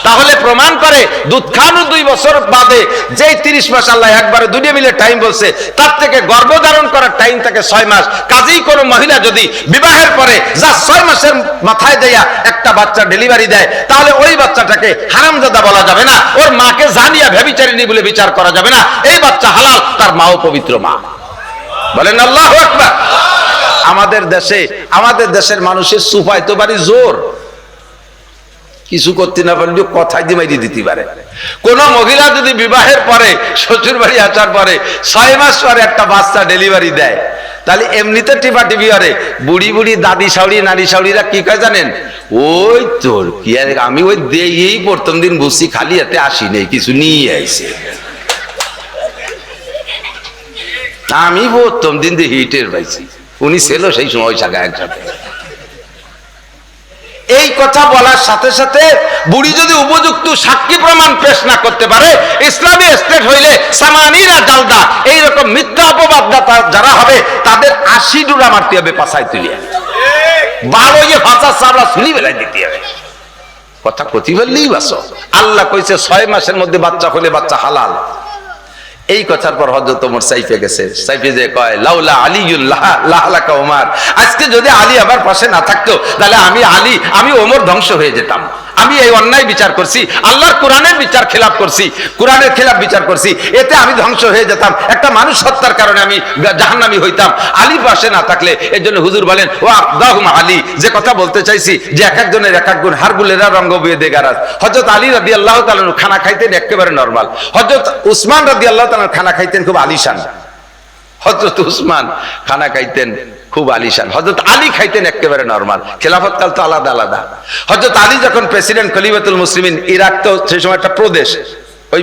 তাহলে প্রমাণ করে দুধ খাওয়ানো 2 বছর বাদে যেই 30 মাস আল্লাহ একবারে দুইটা মিলে টাইম বলছে, তার থেকে গর্ভধারণ করার টাইম থাকে 6 মাস। কাজেই কোনো মহিলা যদি বিবাহের পরে যা 6 মাসের মাথায় দেয়া একটা বাচ্চা ডেলিভারি দেয়, তাহলে ওই বাচ্চাটাকে হারামজাদা বলা যাবে না, ওর মাকে জানিয়া ব্যভিচারিণী বলে বিচার করা যাবে না। এই বাচ্চা হালাল, তার মাও পবিত্র মা। বলেন আল্লাহু আকবার। আমাদের দেশের মানুষের সুফাই তো বাড়ি জোর, কিছু করতে না পারলে কথাই দিয়ে মাইরি দিতে পারে। কোন মহিলা যদি বিবাহের পরে শ্বশুর বাড়ি আসার পরে 6 মাস পরে একটা বাচ্চা ডেলিভারি দেয়, তাহলে এমনিতে টিপা টিপি করে বুড়ি বুড়ি দাদি শাউড়ি নারী শাউড়িরা কি কয় জানেন? ওই তোর কি, আমি ওই এই প্রথম দিন বুঝছি, খালি হাতে আসি নেই, কিছু নিয়ে আইছে। আমি প্রথম দিন দিয়ে হিটের পাইছি, উনি ছিল সেই সময় ওই জায়গায় একসাথে। এই কথা বলার সাথে সাথে বুড়ি যদি উপযুক্ত সাক্ষী প্রমাণ পেশ না করতে পারে, ইসলামী স্টেট হইলে সামানিরা জালদা, এইরকম মিথ্যা অপবাদদাতা যারা হবে তাদের 80 ডুরা মারতে হবে, পাছায় তুলিয়া 12 ভাষা চাবড়া শুনি বেলায় দিতে হবে। কথা প্রতি বললেই বাসো। আল্লাহ কইছে 6 মাসের মধ্যে বাচ্চা হলে বাচ্চা হালাল। এই কথার পর হযরত ওমর সাইফে গেছে, সাইফে যে কয়, লাউলা আলিউল্লাহ লাহলাকা ওমর। আজকে যদি আলী আমার পাশে না থাকতো, তাহলে আমি ওমর ধ্বংস হয়ে যেতাম। আমি এই অন্যায় বিচার করছি, আল্লাহর কোরআনের বিচার খেলাপ করছি, কোরআনের খেলাপ বিচার করছি, এতে আমি ধ্বংস হয়ে যেতাম। একটা মানুষ হত্যার কারণে আমি জাহান্নামী হইতাম, আলী পাশে না থাকলে। এর জন্য হুজুর বলেন, ও আবদাহুম আলী, যে কথা বলতে চাইছি যে এক একজনের এক এক গুণ, হারগুলেরা রঙ্গ বিয়ে দেগারাজ। হযরত আলী রাদিয়াল্লাহু তাআলা খানা খাইতেন একেবারে নরমাল। হযরত উসমান রাদিয়াল্লাহু তাআলা খানা খাইতেন খুব আলিশান। হযরত উসমান খানা খাইতেন খুব আলিশান, হযরত আলী খাইতেন একেবারে নরমাল। খেলাফত কাল তো আলাদা আলাদা। হযরত আলী যখন প্রেসিডেন্ট খলিফাতুল মুসলিমিন, ইরাক তো সেই সময় একটা প্রদেশ, ওই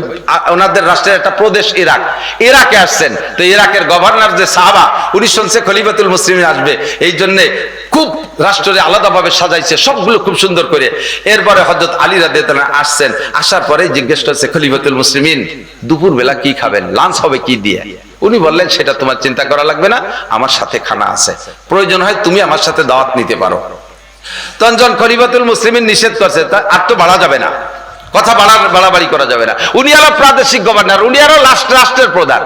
ওনাদের রাষ্ট্রের একটা প্রদেশ ইরাকে আসছেন। তো ইরাকের গভর্নর যে সাহাবা, উনি শুনছে খলিফাতুল মুসলিমিন আসবে, এই জন্য খুব রাষ্ট্রে আলাদাভাবে সাজাইছে সবগুলো খুব সুন্দর করে। এরপরে হযরত আলী রাদিয়াল্লাহু তাআলা আসছেন, আসার পরে জিজ্ঞেস করছে, খলিফাতুল মুসলিমিন দুপুর বেলা কি খাবেন, লাঞ্চ হবে কি দিয়ে? উনি বললেন, সেটা তোমার চিন্তা করা লাগবে না, আমার সাথে খানা আছে, প্রয়োজন হয় তুমি আমার সাথে দাওয়াত নিতে পারো। তখন খলিফাতুল মুসলিমিন নিষেধ করছে, তা আর তো বাড়া যাবে না, কথা বাড়াবাড়ি করা যাবে না। উনি আরো প্রাদেশিক গভর্নর, উনি আরো রাষ্ট্রের প্রধান।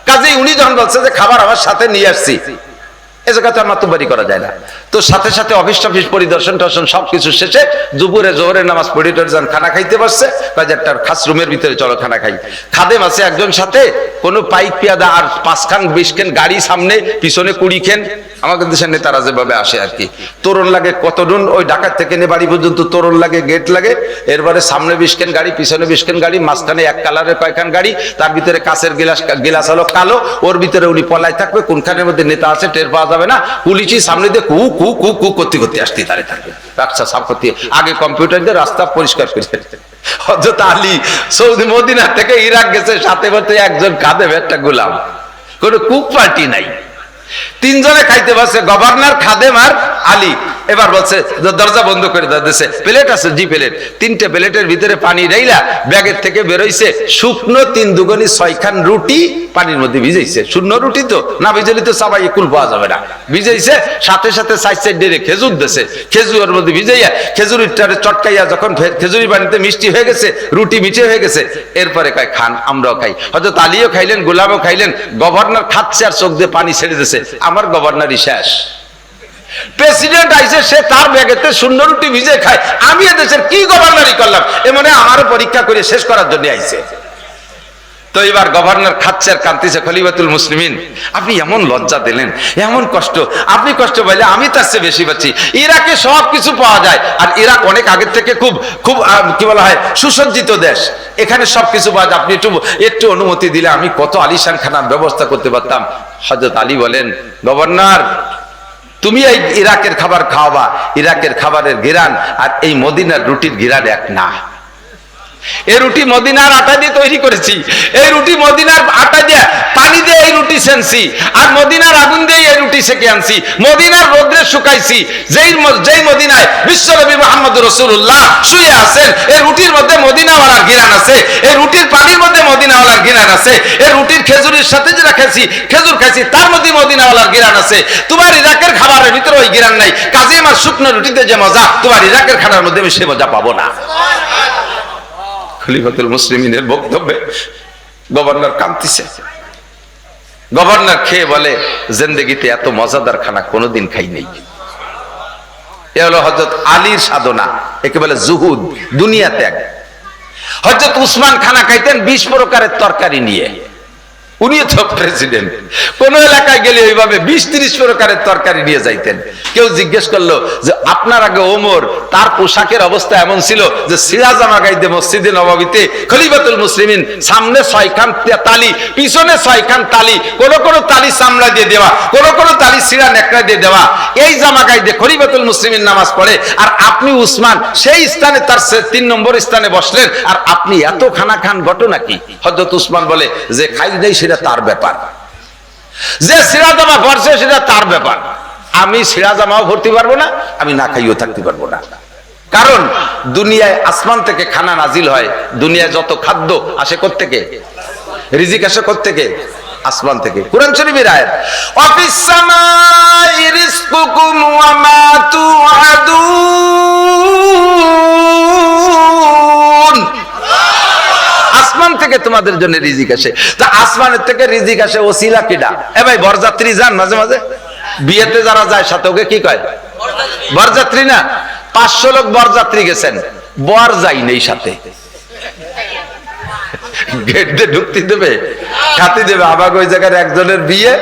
কাজেই উনি যখন বলছে যে খাবার আমার সাথে নিয়ে আসছি, এ জায়গাতে আর মাতুব্বারি করা যায় না। তো সাথে সাথে অফিস টফিস পরিদর্শন টর্শন সবকিছু শেষে দুপুরে জোহরের নামাজ পড়ে যান, খানা খাইতে বসছে। একটা খাস রুমের ভিতরে চলো খানা খাই। খাদেম আছে একজন সাথে, কোনো পাইক পেয়াদা আর 5 খান 20 খান গাড়ি সামনে, পিছনে 20 খান। আমাদের দেশের নেতারা যেভাবে আসে আর কি, তোরণ লাগে কতজন, ওই ঢাকা থেকে নে বাড়ি পর্যন্ত তোরণ লাগে, গেট লাগে। এরপরে সামনে 20 খান গাড়ি, পিছনে 20 খান গাড়ি, মাঝখানে এক কালারের কয়েকখান গাড়ি, তার ভিতরে কাঁচের গিলাস হলো কালো, ওর ভিতরে উনি পলাই থাকবে, কোনখানের মধ্যে নেতা আছে টের পাওয়া যাবে না। পুলিশই সামনে দিয়ে কু কু কু কু করতে করতে আসতে তারে থাকবে, রাস্তা সাফ করতে। আগে কম্পিউটার দিয়ে রাস্তা পরিষ্কার করে হযরত আলী সৌদি মদিনা থেকে ইরাক গেছে, সাথে সাথে একজন খাদেম, একটা গোলাম, কোনো কুক পার্টি নাই। তিনজনে খাইতে বসে, গভর্নর, খাদেম আর আলী। এবার বলছে দরজা বন্ধ করে দিয়েছে, প্লেট আছে, জি প্লেট। তিনটে প্লেটের ভিতরে পানি রেইলা ব্যাগের থেকে বেরোইছে শুকনো 3 দুগুনি 6 খান রুটি পানির মধ্যে ভিজাইছে। শূন্য রুটি তো না, ভিজাইলে তো সবাই কুল পাওয়া যাবে না। ভিজাইছে, সাথে সাথে সাইড ডেরে খেজুর দিয়েছে, খেজুরের মধ্যে ভিজাইয়া খেজুরিটারে চটকাইয়া যখন খেজুরি পানিতে মিষ্টি হয়ে গেছে, রুটি মিঠে হয়ে গেছে, এরপরে কয় খান, আমরাও খাই। হযরত আলীও খাইলেন, গোলামও খাইলেন। গভর্নর খাচ্ছে আর চোখ দিয়ে পানি ছেড়ে দিয়েছে, আমার গভর্নরই শেষ। প্রেসিডেন্ট আইছে, সে তার ব্যাগেতে শূন্য রুটি ভিজে খায়, আমি এদেশের কি গভর্নরই করলাম, এমনে আমারও পরীক্ষা করে শেষ করার জন্য আইছে। তো এবার গভর্নর খাচ্ছে আর কাঁদতেছে, খলিফাতুল মুসলিমিন আপনি এমন লজ্জা দিলেন, এমন কষ্ট, আপনি কষ্ট পাইলে আমি তার চেয়ে বেশি পাচ্ছি। ইরাকে সব কিছু পাওয়া যায়, আর ইরাক অনেক আগের থেকে খুব খুব কি বলা হয় সুসজ্জিত দেশ, এখানে সবকিছু পাওয়া যায়, আপনি একটু অনুমতি দিলে আমি কত আলিশান খানার ব্যবস্থা করতে পারতাম। হযরত আলী বলেন, গভর্নর তুমি এই ইরাকের খাবার খাওয়াবা, ইরাকের খাবারের ঘিরান আর এই মদিনার রুটির ঘিরান এক না। এই রুটি মদিনার আটা দিয়ে তৈরি করেছি, এই রুটি মদিনার আটা দিয়ে পানি দিয়ে এই রুটি সেনছি, আর মদিনার আগুন দিয়ে এই রুটি সেকে আনছি, মদিনার রোদ্রে শুকাইছি। যেই মদিনায় বিশ্বনবী মুহাম্মদ রাসূলুল্লাহ শুয়ে আছেন, এই রুটির মধ্যে মদিনাওয়ালার ঘিরান আছে, এই রুটির পানির মধ্যে মদিনাওয়ালার ঘিরান আছে, এই রুটির খেজুরের সাথে যেটা খাইছি, খেজুর খাইছি, তার মধ্যে মদিনাওয়ালার ঘিরান আছে। তোমার ইরাকের খাবারের ভিতরে ওই ঘিরান নাই, কাজে আমার শুকনো রুটিতে যে মজা, তোমার ইরাকের খানার মধ্যে আমি সে মজা পাবো না। খলিফাতুল মুসলিমিনের বক্তব্যে গভর্নর কাঁদতেছে। গভর্নর খেয়ে বলে, জিন্দেগিতে এত মজাদার খানা কোনোদিন খাই নাই। এ হলো হযরত আলীর সাধনা, একে বলে জুহুদ, দুনিয়া ত্যাগ। হযরত উসমান খানা খাইতেন 20 প্রকারের তরকারি নিয়ে, উনিও তো প্রেসিডেন্ট। কোন এলাকায় গেলে ওইভাবে 20-30 প্রকারের তরকারি নিয়ে যাইতেন। কেউ জিজ্ঞেস করলো যে আপনার আগে ওমর, তার পোশাকের অবস্থা এমন ছিল যে সিরা জামা গাইতে মসজিদে নববীতে খলিফাতুল মুসলিমিন, সামনে 6 খান তালি, পিছনে 6 খান তালি, কোন কোন তালি চামড়া দিয়ে দেওয়া, কোন কোন তালি সিরা নেকড়া দিয়ে দেওয়া, এই জামা গাইতে খলিফাতুল মুসলিমিন নামাজ পড়ে, আর আপনি উসমান সেই স্থানে, তার 3 নম্বর স্থানে বসলেন, আর আপনি এত খানা খান, ঘটনা কি? হযরত উসমান বলে, যে খাই নাই সেটা তার ব্যাপার, যে সিরা জামা পরছে সেটা তার ব্যাপার। আমি সিরা জামাও ভরতে পারবো না, আমি না খাইও থাকতে পারবো না। কারণ দুনিয়ায় আসমান থেকে খানা নাজিল হয়, দুনিয়ায় যত খাদ্য আসে কোত্থেকে? রিজিক আসে কোত্থেকে? আসমান থেকে। কুরআন শরীফের আয়াত, ওয়াফিস সামাই রিজকুকুম ওয়া মা তুআদুন, আসমান থেকে তোমাদের জন্য রিজিক আসে। তা আসমানের থেকে রিজিক আসে, ওসিলা কিডা? এ ভাই বরযাত্রী যান মাঝে মাঝে, বিয়েতে যারা যায় সাথে, ওকে কি কয়? বরযাত্রী না? 500 লোক বরযাত্রী গেছেন, বর যাই নেই সাথে, গেট দিয়ে ঢুকতে দেবে, খাতি দেবে। আবার ওই জায়গার একজনের বিয়ে,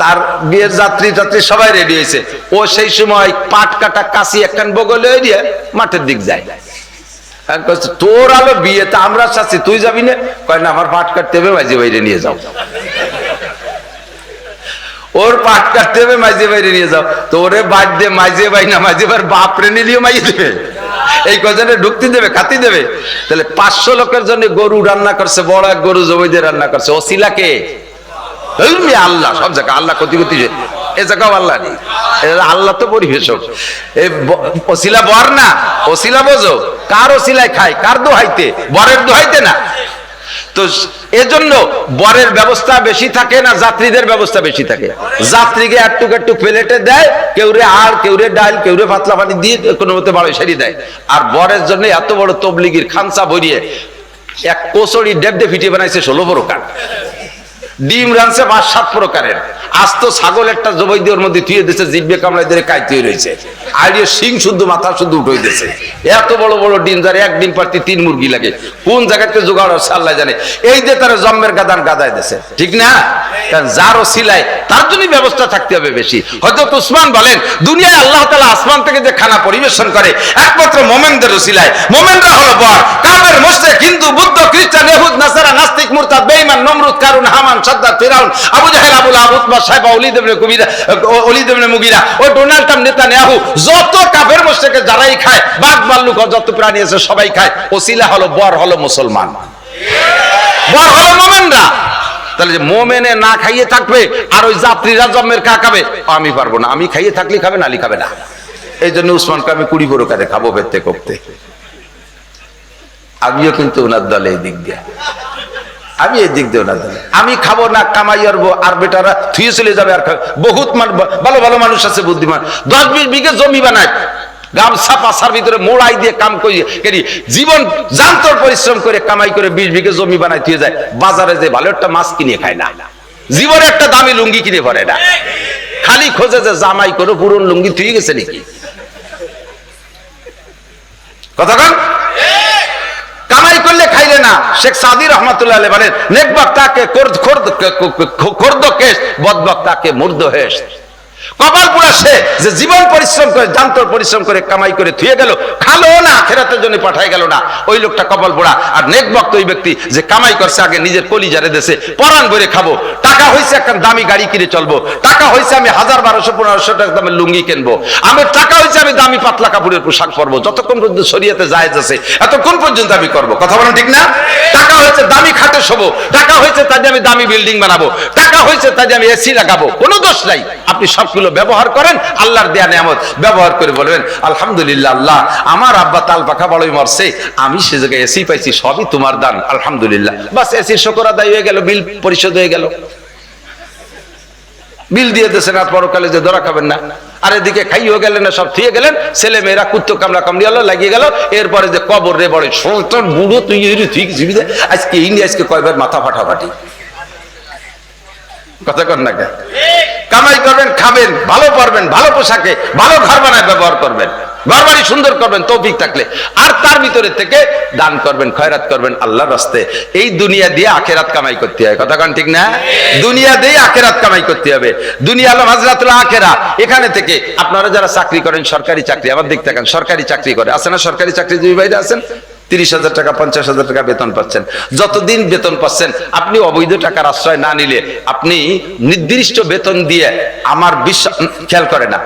তার বিয়ের যাত্রী সবাই রেডি হয়েছে, ও সেই সময় পাট কাটা কাশি একখান বগলে দিয়ে মাঠের দিক যায়। তোর আলো বিয়ে, তা আমরা চাচ্ছি, তুই যাবি না? কয় না, আমার পাট কাটতে হবে, মাঝে বাইরে নিয়ে যাও। ওর পাট কাটতে হবে, মাঝে বাইরে নিয়ে যাও। তো ওরে বাদ দিয়ে মাঝে বাই না, মাঝে বার বাপরে নিলেও মাইয়ে দেবে, এই কজনে ঢুকতে দেবে, খাতি দেবে। তাহলে 500 লোকের জন্য গরু রান্না করছে, বড় এক গরু জবাই দিয়ে রান্না করছে, ওসিলাকে আল্লাহ। সব জায়গায় আল্লাহ ক্ষতি করতে, এ জায়গাও আল্লাহ নেই, আল্লাহ তো পরিবেশ। ওসিলা বর না, ওসিলা বোঝো, কার ওসিলায় খায়, কার দোহাইতে? বরের দোহাইতে না। তো এজন্য বরের ব্যবস্থা বেশি থাকে না যাত্রীদের ব্যবস্থা বেশি থাকে? যাত্রীকে একটু প্লেটে দেয়, কেউরে আর কেউরে ডাল, কেউরে পাতলা পানি দিয়ে কোনো মতে বাড়ি সারি দেয়। আর বরের জন্য এত বড় তবলিগির খানসা ভরিয়ে এক কোচড়ি ডেবডে ফিটিয়ে বানাইছে 16 প্রকার, ডিম রানছে 5-7 প্রকারের, আস্ত ছাগল একটা জবাই দিয়ে ওর মধ্যে থুয়ে দিয়েছে, জিব্বে কামড়াই দিয়ে কাইতে রয়েছে, আর সিং শুদ্ধ, মাথা শুদ্ধ উঠে দিয়েছে। এত বড় বড় ডিম, যার এক ডিম পারতে 3 মুরগি লাগে, কোন জায়গাতে জোগাড় হচ্ছে আল্লাহ জানে। এই যে তারা জম্মের গাদান গাদায় দিয়েছে, ঠিক না? কারণ যার ওসিলায়, তার জন্য ব্যবস্থা থাকতে হবে বেশি। হযরত উসমান বলেন, দুনিয়ায় আল্লাহ তাআলা আসমান থেকে যে খানা পরিবেশন করে একমাত্র মোমেনদের উসিলায়। মোমেনরা হলো বর, কাফের, মুশরিক, হিন্দু, বুদ্ধ, খ্রিস্টান, ইহুদ, নাসারা, নাস্তিক, মুরতাদ, বেঈমান, নমরুদ, কারুন, হামান, সাদ্দাত, ফিরাউন, আবু জাহেল, আবু লাহাব, উতবা, সাইবা, ওলীদ ইবনে মুগিরা, ও ডোনাল্ড ট্রাম্প, নেতানিয়াহু, যত কাফের মুশরিক যারাই খায়, বাঘ ভাল্লুক যত প্রাণী আছে সবাই খায়, ওসিলা হলো বর, হলো মুসলমান, বর হলো মোমেনরা। তাহলে যে মোমেনে না খাইয়ে থাকবে আর ওই যাত্রীরা জন্মের কা খাবে, আমি পারবো না, আমি খাইয়ে থাকলে খাবে না, আলী খাবে না। এই জন্য উসমানকে আমি 20 বড় কারে খাবো পেতে করতে। আমিও কিন্তু ওনার দলে এই দিক দিয়ে, আমি এই দিক দিয়ে ওনার দলে, আমি খাবো না, কামাই আরবো, আর বেটারা থুয়ে চলে যাবে। আর বহুত ভালো ভালো মানুষ আছে বুদ্ধিমান, 10-20 বিঘে জমি বানায়, গামছা পাশার ভিতরে মোড়াই দিয়ে কাম করি, জীবন জান্তর পরিশ্রম করে কামাই করে 20 বিঘে জমি বানাই দিয়ে যায়, বাজারে যে ভালো একটা মাছ কিনে খায় না, জীবনে একটা দামি লুঙ্গি কিনে পরে না, খালি খোঁজে যে জামাই করে পুরন লুঙ্গি থুয়ে গেছে নাকি। কথা কন, কামাই করলে খাইলে না। শেখ সাদি রহমাতুল্লাহ আলাইহি বলেন, নেক বক্তাকে খোর্দ কেশ, বদ বক্তাকে মুর্দ হেশ। কপাল পুরা সে যে জীবন পরিশ্রম করে, জান্তর পরিশ্রম করে কামাই করে থুয়ে গেল, খালো না, আখিরাতের জন্য পাঠাই গেল না, ওই লোকটা কপাল পোড়া। আর নেক বক্ত ওই ব্যক্তি যে কামাই করছে, আগে নিজের কলিজারে দেশে পরাণ ভরে খাবো, টাকা হয়েছে একটা দামি গাড়ি কিনে চলবো, টাকা হয়েছে আমি 1000-1200-1500 টাকা দামের লুঙ্গি কিনবো, আমার টাকা হয়েছে আমি দামি পাতলা কাপড়ের পোশাক পরবো, যতক্ষণ পর্যন্ত শরীয়তে জায়েজ আছে এতক্ষণ পর্যন্ত আমি করবো। কথা বলেন ঠিক না? টাকা হয়েছে দামি খাটে শোবো, টাকা হয়েছে তাই আমি দামি বিল্ডিং বানাবো, টাকা হয়েছে তাই আমি এসি লাগাবো, কোনো দোষ নাই। আপনি সবগুলো ব্যবহার করেন, আল্লাহর দেয়া নিয়ামত ব্যবহার করে বলবেন আলহামদুলিল্লাহ, আল্লাহ আমার আব্বা তাল পাখা বড়ই মরছে, আমি সে জায়গায় এসি পাইছি, সবই তোমার দান, আলহামদুলিল্লাহ। বাস এসির শুকর আদায় হয়ে গেল, বিল পরিশোধ হয়ে গেল। বিল দিয়ে দিয়েছেন, আর পরকালে যে ধরা খাবেন না। আর এদিকে খাইও গেলেন না, সব থিয়ে গেলেন, ছেলে মেয়েরা কুত্তো কামড়া কামড়ি হলো, লাগিয়ে গেল। এরপরে যে কবর রে বড় সন্তান বুড়ো, তুই ঠিক জীবিত, আজকে ইন্ডিয়া আজকে কয়বার মাথা ফাটাফাটি। কথা কর না, কামাই করবেন, খাবেন, ভালো পড়বেন, ভালো পোশাকে, ভালো ঘর বানায় ব্যবহার করবেন, ঘর বাড়ি সুন্দর করবেন তৌফিক থাকলে, আর তার ভিতরে থেকে দান করবেন, খয়রাত করবেন আল্লাহর রাস্তায়। এই দুনিয়া দিয়ে আখেরাত কামাই করতে হয়। কথা কন ঠিক না? দুনিয়া দিয়ে আখেরাত কামাই করতে হবে। দুনিয়া হলো হাজরাতুল আখেরা। এখানে থেকে আপনারা যারা চাকরি করেন, সরকারি চাকরি, আমার দিক থাকেন, সরকারি চাকরি করে আছে না, সরকারি চাকরিজীবী ভাইরা আছেন, 30,000 টাকা 50,000 টাকা বেতন পাচ্ছেন। যতদিন বেতন পাচ্ছেন, আপনি অবৈধ টাকার আশ্রয় না নিলে, আপনি নির্দিষ্ট বেতন দিয়ে, আমার বিশ্বাস, খেয়াল করে না,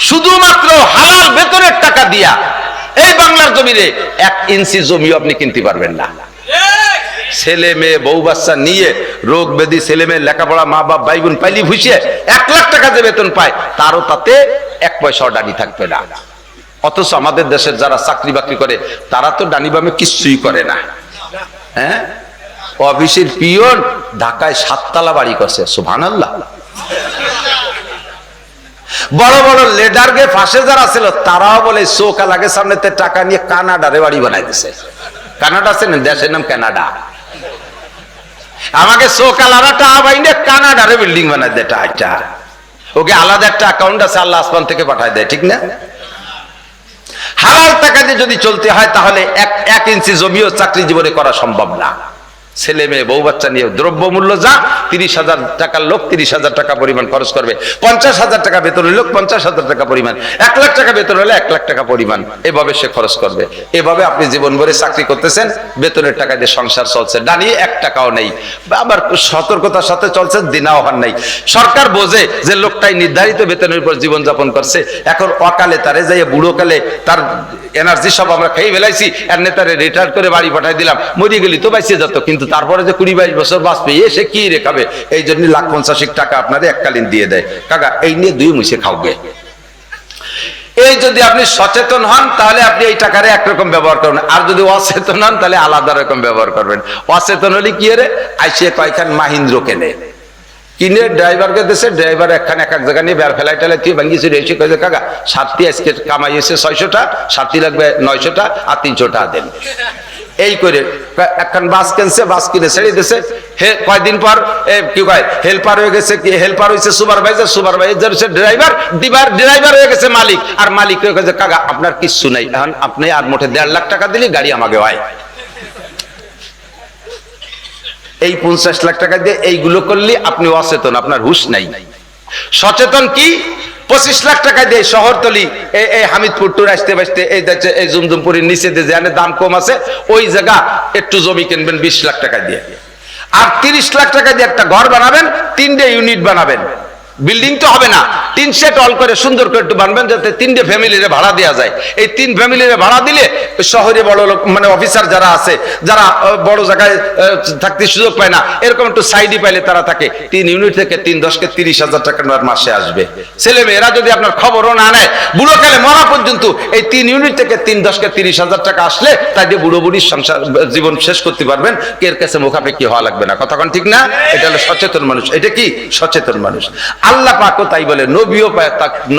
শুধুমাত্র হালাল বেতনের টাকা দিয়া এই বাংলার জমিনে 1 ইঞ্চি জমিও আপনি কিনতে পারবেন না। ছেলে মেয়ে বউ বাচ্চা নিয়ে, রোগ ব্যাধি, ছেলে মেয়ে লেখাপড়া, মা বাপ ভাই বোন পাইলি ভুষিয়ে 1 লাখ টাকা যে বেতন পায়, তারও তাতে 1 পয়সাও ডানি থাকবে না। অথচ আমাদের দেশের যারা চাকরি বাকরি করে, তারা তো ডানি বামে কিছুই করে না। হ্যাঁ, অফিসের পিয়ন ঢাকায় 7 তলা বাড়ি করছে, সুবহানাল্লাহ। বড় বড় লেডারকে ফাঁসে যারা ছিল, তারাও বলে চোখা লাগে সামনেতে টাকা নিয়ে কানাডারে বাড়ি বানাই দিছে। কানাডা আছে না, দেশের নাম কানাডা। আমাকে চোখালারা টাকা বাইনে কানাডারে বিল্ডিং বানাই দেয়, টাকা ওকে আলাদা একটা অ্যাকাউন্ট আছে, আল্লাহ আসমান থেকে পাঠায় দেয়, ঠিক না? হালাল টাকা দিয়ে যদি চলতে হয়, তাহলে 1 ইঞ্চি জমিও চাকরি জীবনে করা সম্ভব না। ছেলে মেয়ে বউ বাচ্চা নিয়ে দ্রব্য মূল্য যা, 30,000 টাকার লোক 30,000 টাকা পরিমাণ খরচ করবে, 50,000 টাকা বেতন হলে 50,000 টাকা পরিমাণ, 1 লাখ টাকা বেতন হলে 1 লাখ টাকা পরিমাণ, এভাবে সে খরচ করবে। এভাবে আপনি জীবন ভরে চাকরি করতেছেন, বেতনের টাকা দিয়ে সংসার চলছে, দাঁড়িয়ে 1 টাকাও নেই, আবার সতর্কতার সাথে চলছে, দিনাও হার নাই। সরকার বোঝে যে লোকটাই নির্ধারিত বেতনের উপর জীবনযাপন করছে, এখন অকালে তারে যাইয়ে বুড়োকালে তার এনার্জি সব আমরা খেয়ে ফেলাইছি, এর নেতারে রিটায়ার করে বাড়ি পাঠাই দিলাম, মরি গেলি তো বাইসে যেত, কিন্তু তারপরে যে 20-22 বছর বাঁচবে, সে কি রেখাবে? এই জন্য 1,50,000 টাকা আপনাদের এককালীন দিয়ে দেয়, কাকা এই নিয়ে 2 মুছে খাওগে। এই যদি আপনি সচেতন হন, তাহলে আপনি এই টাকারে একরকম ব্যবহার করবেন, আর যদি অচেতন হন, তাহলে আলাদা রকম ব্যবহার করবেন। অচেতন হলে কি রে, আইসে কয়খান মাহিন্দ্র কেনে, কিনে ড্রাইভারকে দেশে, ড্রাইভার একখান এক জায়গা নিয়ে বের ফেলাই টেলাই তুই ভাঙ্গিয়েছি রেসে কয়েছে, কাকা সাতটি আজকে কামাই এসে 600টা, সাতটি লাগবে 900টা, আর 300 টাকা দেন। এই করে একখান বাস কিনছে, বাস কিনে ছেড়ে দিয়েছে, কয়দিন পর কি কয় হেল্পার হয়ে গেছে, হেল্পার হয়েছে সুপারভাইজার, সুপারভাইজার হচ্ছে ড্রাইভার, ড্রাইভার হয়ে গেছে মালিক, আর মালিক হয়ে গেছে কাকা আপনার কিচ্ছু নাই, এখন আপনি আর মোটে 1.5 লাখ টাকা দিলে গাড়ি আমাকে হয়। এই 50 লাখ টাকা দিয়ে এইগুলো করলে আপনি অচেতন, আপনার হুঁশ নাই। সচেতন কি? 25 লাখ টাকা দিয়ে শহরতলি এই হামিদপুর টুর আসতে বাসতে এই জুমজুমপুরের নিচে যেখানে দাম কম আছে ওই জায়গা একটু জমি কিনবেন 20 লাখ টাকা দিয়ে, আর 30 লাখ টাকা দিয়ে একটা ঘর বানাবেন, 3টে ইউনিট বানাবেন। বিল্ডিং তো হবে না, 3 সেট অল করে সুন্দর করে একটু বানবেন যাতে 3টে ফ্যামিলিরে ভাড়া দেওয়া যায়। এই 3 ফ্যামিলিরে ভাড়া দিলে শহরে বড় লোক মানে অফিসার যারা আছে, যারা বড় জায়গায় থাকতে সুযোগ পায় না, এরকম একটু সাইডি পাইলে তারা থাকে। 3 ইউনিট থেকে 3 10 30,000 টাকা মাসে আসবে। ছেলে মেয়েরা যদি আপনার খবরও না নেয়, বুড়ো কালে মরা পর্যন্ত এই 3 ইউনিট থেকে 3 10 30,000 টাকা আসলে তাই দিয়ে বুড়ো বুড়ির সংসার জীবন শেষ করতে পারবেন। এর কাছে মুখাপেক্ষি হওয়া লাগবে না। কথা কোন ঠিক না? এটা হলো সচেতন মানুষ। এটা কি সচেতন মানুষ? আল্লাহ পাকও তাই বলেন, নবীও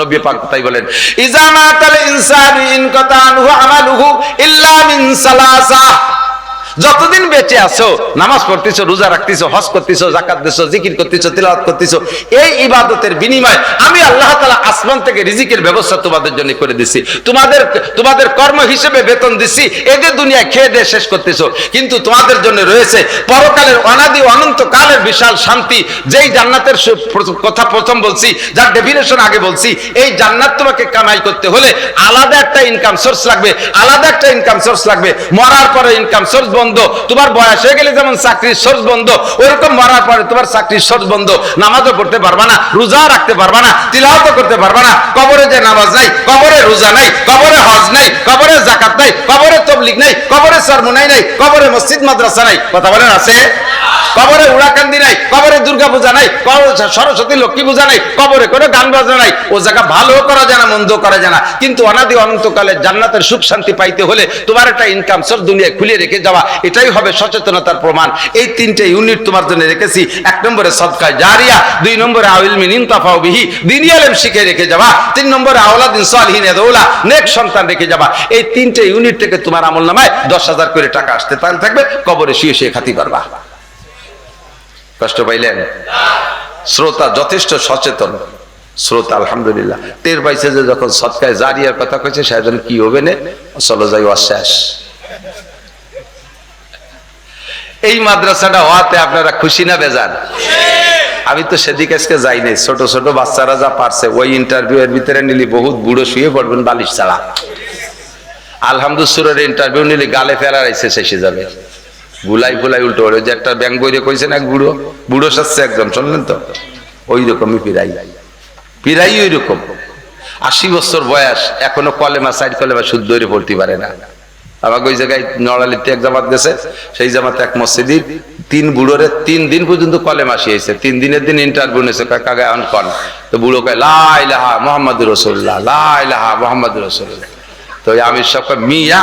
নবী পাক তাই বলেন, ইজা মাতাল ইনসানু ইনকাতা আনহু আমালুহু ইল্লা মিন সালাসা। যতদিন বেঁচে আছো, নামাজ পড়তেছো, রোজা রাখতেছো, হজ করতেছো, যাকাত দিছো, জিকির করতেছো, তিলাওয়াত করতেছো, এই ইবাদতের বিনিময়ে আমি আল্লাহ তাআলা আসমান থেকে রিজিকের ব্যবস্থা তোমাদের জন্য করে দিছি। তোমাদের কর্ম হিসেবে বেতন দিছি, এদের দুনিয়ায় খেয়ে দিয়ে শেষ করতেছো। কিন্তু তোমাদের জন্য রয়েছে পরকালের অনাদি অনন্ত কালের বিশাল শান্তি। যেই জান্নাতের কথা প্রথম বলছি, যার ডেফিনেশন আগে বলছি, এই জান্নাত তোমাকে কামাই করতে হলে আলাদা একটা ইনকাম সোর্স লাগবে, আলাদা একটা ইনকাম সোর্স লাগবে। মরার পরে ইনকাম সোর্স বন্ধ। তোমার বয়স হয়ে গেলে যেমন চাকরির সোর্স বন্ধ, ওইরকম মরার পরে তোমার চাকরির সোর্স বন্ধ। নামাজও পড়তে পারবা না, রোজা রাখতে পারবা না, তিলাওয়াতও করতে পারবা না। কবরে যে নামাজ নাই, কবরে রোজা নাই, কবরে হজ নাই, কবরে যাকাত নাই, কবরে তাবলীগ নাই, কবরে সরমনাই নাই, কবরে মসজিদ মাদ্রাসা নাই। কথা বলেন আছে? কবরে উড়াকান্দি নাই, কবরে দুর্গা পূজা নাই, কবরে সরস্বতী লক্ষ্মী পূজা নাই, কবরে কোনো গান বাজনা নাই। ও জায়গা ভালো করা যায় না, মন্দ করা যায় না। কিন্তু অনাদি অনন্তকালে জান্নাতের সুখ শান্তি পাইতে হলে তোমার একটা ইনকাম সোর্স দুনিয়ায় খুলে রেখে যাওয়া, এটাই হবে সচেতনতার প্রমাণ। এই 3টে ইউনিট তোমার জন্য রেখেছি। 1 নম্বরে সদকা জারিয়া, 2 নম্বরে আউলমিন ইনতাফাউ বিহি, দ্বীনি ইলম শিখে রেখে যাবা, 3 নম্বরে আওলাদিন সালিহিন ইয়াদউলা, নেক সন্তান রেখে যাবা। এই 3টে ইউনিট থেকে তোমার আমলনামায় 10,000 করে টাকা আসতে থাকবে, কবরে শুয়ে শুয়ে খাতি পারবা। কষ্ট পাইলেন? শ্রোতা যথেষ্ট সচেতন শ্রোতা, আলহামদুলিল্লাহ। টের পাইছে যে যখন সদকায়ে জারিয়ার কথা কইছে, সেজন কি হবে না, চলো যাই শেষ। এই মাদ্রাসাটা হওয়াতে আপনারা খুশি না বেজান? আমি তো সেদিকে আজকে যাই নাই। ছোট ছোট বাচ্চারা যা পারছে, ওই ইন্টারভিউ এর ভিতরে নিলি বহুত বুড়ো শুয়ে পড়বেন বালিশ ছাড়া। আলহামদুলিল্লাহ ইন্টারভিউ নিলি গালে ফেরার আইসে শেষে যাবে, গুলাই ফুলাই উল্টো। ওই যে একটা ব্যাংক বইরে কইছে না, বুড়ো সাজছে একজন, শুনলেন তো? ওই রকমই পিরাই ওই রকম। 80 বছর বয়স, এখনো কলেমা 4 কলেমা শুদ্ধ করে পড়তে পারে না। আমাকে ওই জায়গায় নড়ালিতে এক জামাত গেছে, সেই জামাতে এক মসজিদের 3 বুড়োরে 3 দিন পর্যন্ত কলেমা শিয়েছে। 3 দিনের দিন ইন্টারভিউ নিয়েছে, কাকা কন তো বুড়ো কয় লা ইলাহা মুহাম্মাদুর রাসূলুল্লাহ, লা ইলাহা মুহাম্মাদুর রাসূলুল্লাহ। তো আমি সব মিয়া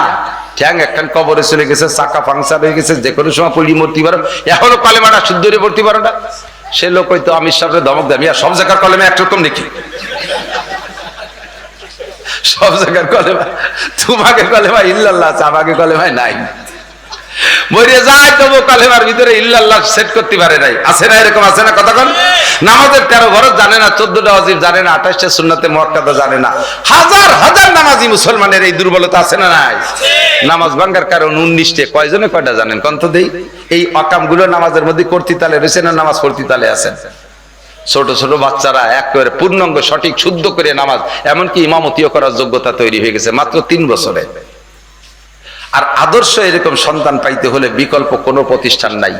ঠ্যাং একখান কবরে চলে গেছে, চাকা পাংচার হয়ে গেছে, যে কোনো সময় পড়ি মরতে পারো, এখনো কলেমাটা শুদ্ধ করে পড়তে পারো না। সে লোক হয়তো আমি সাথে ধমক দেয়, মিয়া সব জায়গার কলেমা একরকম দেখি, সব জায়গার কলেমা, তোমাকে কলেমা ইল্লাল্লাহ আছে, আমাকে কলেমায় নাই। মরে যায় তবু কলেমার ভিতরে ইল্লাল্লাহ সেট করতে পারে নাই। আছে না এরকম? আছে না? কথা বল। নামাজের 13 ফরজ জানে না, 14টা ওয়াজিব জানে না, 28টা সুন্নাতে মুআক্কাদা জানে না। হাজার হাজার নামাজি মুসলমানের এই দুর্বলতা আছে না নাই? নামাজ ভাঙার কারণ 19টে, কয়জনে কয়টা জানেন? কন্ত দেই। এই অকামগুলো নামাজের মধ্যে করতে তালে রয়েছে না, নামাজ পড়তে তালে আছেন। ছোট ছোট বাচ্চারা একেবারে পূর্ণাঙ্গ সঠিক শুদ্ধ করে নামাজ, এমনকি ইমামতিও করার যোগ্যতা তৈরি হয়ে গেছে মাত্র 3 বছরে। আর আদর্শ এরকম সন্তান পাইতে হলে বিকল্প কোনো প্রতিষ্ঠান নাই,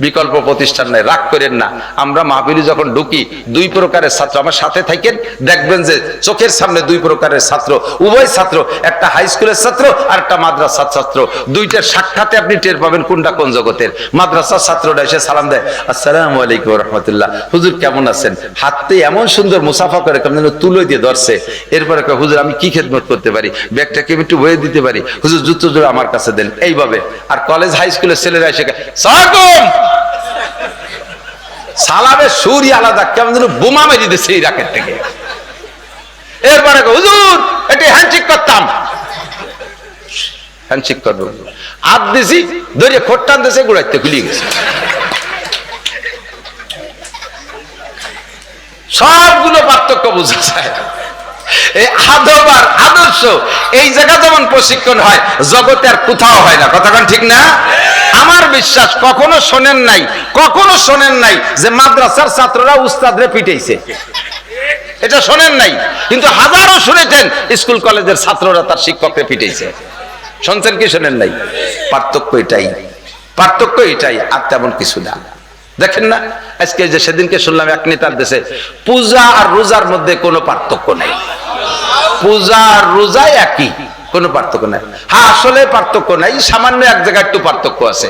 বিকল্প প্রতিষ্ঠান নাই। রাগ করেন না, আমরা মাহফিলে যখন ঢুকি 2 প্রকারের ছাত্র আমার সাথে থাকেন, দেখবেন যে চোখের সামনে 2 প্রকারের ছাত্র, উভয় ছাত্র, একটা হাই স্কুলের ছাত্র আর একটা মাদ্রাসার ছাত্র। 2টার সাক্ষাতে আপনি টের পাবেন কোনটা কোন জগতের। মাদ্রাসার ছাত্রটা এসে সালাম দেয়, আসসালামু আলাইকুম রাহমাতুল্লাহ, হুজুর কেমন আছেন? হাতে এমন সুন্দর মুসাফা করে, কেমন তুলো দিয়ে ধরছে। এরপরে হুজুর আমি কি খেদমত করতে পারি? ব্যাগটাকে একটু বয়ে দিতে পারি? হুজুর জুতো জোড়া আমার কাছে দেন। এইভাবে। আর কলেজ হাই স্কুলের ছেলেরা এসে সালাম, সালামের সুরই আলাদা, কেমন যেন বোমা মেরে দিচ্ছে এই রাকের থেকে। এরপরে হুজুর এটি হ্যান্ডশেক করতাম, হ্যান্ডশেক করবো, হাত দিছি ধরে খোট্টান দিয়েছে, গুড়াইতে খুলে গেছে। সবগুলো পার্থক্য বোঝা যায়। এই আদব আর আদর্শ এই জায়গা যেমন প্রশিক্ষণ হয়, জগতে আর কোথাও হয় না। কথাটা ঠিক না? আমার বিশ্বাস কখনো শোনেন নাই যে মাদ্রাসার ছাত্ররা উস্তাদরে পিটাইছে। এটা শোনেন নাই, কিন্তু হাজারো শুনেছেন স্কুল কলেজের ছাত্ররা তার শিক্ষককে পিটাইছে। শুনছেন কি শোনেন নাই? পার্থক্য এটাই, পার্থক্য এটাই, আর তেমন কিছু না। দেখেন না আজকে যে সেদিনকে শুনলাম এক নেতার দেশে পূজা আর রোজার মধ্যে কোনো পার্থক্য নাই, পূজা আর রোজা একই, কোনো পার্থক্য নাই। হ্যাঁ আসলে পার্থক্য নাই, সামান্য এক জায়গায় একটু পার্থক্য আছে।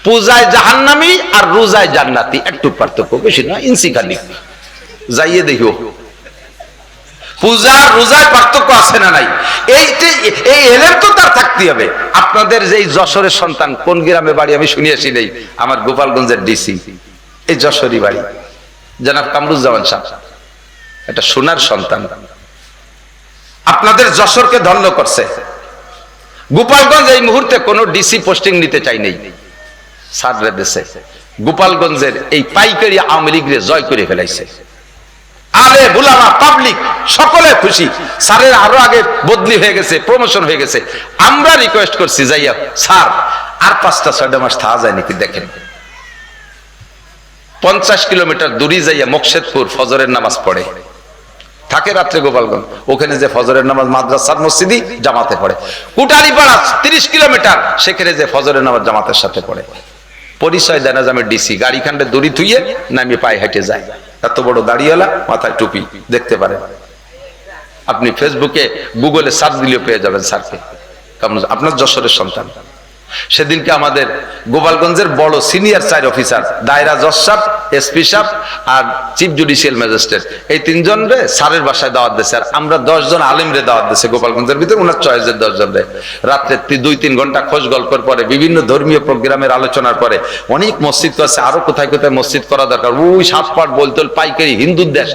পূজায় জাহান্নামী আর রোজায় জান্নাতি, একটু পার্থক্য, বেশি না, ইঞ্চিখানি। যাইয়ে দেখিও পূজা আর রোজায় পার্থক্য আছে না নাই? এই এলেম তো তার থাকতে হবে। আপনাদের যে যশোরের সন্তান, কোন গ্রামে বাড়ি আমি শুনিয়েছি নেই, আমার গোপালগঞ্জের ডিসি, এই যশোরই বাড়ি, জনাব কামরুজ্জামান সাহেব, এটা সোনার সন্তান, আপনাদের যশোরকে ধন্য করছে। গোপালগঞ্জ এই মুহূর্তে কোন ডিসি পোস্টিং নিতে চাই নেই, সাররে দেশে গোপালগঞ্জের এই পাইকারি আওয়ামী লীগরে জয় করে ফেলাইছে। আলে বুলামা পাবলিক সকলে খুশি, স্যারের আরো আগে বদলি হয়ে গেছে, প্রমোশন হয়ে গেছে। আমরা রিকোয়েস্ট করছি যাইয়া স্যার আর 5-6 মাস থাকা যায় নাকি দেখেন। 50 কিলোমিটার দূরে যাইয়া মোকশেদপুর ফজরের নামাজ পড়ে থাকে রাত্রে গোপালগঞ্জ, ওখানে যে ফজরের নামাজ মাদ্রাসার মসজিদই জামাতে পড়ে। কুটারিপাড়া 30 কিলোমিটার, সেখানে যে ফজরের নামাজ জামাতের সাথে পড়ে। পরিচয় দেয় না যে আমি ডিসি, গাড়ি খান্ডে দড়ি থুইয়ে নামি পায়ে হেঁটে যায়, এত বড় দাড়িওয়ালা, মাথায় টুপি, দেখতে পারেন আপনি ফেসবুকে গুগলে সার্চ দিলেও পেয়ে যাবেন স্যারকে। আপনার যশোরের সন্তান। সেদিনকে আমাদের গোপালগঞ্জের বড় সিনিয়র 4 অফিসার, দায়রা জজ সাহেব, এসপি সাহেব আর চিফ জুডিশিয়াল ম্যাজিস্ট্রেট, এই 3 জন রে স্যারের বাসায় দাওয়াত দিয়েছে। আর আমরা 10 জন আলেম রে দাওয়াত দিয়েছে গোপালগঞ্জের ভিতরে, ওনার চয়েসের 10 জন রে। রাত্রে 2-3 ঘন্টা খোঁজ গল্পের পরে, বিভিন্ন ধর্মীয় প্রোগ্রামের আলোচনার পরে, অনেক মসজিদ আছে, আরো কোথায় কোথায় মসজিদ করা দরকার, ওই 7 পাট বলতল পাইকারি হিন্দুর দেশ,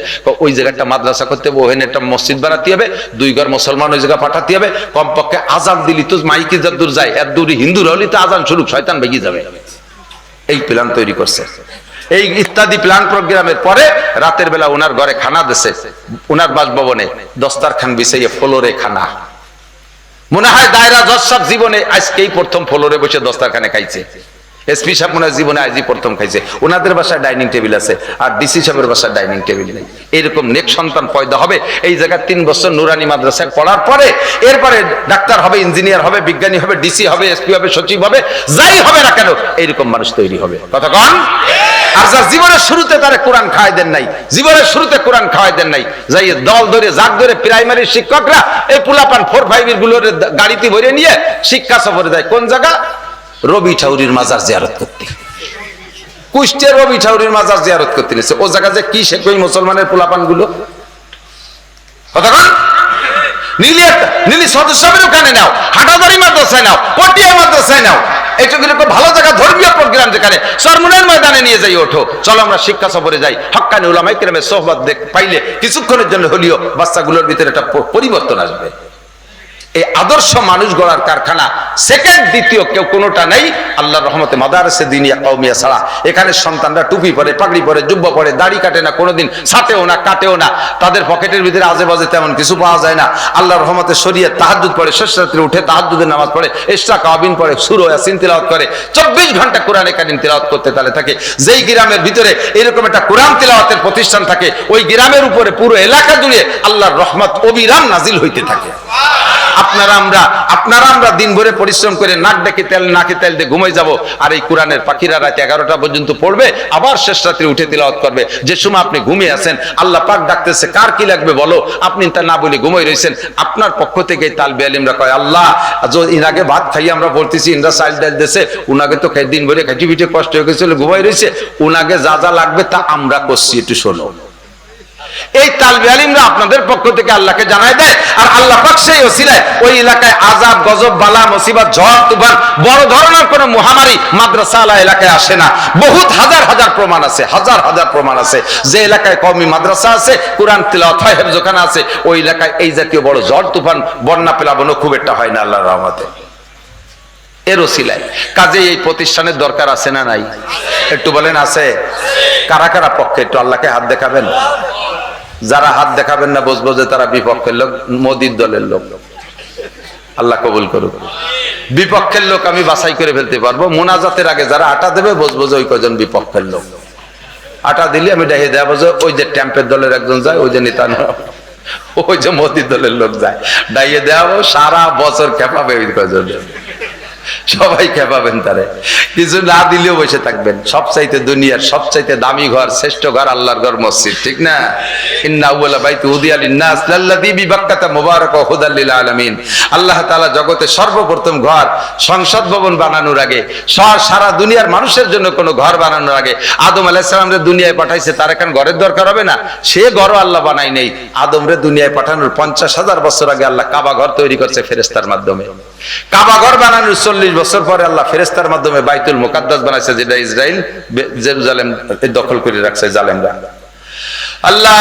ওই জায়গাটা মাদ্রাসা করতে হবে, ওখানে একটা মসজিদ বানাতে হবে, 2 ঘর মুসলমান ওই জায়গা পাঠাতে হবে, কমপক্ষে আজান দিলি তো মাইকি যত দূর যায়, এত দূর হিন্দু হলে তো আজান শুরু, শয়তান ভেগে যাবে। এই প্ল্যান তৈরি করছে। এই ইত্যাদি প্ল্যান প্রোগ্রামের পরে রাতের বেলা ওনার ঘরে খানা দিছে, ওনার বাসভবনে দস্তারখান বিছাইয়ে ফ্লোরে খানা। মনে হয় দায়রা জজ সাহেব জীবনে আজকেই প্রথম ফ্লোরে বসে দস্তারখানে খাইছে। এসপি সাহেব মনে হয় জীবনে আজই প্রথম খাইছে। ওনাদের বাসায় ডাইনিং টেবিল আছে, আর ডিসি সাহেবের বাসায় ডাইনিং টেবিল নেই। এরকম নেক সন্তান পয়দা হবে এই জায়গায় 3 বছর নুরানি মাদ্রাসায় পড়ার পরে, এরপরে ডাক্তার হবে, ইঞ্জিনিয়ার হবে, বিজ্ঞানী হবে, ডিসি হবে, এসপি হবে, সচিব হবে, যাই হবে না কেন এইরকম মানুষ তৈরি হবে। কথা কন? আর যার জীবনের শুরুতে তারা কোরআন খাওয়াই দেন নাই, জীবনের শুরুতে কোরআন খাওয়াই দেন নাই, যাই দল ধরে জাগ ধরে প্রাইমারি শিক্ষকরা এই পুলাপান 4-5 গুলোর গাড়িতে ভরে নিয়ে শিক্ষা সফরে যায়। কোন জায়গা? রবি ঠাউরির মাজার জিয়ারত করতে, কুষ্টিয়ার রবি ঠাউরির মাজার জিয়ারত করতে নিয়েছে। ও জায়গা যে কি শেখ ওই মুসলমানের পোলাপান গুলো। নীলি সদস্যের ওখানে নাও, হাটাদারি মাদ্রাসায় নাও, পটিয়া মাদ্রাসায় নাও, এইটুকু ভালো জায়গা, ধর্মীয় প্রোগ্রাম যেখানে সরমুনের ময়দানে নিয়ে যাই, ওঠো চলো আমরা শিক্ষা সফরে যাই। হক্কানি উলামায়ে কেরামের সোহবত পাইলে কিছুক্ষণের জন্য হলেও বাচ্চাগুলোর ভিতরে একটা পরিবর্তন আসবে। এই আদর্শ মানুষ গড়ার কারখানা সেকেন্ড দ্বিতীয় কেউ কোনোটা নেই আল্লাহর রহমতে মাদারসে দিনিয়া কওমিয়া ছাড়া। এখানে সন্তানরা টুপি পরে, পাগড়ি পরে, জুব্বা পরে, দাড়ি কাটে না, কোনোদিন ছাটেও না, কাটেও না, তাদের পকেটের ভিতরে আজে বাজে তেমন কিছু পাওয়া যায় না। আল্লাহর রহমতে শরীয়ত, তাহাজ্জুদ পড়ে, শেষ রাত্রে উঠে তাহাজ্জুদের নামাজ পড়ে, ইশরা কাবিন পড়ে, সূরা ইয়াসিন তিলাওয়াত করে, 24 ঘন্টা কোরআনে কারীম তিলাওয়াত করতে তালে থাকে। যেই গ্রামের ভিতরে এরকম একটা কোরআন তিলাওয়াতের প্রতিষ্ঠান থাকে, ওই গ্রামের উপরে পুরো এলাকা জুড়ে আল্লাহর রহমত অবিরাম নাজিল হইতে থাকে। আপনারা আমরা দিন ভরে পরিশ্রম করে নাকে তেল দিয়ে ঘুমাই যাব, আর এই কোরআনের পাখিরা রাত 11টা পর্যন্ত পড়বে, আবার শেষ রাত্রে উঠে তিলাওয়াত করবে। যে সময় আপনি ঘুমিয়ে আছেন, আল্লাহ পাক ডাকতেছে, কার কি লাগবে বলো, আপনি তা না বলে ঘুমাই রয়েছেন। আপনার পক্ষ থেকে তালবে আলিমরা কয়, আল্লাহ ইনাকে ভাত খাইয়ে আমরা পড়তেছি, ইনরা চাইল ডাল দিয়েছে, উনাকে তো দিন ভরে খাইটি পিঠে কষ্ট হয়ে গেছিল, ঘুমাই রয়েছে, উনাকে যা যা লাগবে তা আমরা করছি, একটু শোনো। এই তালবে আলিমরা আপনাদের পক্ষ থেকে আল্লাহকে জানায় দেয়, আর আল্লাহ পাক সেই ওসিলায় ওই এলাকায় আযাব, গজব, বালা, মুসিবত, ঝড়, তুফান, বড় ধরনের কোনো মহামারী মাদ্রাসা এলাকায় আসে না। বহুত হাজার প্রমাণ আছে, হাজার প্রমাণ আছে যে এলাকায় কওমি মাদ্রাসা আছে, কোরআন তিলাওয়াত হয়, হেফজখানা আছে, ওই এলাকায় এই জাতীয় বড় ঝড়, তুফান, বন্যা প্লাবনও খুব একটা হয় না আল্লাহর রহমতে। এর ওসিলায় কাজে এই প্রতিষ্ঠানের দরকার আছে না নাই? একটু বলেন আছে? কারা কারা পক্ষে একটু আল্লাহকে হাত দেখাবেন? যারা হাত দেখাবেন না বুঝবো যে তারা বিপক্ষের লোক, মোদির দলের লোক। আল্লাহ কবুল করুক। বিপক্ষের লোক আমি বাছাই করে ফেলতে পারবো। মোনাজাতের আগে যারা আটা দেবে বুঝবো যে ওই কজন বিপক্ষের লোক। আটা দিলে আমি ডাইয়ে দেবো যে ওই যে ট্যাম্পের দলের একজন যায়, ওই যে নেতা, ওই যে মোদি দলের লোক যায়, ডাইয়ে দেওয়া সারা বছর খেপাবে ওই কজন, সবাই খেপাবেন তারে। কিছু না দিলেও বসে থাকবেন। সবচাইতে দুনিয়ার সবচাইতে দামি ঘর, শ্রেষ্ঠ ঘর আল্লাহর ঘর মসজিদ, ঠিক না? ইন্না আউওয়ালা বাইতি উদিয়া লিন-নাস লাল্লাযী বিবাক্কাতা মুবারাকা হুদাল লিল আলামিন। আল্লাহ তাআলা জগতে সর্বপ্রথম ঘর, সংসদ ভবন বানানোর আগে, সারা দুনিয়ার মানুষের জন্য কোন ঘর বানানোর আগে আদম আলাইহিস সালামরে দুনিয়ায় পাঠাইছে। তার এখন ঘরের দরকার হবে না? সে ঘরও আল্লাহ বানাই নেই। আদমরে দুনিয়ায় পাঠানোর 50,000 বছর আগে আল্লাহ কাবা ঘর তৈরি করছে ফেরেশতার মাধ্যমে। কাবা ঘর বানানোর 40 বছর পরে আল্লাহ ফেরেশতার মাধ্যমে বাইতুল মুকাদ্দাস বানাইছে, যেটা ইসরাইল জেরুজালেম দখল করে রাখছে জালেমরা। আল্লাহ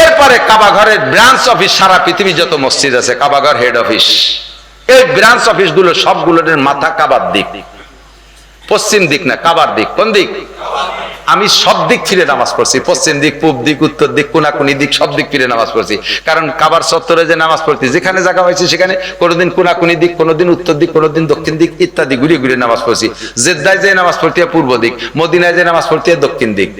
এরপরে কাবা ঘরের ব্রাঞ্চ অফিস, সারা পৃথিবী যত মসজিদ আছে কাবা ঘর হেড অফিস। এই ব্রাঞ্চ অফিস গুলো সবগুলোর মাথা কাবার দিক, পশ্চিম দিক না, কাবার দিক। কোন দিক? আমি সব দিক ফিরে নামাজ পড়ছি, পশ্চিম দিক, পূব দিক, উত্তর দিক, কোনাকুনি দিক, সব দিক ফিরে নামাজ পড়ছি। কারণ কাবার চত্বরে যে নামাজ পড়ছি, যেখানে জায়গা হয়েছে সেখানে কোনোদিন কোনাকুনি দিক, কোনোদিন উত্তর দিক, কোনোদিন দক্ষিণ দিক ইত্যাদি ঘুরে ঘুরে নামাজ পড়ছি। জেদ্দায় যে নামাজ পড়তে পূর্ব দিক, মদিনায় যে নামাজ পড়তে দক্ষিণ দিক,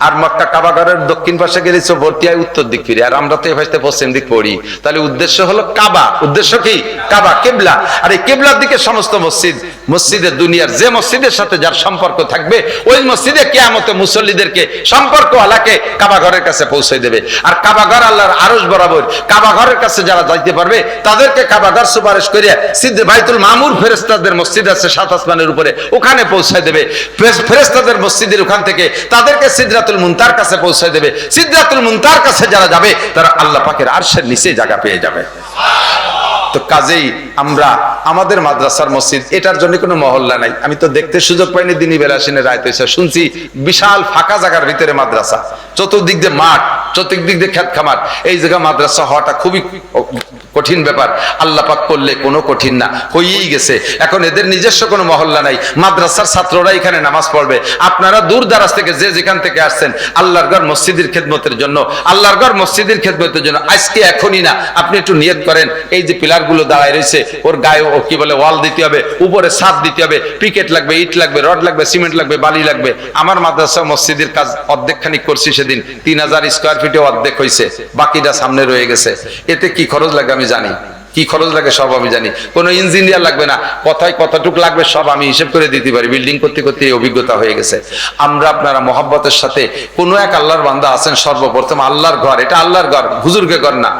আর মক্কা কাবা ঘরের দক্ষিণ পাশে গেলে ভর্তি হয় উত্তর দিক ফিরে, আর আমরা তো এই পাশে পশ্চিম দিক পড়ি। তাহলে উদ্দেশ্য হলো কাবা। উদ্দেশ্য কি? কাবা, কিবলা। আর এই কিবলার দিকে সমস্ত মসজিদ, মসজিদের দুনিয়ার যে মসজিদের সাথে যার সম্পর্ক থাকবে, ওই মসজিদে কিয়ামতে মুসল্লিদেরকে সম্পর্ক আলাকে কাবা ঘরের কাছে পৌঁছে দেবে। আর কাবা ঘর আল্লাহর আরশ বরাবর, কাবা ঘরের কাছে যারা যাইতে পারবে তাদেরকে কাবা ঘর সুপারিশ করে সিদ্ধে বাইতুল মামুর ফেরেশতাদের মসজিদ আছে 7 আসমানের উপরে, ওখানে পৌঁছায় দেবে। ফেরেশতাদের মসজিদের ওখান থেকে তাদেরকে সিদরাতুল মুনতাহার কাছে পৌঁছায় দেবে। সিদরাতুল মুনতাহার কাছে যারা যাবে তারা আল্লাহ পাকের আরশের নিচে জায়গা পেয়ে যাবে। তো কাজেই আমরা আমাদের মাদ্রাসার মসজিদ, এটার জন্য কোনো মহল্লা নাই। আমি তো দেখতে সুযোগ পাইনি, দিনই বেলা আসেনি, রাত হয়েছে, শুনছি বিশাল ফাঁকা জায়গার ভিতরে মাদ্রাসা, চতুর্দিক দিয়ে মাঠ, চতুর্দিক দিয়ে খেত খামার। এই জায়গা মাদ্রাসা হওয়াটা খুবই কঠিন ব্যাপার। আল্লাহ পাক করলে কোনো কঠিন না, হয়েই গেছে। এখন এদের নিজস্ব কোনো মহল্লা নাই, মাদ্রাসার ছাত্ররা এখানে নামাজ পড়বে। আপনারা দূর দারাজ থেকে যে যেখান থেকে আসছেন আল্লাহর ঘর মসজিদের খেদমতের জন্য, আল্লাহর ঘর মসজিদের খেদমতের জন্য আজকে এখনই না, আপনি একটু নিয়ত করেন। এই যে পিলার গুলো দাঁড়ায় রয়েছে, ওর গায়ে ও কি বলে ওয়াল দিতে হবে, উপরে ছাদ দিতে হবে, পিকেট লাগবে, ইট লাগবে, রড লাগবে, সিমেন্ট লাগবে, বালি লাগবে। আমার মাদ্রাসা মসজিদের কাজ অর্ধেক খানিক করছি সেদিন, 3000 স্কয়ার ফিটে অর্ধেক হয়েছে, বাকিটা সামনে রয়ে গেছে। এতে কি খরচ লাগে আমি জানি, কি খরচ লাগে সব আমি জানি। কোনো ইঞ্জিনিয়ার লাগবে না, কথায় কতটুক লাগবে সব আমি হিসেব করে দিতে পারি। বিল্ডিং করতে করতে এই অভিজ্ঞতা হয়ে গেছে। আমরা আপনারা মহব্বতের সাথে, কোনো এক আল্লাহর বান্দা আছেন, সর্বপ্রথম আল্লাহর ঘর, এটা আল্লাহর ঘর, হুজুরকে ঘর না।